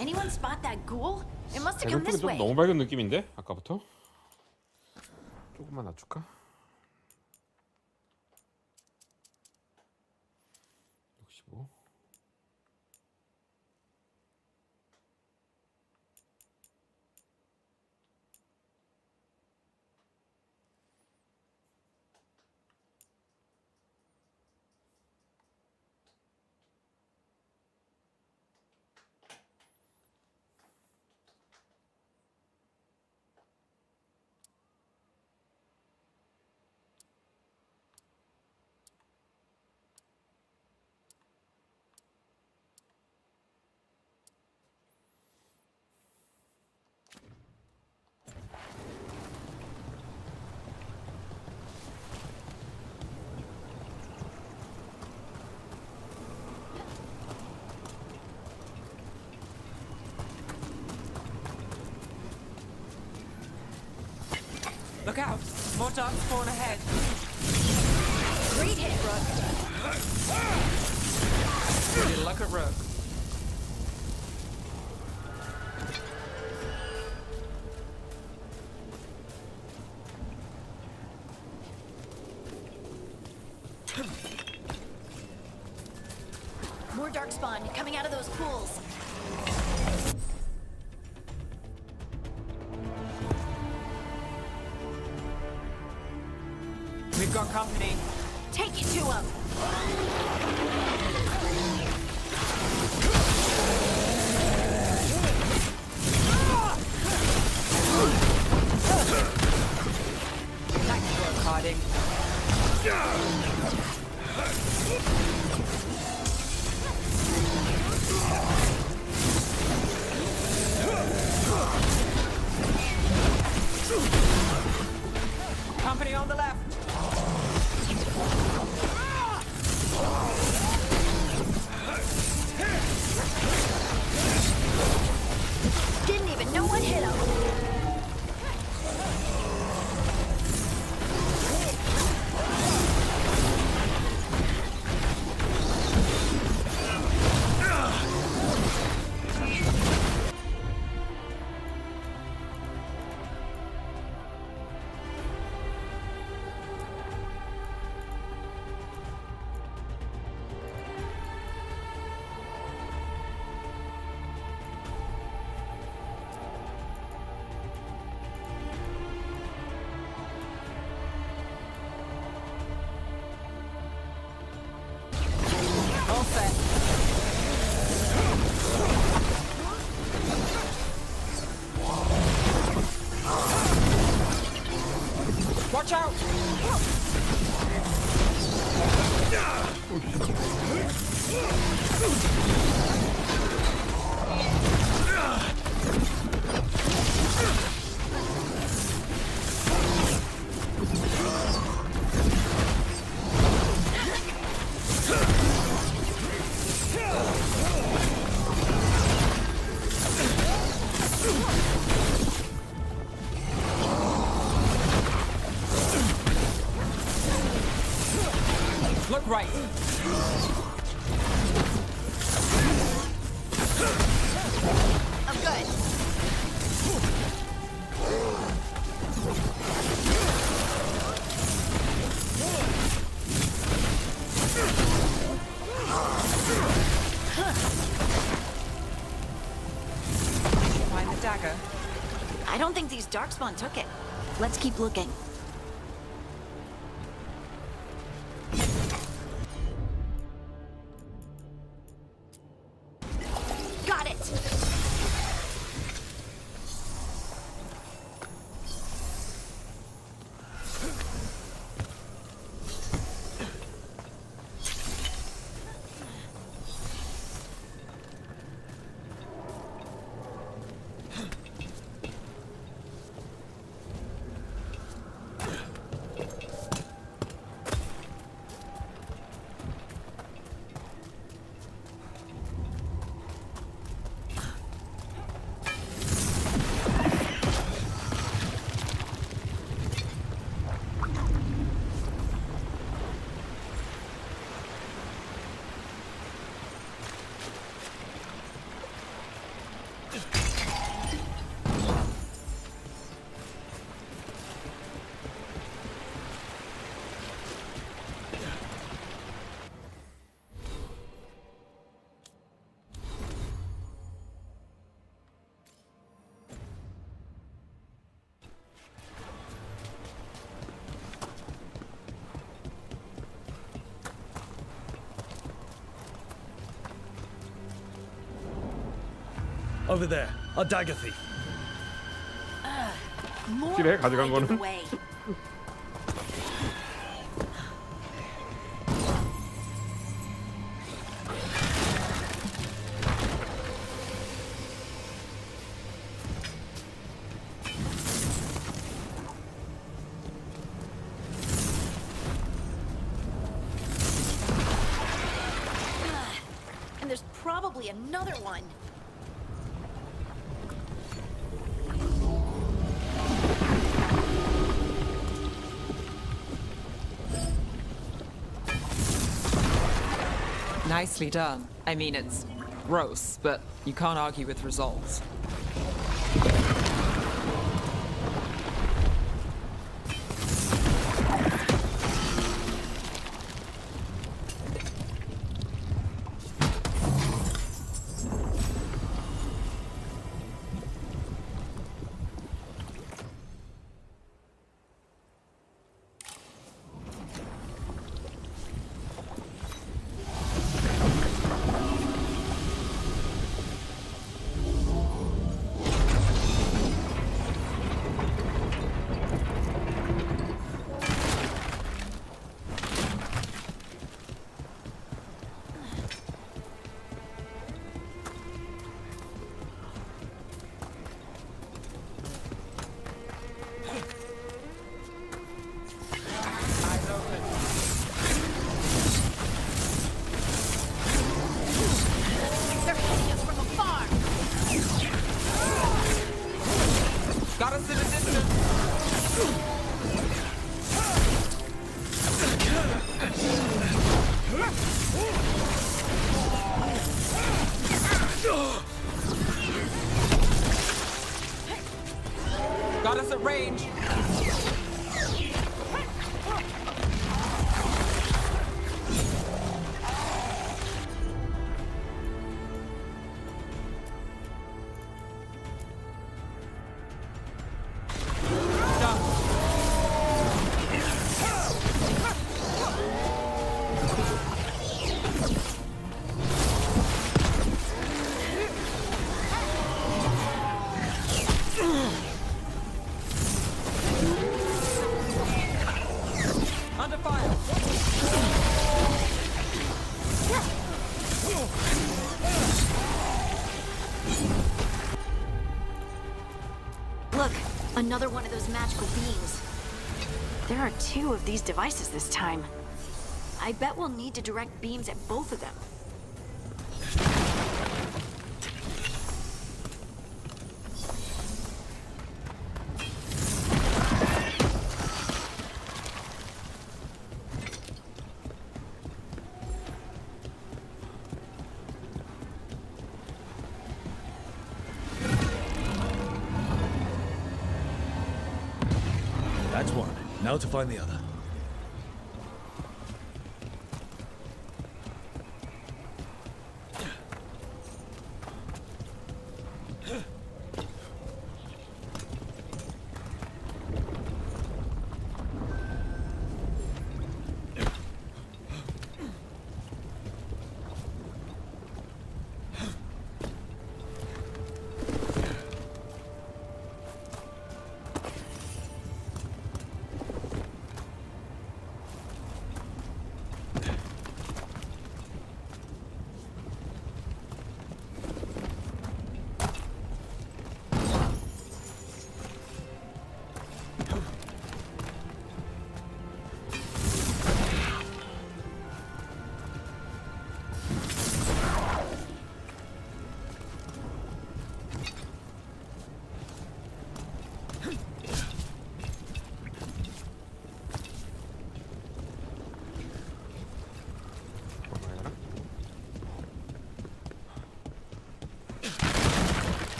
Anyone spot that ghoul? It must have come 배경 쪽이 this 좀 way. 너무 밝은 느낌인데? 아까부터? 조금만 낮출까? 65. Look out! More dark spawn ahead. Great hit, Rook. Good luck at Rook. More darkspawn coming out of those pools. We've got company. Take it to him. Nice work, Harding. Company on the left. Didn't even know what hit him. All set. Watch out! Look right. I'm good. Find the dagger. I don't think these darkspawn took it. Let's keep looking. Got it! Over there, our dagger thief. 확실해 가져간 거는. And there's probably another one. Nicely done. I mean, it's gross, but you can't argue with results. They're hitting us from afar. Got us in the distance. Got us at range. Under fire. Look, another one of those magical beams. There are 2 of these devices this time. I bet we'll need to direct beams at both of them. That's one. Now to find the other.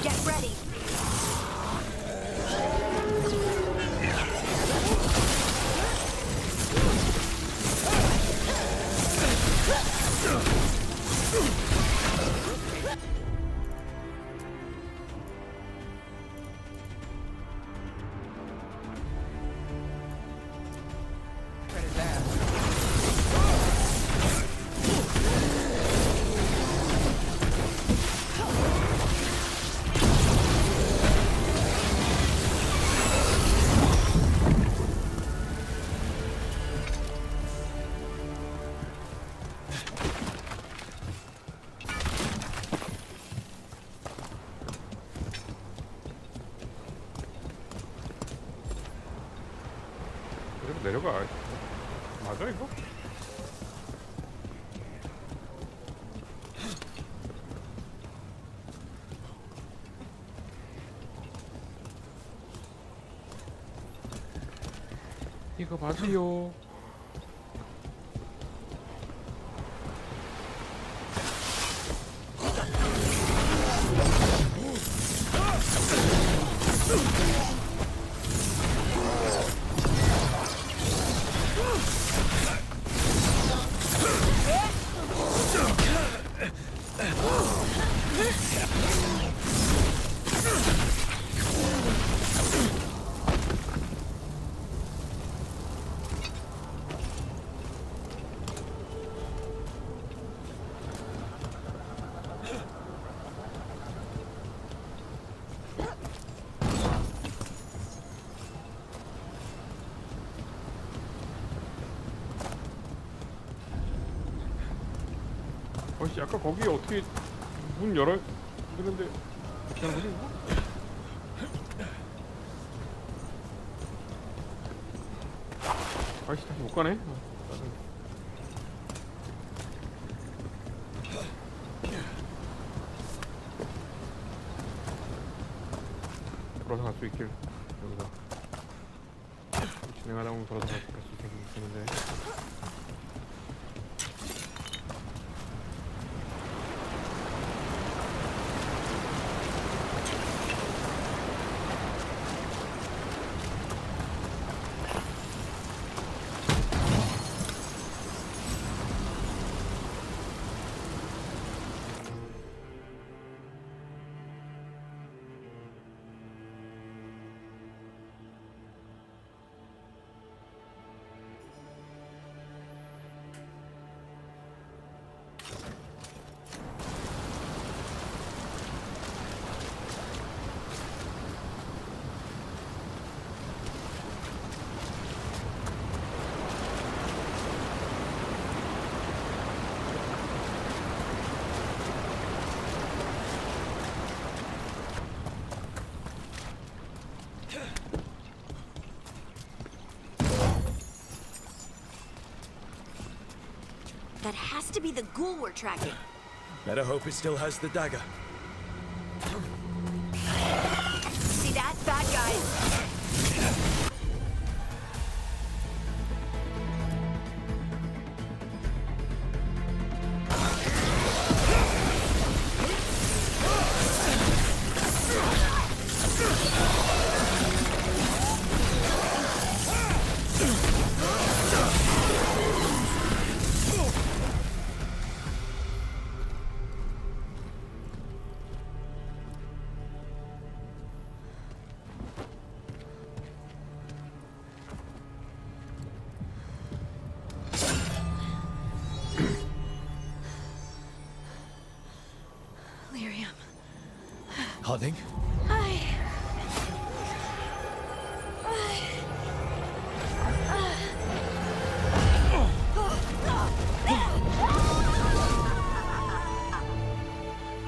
Get ready. 내려가. 맞아 이거? 이거 맞지요? 어씨 아까 거기 어떻게 문 열어 그런데 어떻게 하는 거지 이거? 아이씨 다시 못 가네. 돌아서 갈 수 있길 여기서 진행하다 보면 돌아서 갈 수 있겠는데. That has to be the ghoul we're tracking. Better hope it still has the dagger. See that? Bad guys. Harding?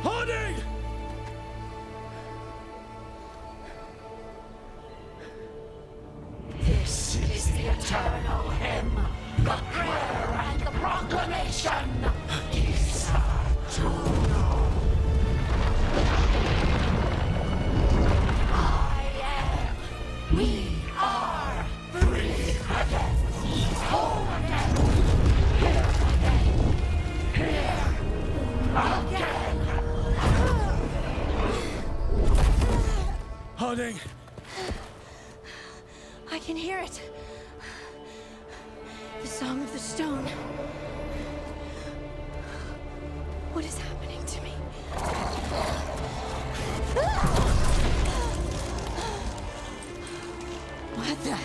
Harding! This is the eternal hymn, the prayer and the proclamation. Isa to know. We are free again, home again, here again, here again. Harding! I can hear it. The song of the stone. What is happening to me? What the?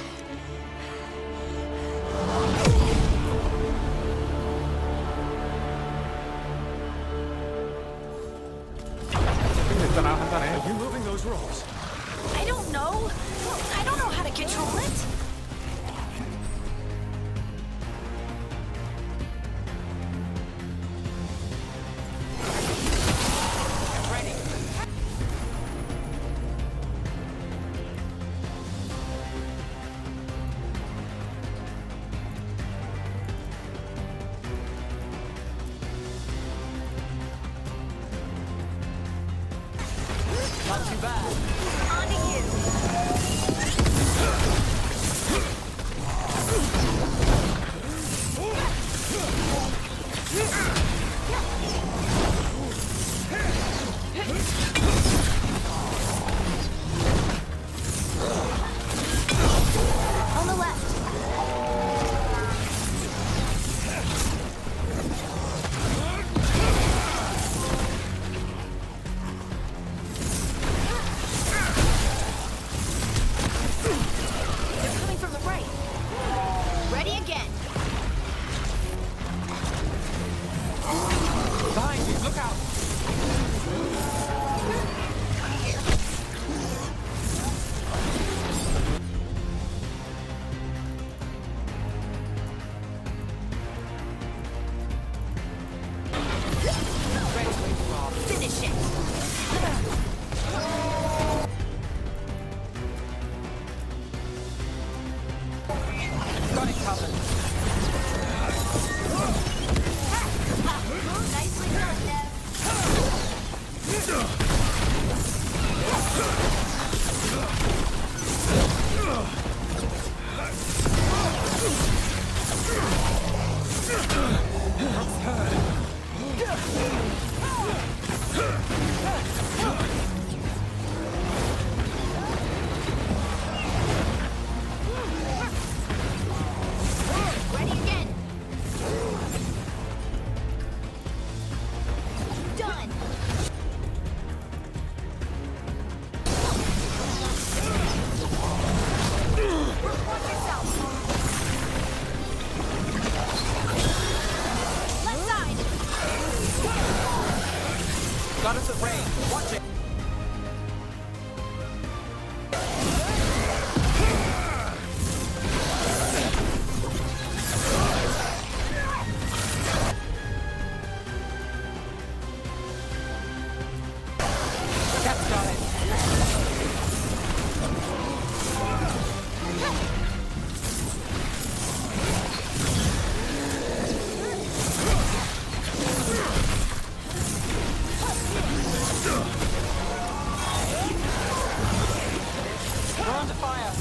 Are you moving those rocks? I don't know. I don't know how to control it. Not too bad. On to you. On the left. They're coming from the right. Ready again. Behind you, look out! Finish it. Got it covered. Nicely done, Dev. Ready again. Done. Report yourself. Left side. Got us at range. Watch it. Cap's got it. We're under fire.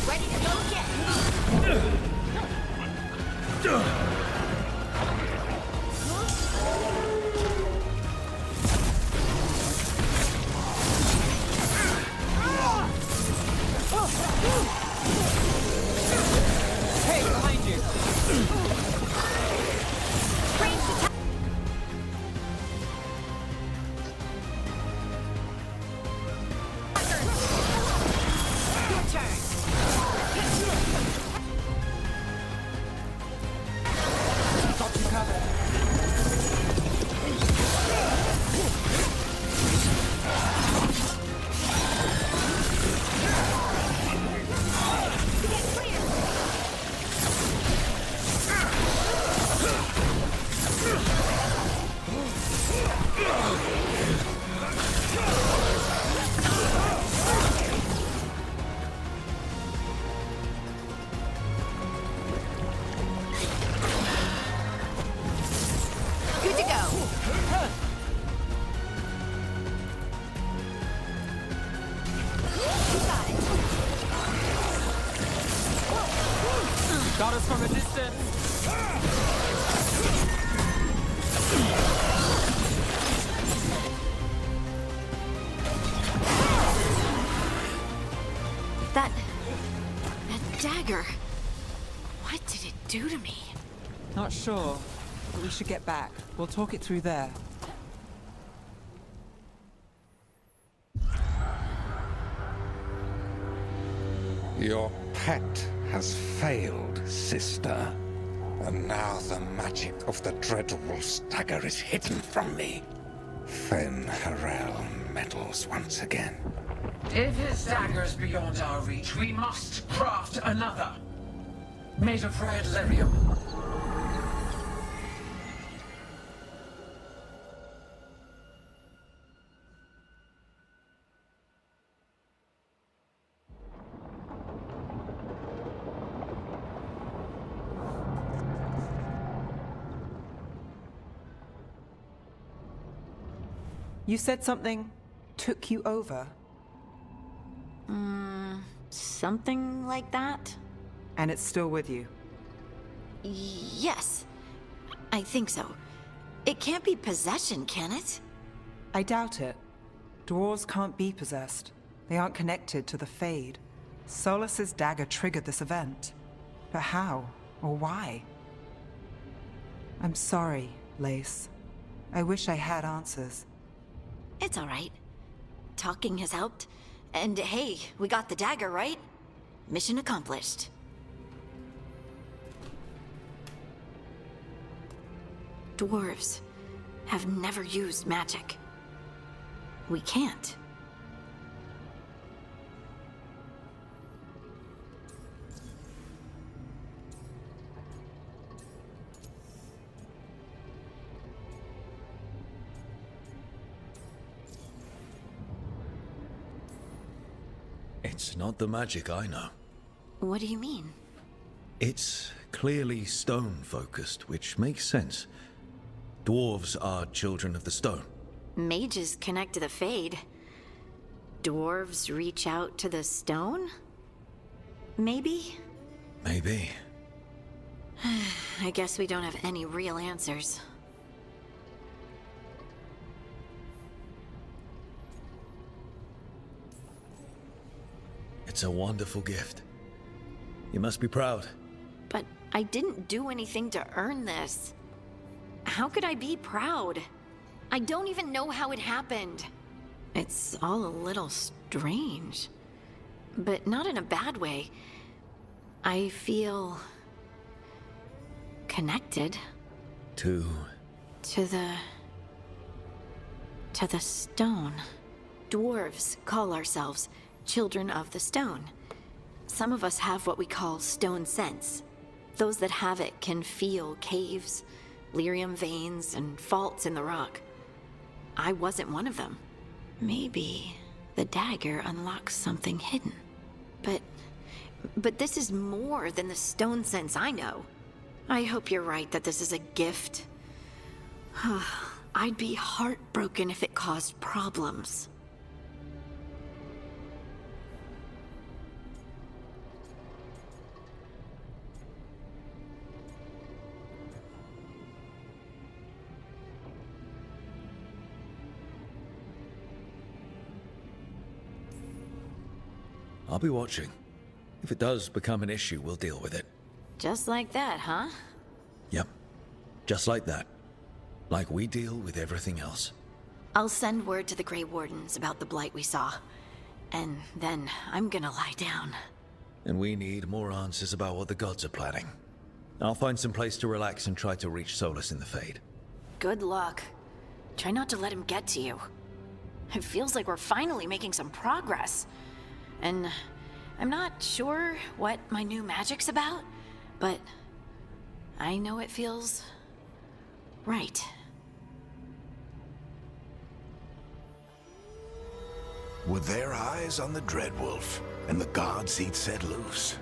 Ready to go again. Hey, behind you. Range attack. Your turn. Got you covered. Good to go. You got it. Got us from a distance. That dagger. What did it do to me? Not sure, but we should get back. We'll talk it through there. Your pet has failed, sister. And now the magic of the Dreadwolf's dagger is hidden from me. Fen Harel meddles once again. If his dagger's beyond our reach, we must craft another. Made of red lyrium. You said something took you over. Something like that? And it's still with you? Yes. I think so. It can't be possession, can it? I doubt it. Dwarves can't be possessed. They aren't connected to the Fade. Solus's dagger triggered this event. But how? Or why? I'm sorry, Lace. I wish I had answers. It's all right. Talking has helped. And hey, we got the dagger, right? Mission accomplished. Dwarves have never used magic. We can't. It's not the magic I know. What do you mean? It's clearly stone-focused, which makes sense. Dwarves are children of the stone. Mages connect to the Fade. Dwarves reach out to the stone? Maybe? Maybe. I guess we don't have any real answers. It's a wonderful gift. You must be proud. But I didn't do anything to earn this. How could I be proud? I don't even know how it happened. It's all a little strange. But not in a bad way. I feel... connected. To the stone. Dwarves call ourselves children of the stone. Some of us have what we call stone sense. Those that have it can feel caves, lyrium veins, and faults in the rock. I wasn't one of them. Maybe the dagger unlocks something hidden. But this is more than the stone sense I know. I hope you're right that this is a gift. I'd be heartbroken if it caused problems. I'll be watching. If it does become an issue, we'll deal with it. Just like that, huh? Yep. Just like that. Like we deal with everything else. I'll send word to the Grey Wardens about the blight we saw. And then I'm gonna lie down. And we need more answers about what the gods are planning. I'll find some place to relax and try to reach Solus in the Fade. Good luck. Try not to let him get to you. It feels like we're finally making some progress. And I'm not sure what my new magic's about, but I know it feels right. With their eyes on the Dreadwolf and the gods he'd set loose,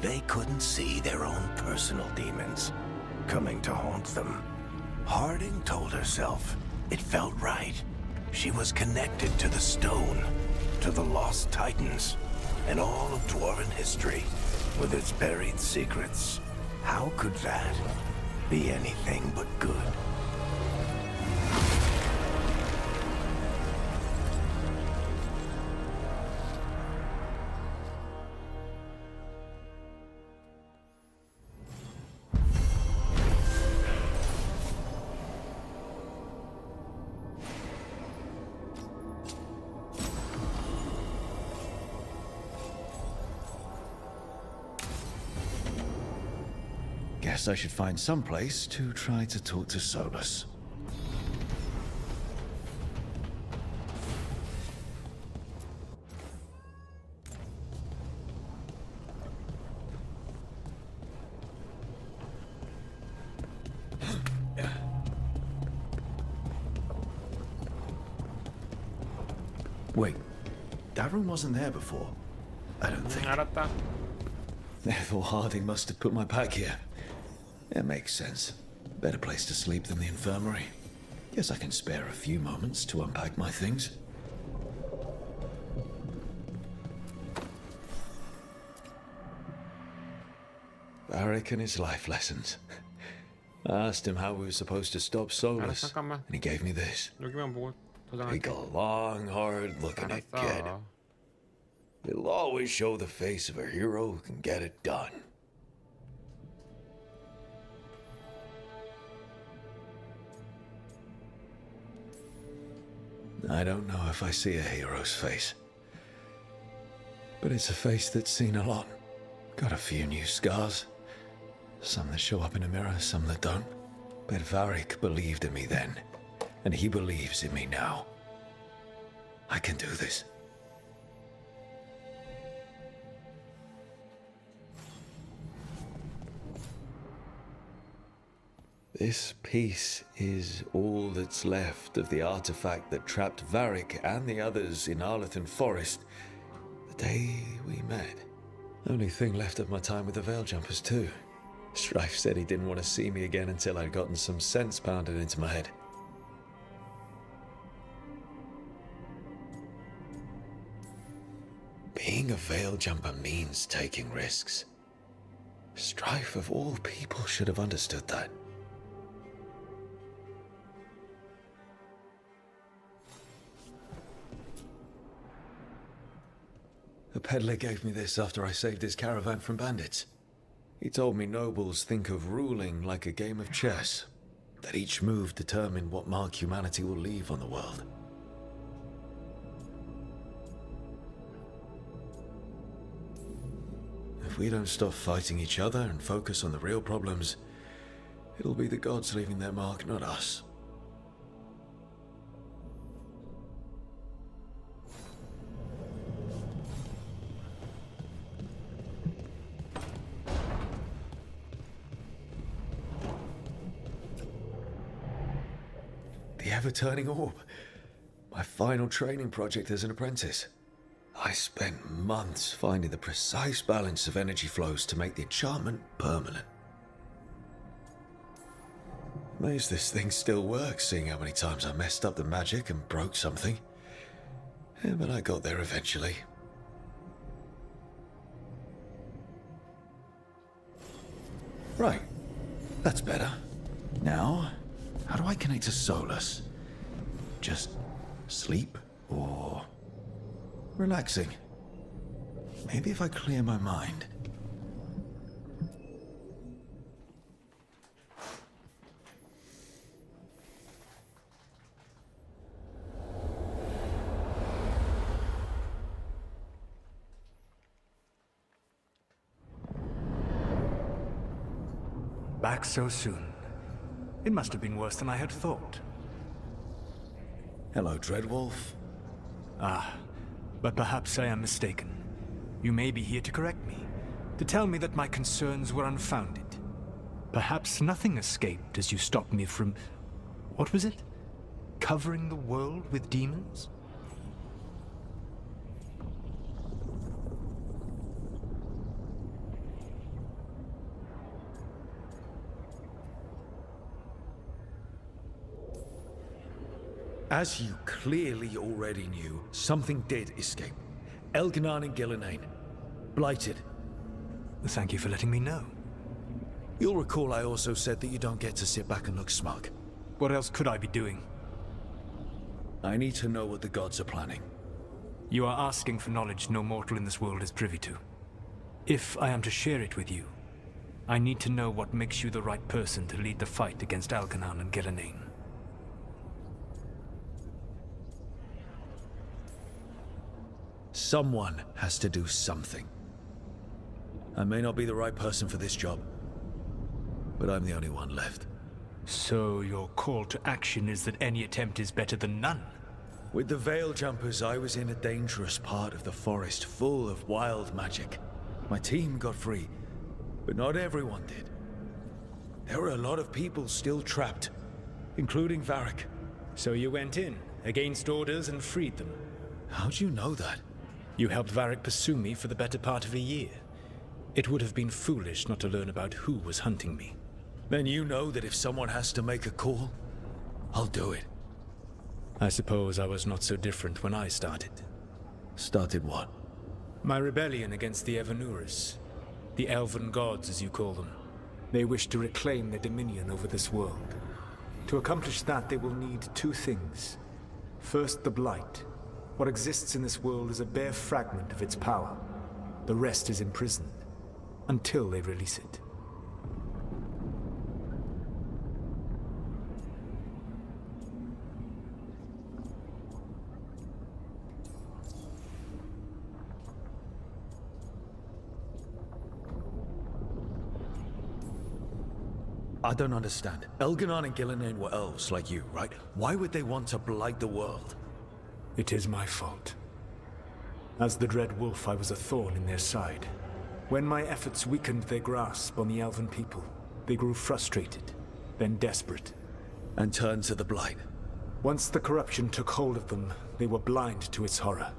they couldn't see their own personal demons coming to haunt them. Harding told herself it felt right. She was connected to the stone, to the lost titans, and all of Dwarven history with its buried secrets. How could that be anything but good? Guess I should find some place to try to talk to Solus. Wait, that room wasn't there before. I don't think. 알았다. Therefore, Harding must have put my pack here. It makes sense. Better place to sleep than the infirmary. Guess I can spare a few moments to unpack my things. Varric and his life lessons. I asked him how we were supposed to stop Solus, 잠깐만. and he gave me this. 여기만 보고 Take 저장할게. a long, hard look at it, kid. 알았어. It'll always show the face of a hero who can get it done. I don't know if I see a hero's face, but it's a face that's seen a lot. Got a few new scars. Some that show up in a mirror, some that don't. But Varric believed in me then, and he believes in me now. I can do this. This piece is all that's left of the artifact that trapped Varric and the others in Arlethan Forest the day we met. Only thing left of my time with the Veil Jumpers too. Strife said he didn't want to see me again until I'd gotten some sense pounded into my head. Being a Veil Jumper means taking risks. Strife of all people should have understood that. A peddler gave me this after I saved his caravan from bandits. He told me nobles think of ruling like a game of chess, that each move determined what mark humanity will leave on the world. If we don't stop fighting each other and focus on the real problems, it'll be the gods leaving their mark, not us. The ever-turning orb. My final training project as an apprentice. I spent months finding the precise balance of energy flows to make the enchantment permanent. Amazed this thing still works, seeing how many times I messed up the magic and broke something. Yeah, but I got there eventually. Right. That's better. Now, how do I connect to Solus? Just sleep or relaxing? Maybe if I clear my mind. Back so soon. It must have been worse than I had thought. Hello, Dreadwolf. Ah, but perhaps I am mistaken. You may be here to correct me, to tell me that my concerns were unfounded. Perhaps nothing escaped as you stopped me from... what was it? Covering the world with demons? As you clearly already knew, something did escape. Elganon and Gillenane. Blighted. Thank you for letting me know. You'll recall I also said that you don't get to sit back and look smug. What else could I be doing? I need to know what the gods are planning. You are asking for knowledge no mortal in this world is privy to. If I am to share it with you, I need to know what makes you the right person to lead the fight against Elganon and Gillenane. Someone has to do something. I may not be the right person for this job, but I'm the only one left. So your call to action is that any attempt is better than none? With the Veil Jumpers, I was in a dangerous part of the forest full of wild magic. My team got free, but not everyone did. There were a lot of people still trapped, including Varric. So you went in, against orders, and freed them? How'd you know that? You helped Varric pursue me for the better part of a year. It would have been foolish not to learn about who was hunting me. Then you know that if someone has to make a call, I'll do it. I suppose I was not so different when I started. Started what? My rebellion against the Evanurus. The Elven Gods, as you call them. They wish to reclaim their dominion over this world. To accomplish that, they will need two things. First, the Blight. What exists in this world is a bare fragment of its power. The rest is imprisoned, until they release it. I don't understand. Elganon and Gillenane were elves like you, right? Why would they want to blight the world? It is my fault. As the Dread Wolf, I was a thorn in their side. When my efforts weakened their grasp on the Elven people, they grew frustrated, then desperate. And turned to the Blight. Once the corruption took hold of them, they were blind to its horror.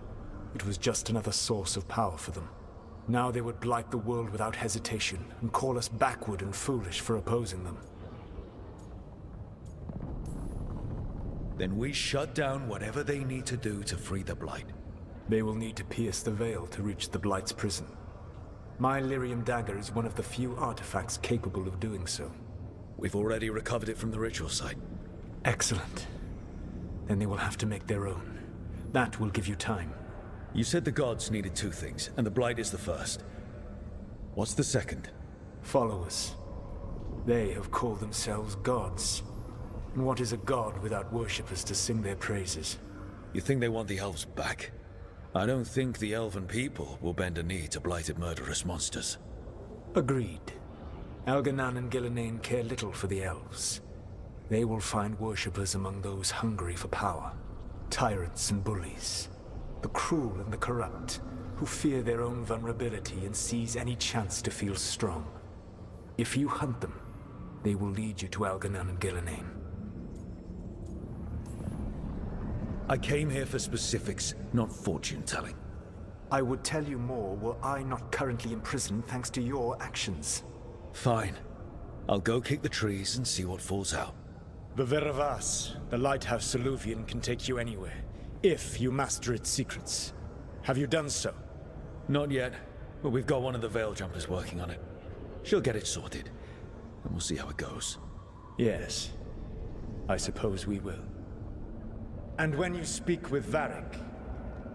It was just another source of power for them. Now they would blight the world without hesitation, and call us backward and foolish for opposing them. Then we shut down whatever they need to do to free the Blight. They will need to pierce the veil to reach the Blight's prison. My Lyrium dagger is one of the few artifacts capable of doing so. We've already recovered it from the ritual site. Excellent. Then they will have to make their own. That will give you time. You said the gods needed two things, and the Blight is the first. What's the second? Followers. They have called themselves gods. And what is a god without worshippers to sing their praises? You think they want the elves back? I don't think the elven people will bend a knee to blighted murderous monsters. Agreed. Elganon and Gillenane care little for the elves. They will find worshippers among those hungry for power. Tyrants and bullies. The cruel and the corrupt, who fear their own vulnerability and seize any chance to feel strong. If you hunt them, they will lead you to Elganon and Gillenane. I came here for specifics, not fortune-telling. I would tell you more were I not currently imprisoned thanks to your actions. Fine. I'll go kick the trees and see what falls out. The Veravas, the lighthouse Soluvian, can take you anywhere, if you master its secrets. Have you done so? Not yet, but we've got one of the Veil Jumpers working on it. She'll get it sorted, and we'll see how it goes. Yes, I suppose we will. And when you speak with Varric,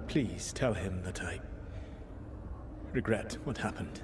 please tell him that I regret what happened.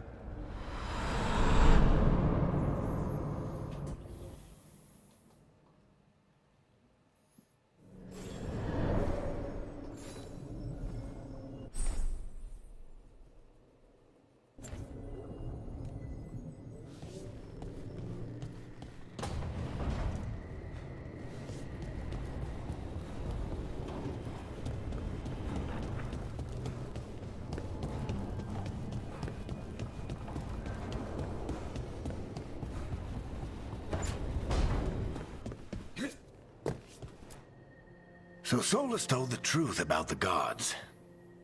So Solus told the truth about the gods.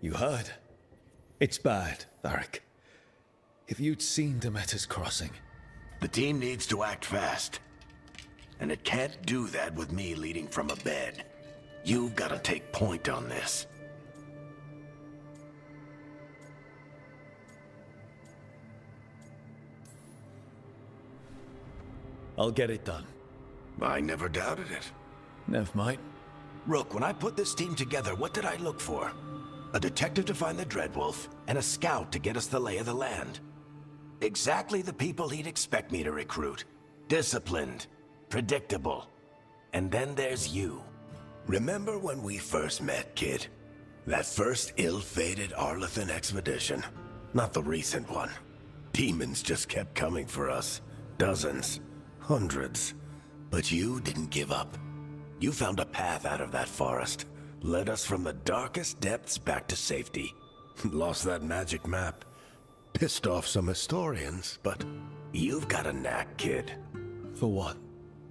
You heard? It's bad, Varric. If you'd seen Demeter's crossing... The team needs to act fast. And it can't do that with me leading from a bed. You've got to take point on this. I'll get it done. I never doubted it. Never mind. Rook, when I put this team together, what did I look for? A detective to find the Dreadwolf, and a scout to get us the lay of the land. Exactly the people he'd expect me to recruit. Disciplined, predictable. And then there's you. Remember when we first met, kid? That first ill-fated Arlathan expedition. Not the recent one. Demons just kept coming for us. Dozens. Hundreds. But you didn't give up. You found a path out of that forest. Led us from the darkest depths back to safety. Lost that magic map. Pissed off some historians, but you've got a knack, kid. For what?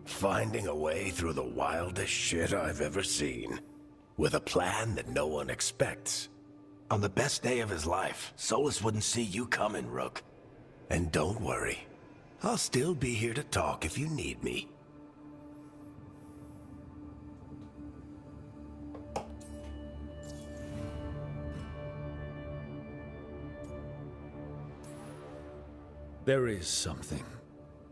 Finding a way through the wildest shit I've ever seen. With a plan that no one expects. On the best day of his life, Solus wouldn't see you coming, Rook. And don't worry. I'll still be here to talk if you need me. There is something.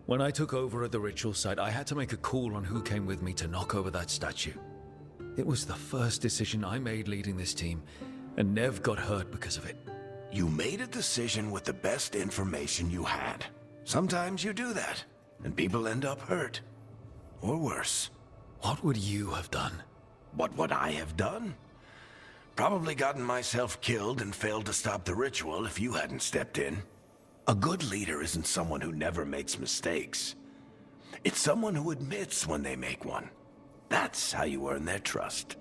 When I took over at the ritual site, I had to make a call on who came with me to knock over that statue. It was the first decision I made leading this team, and Nev got hurt because of it. You made a decision with the best information you had. Sometimes you do that, and people end up hurt. Or worse. What would you have done? What would I have done? Probably gotten myself killed and failed to stop the ritual if you hadn't stepped in. A good leader isn't someone who never makes mistakes. It's someone who admits when they make one. That's how you earn their trust.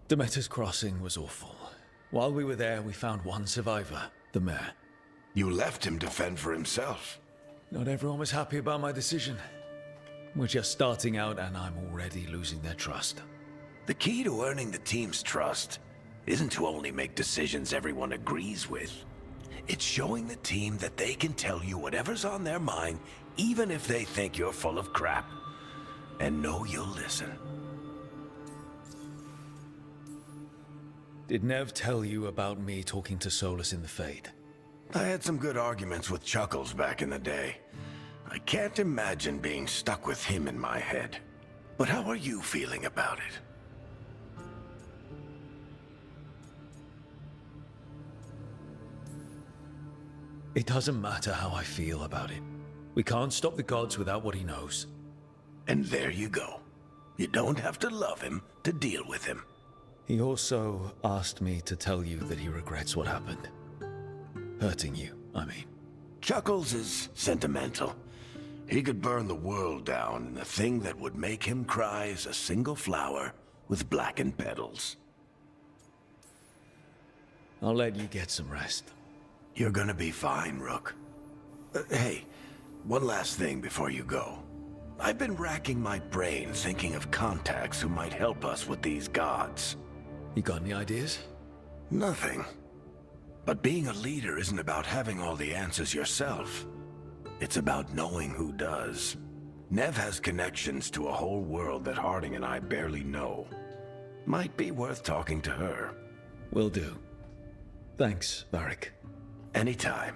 Demeter's Crossing was awful. While we were there, we found one survivor, the mayor. You left him to fend for himself. Not everyone was happy about my decision. We're just starting out and I'm already losing their trust. The key to earning the team's trust isn't to only make decisions everyone agrees with. It's showing the team that they can tell you whatever's on their mind, even if they think you're full of crap, and know you'll listen. Did Nev tell you about me talking to Solus in the Fade? I had some good arguments with Chuckles back in the day. I can't imagine being stuck with him in my head. But how are you feeling about it? It doesn't matter how I feel about it. We can't stop the gods without what he knows. And there you go. You don't have to love him to deal with him. He also asked me to tell you that he regrets what happened. Hurting you, I mean. Chuckles is sentimental. He could burn the world down, and the thing that would make him cry is a single flower with blackened petals. I'll let you get some rest. You're gonna be fine, Rook. Hey, one last thing before you go. I've been racking my brain thinking of contacts who might help us with these gods. You got any ideas? Nothing. But being a leader isn't about having all the answers yourself. It's about knowing who does. Nev has connections to a whole world that Harding and I barely know. Might be worth talking to her. Will do. Thanks, Varric. Anytime.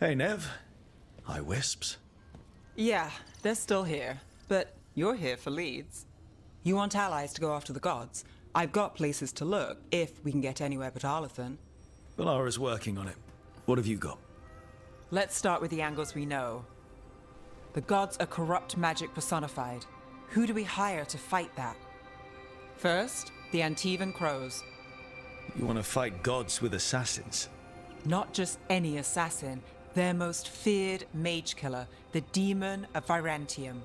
Hey, Nev. Hi, Wisps. Yeah, they're still here. But you're here for leads. You want allies to go after the gods? I've got places to look, if we can get anywhere but Arlathan. Valara's working on it. What have you got? Let's start with the angles we know. The gods are corrupt magic personified. Who do we hire to fight that? First, the Antivan Crows. You want to fight gods with assassins? Not just any assassin, their most feared mage killer, the Demon of Virantium.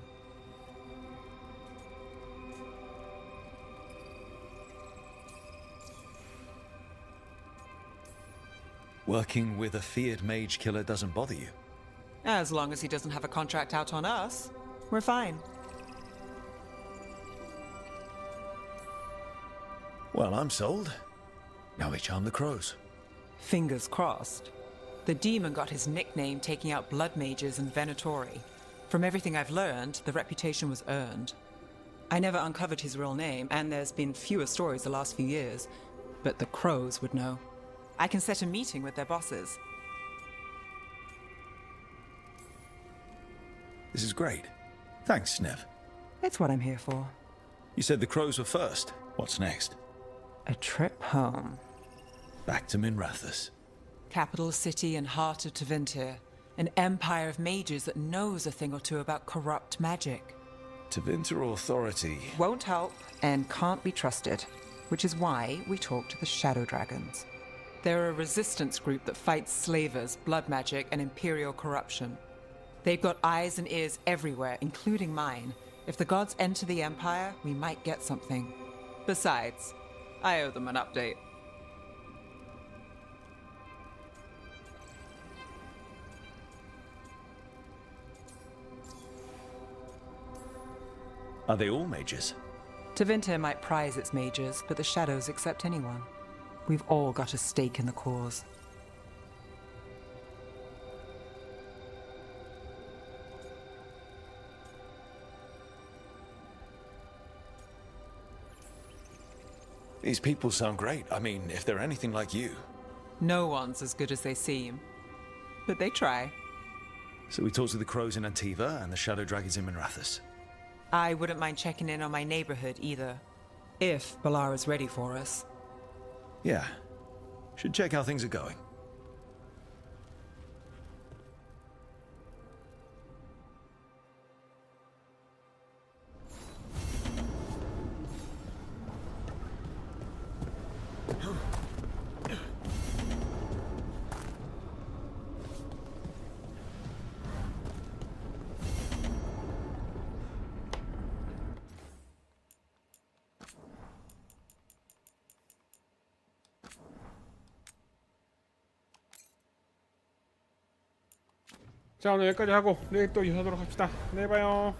Working with a feared mage killer doesn't bother you? As long as he doesn't have a contract out on us, we're fine. Well, I'm sold. Now we charm the crows. Fingers crossed. The demon got his nickname taking out blood mages and Venatori. From everything I've learned, the reputation was earned. I never uncovered his real name, and there's been fewer stories the last few years, but the crows would know. I can set a meeting with their bosses. This is great. Thanks, Nev. It's what I'm here for. You said the crows were first. What's next? A trip home. Back to Minrathous. Capital city and heart of Tevinter. An empire of mages that knows a thing or two about corrupt magic. Tevinter Authority. Won't help and can't be trusted, which is why we talk to the Shadow Dragons. They're a resistance group that fights slavers, blood magic, and imperial corruption. They've got eyes and ears everywhere, including mine. If the gods enter the Empire, we might get something. Besides, I owe them an update. Are they all mages? Tevinter might prize its mages, but the Shadows accept anyone. We've all got a stake in the cause. These people sound great. I mean, if they're anything like you. No one's as good as they seem. But they try. So we talked to the crows in Antiva and the Shadow Dragons in Minrathous. I wouldn't mind checking in on my neighborhood either. If Balara's ready for us. Yeah. Should check how things are going. 자, 오늘 여기까지 하고 내일 또 이어가도록 합시다. 내일 봐요.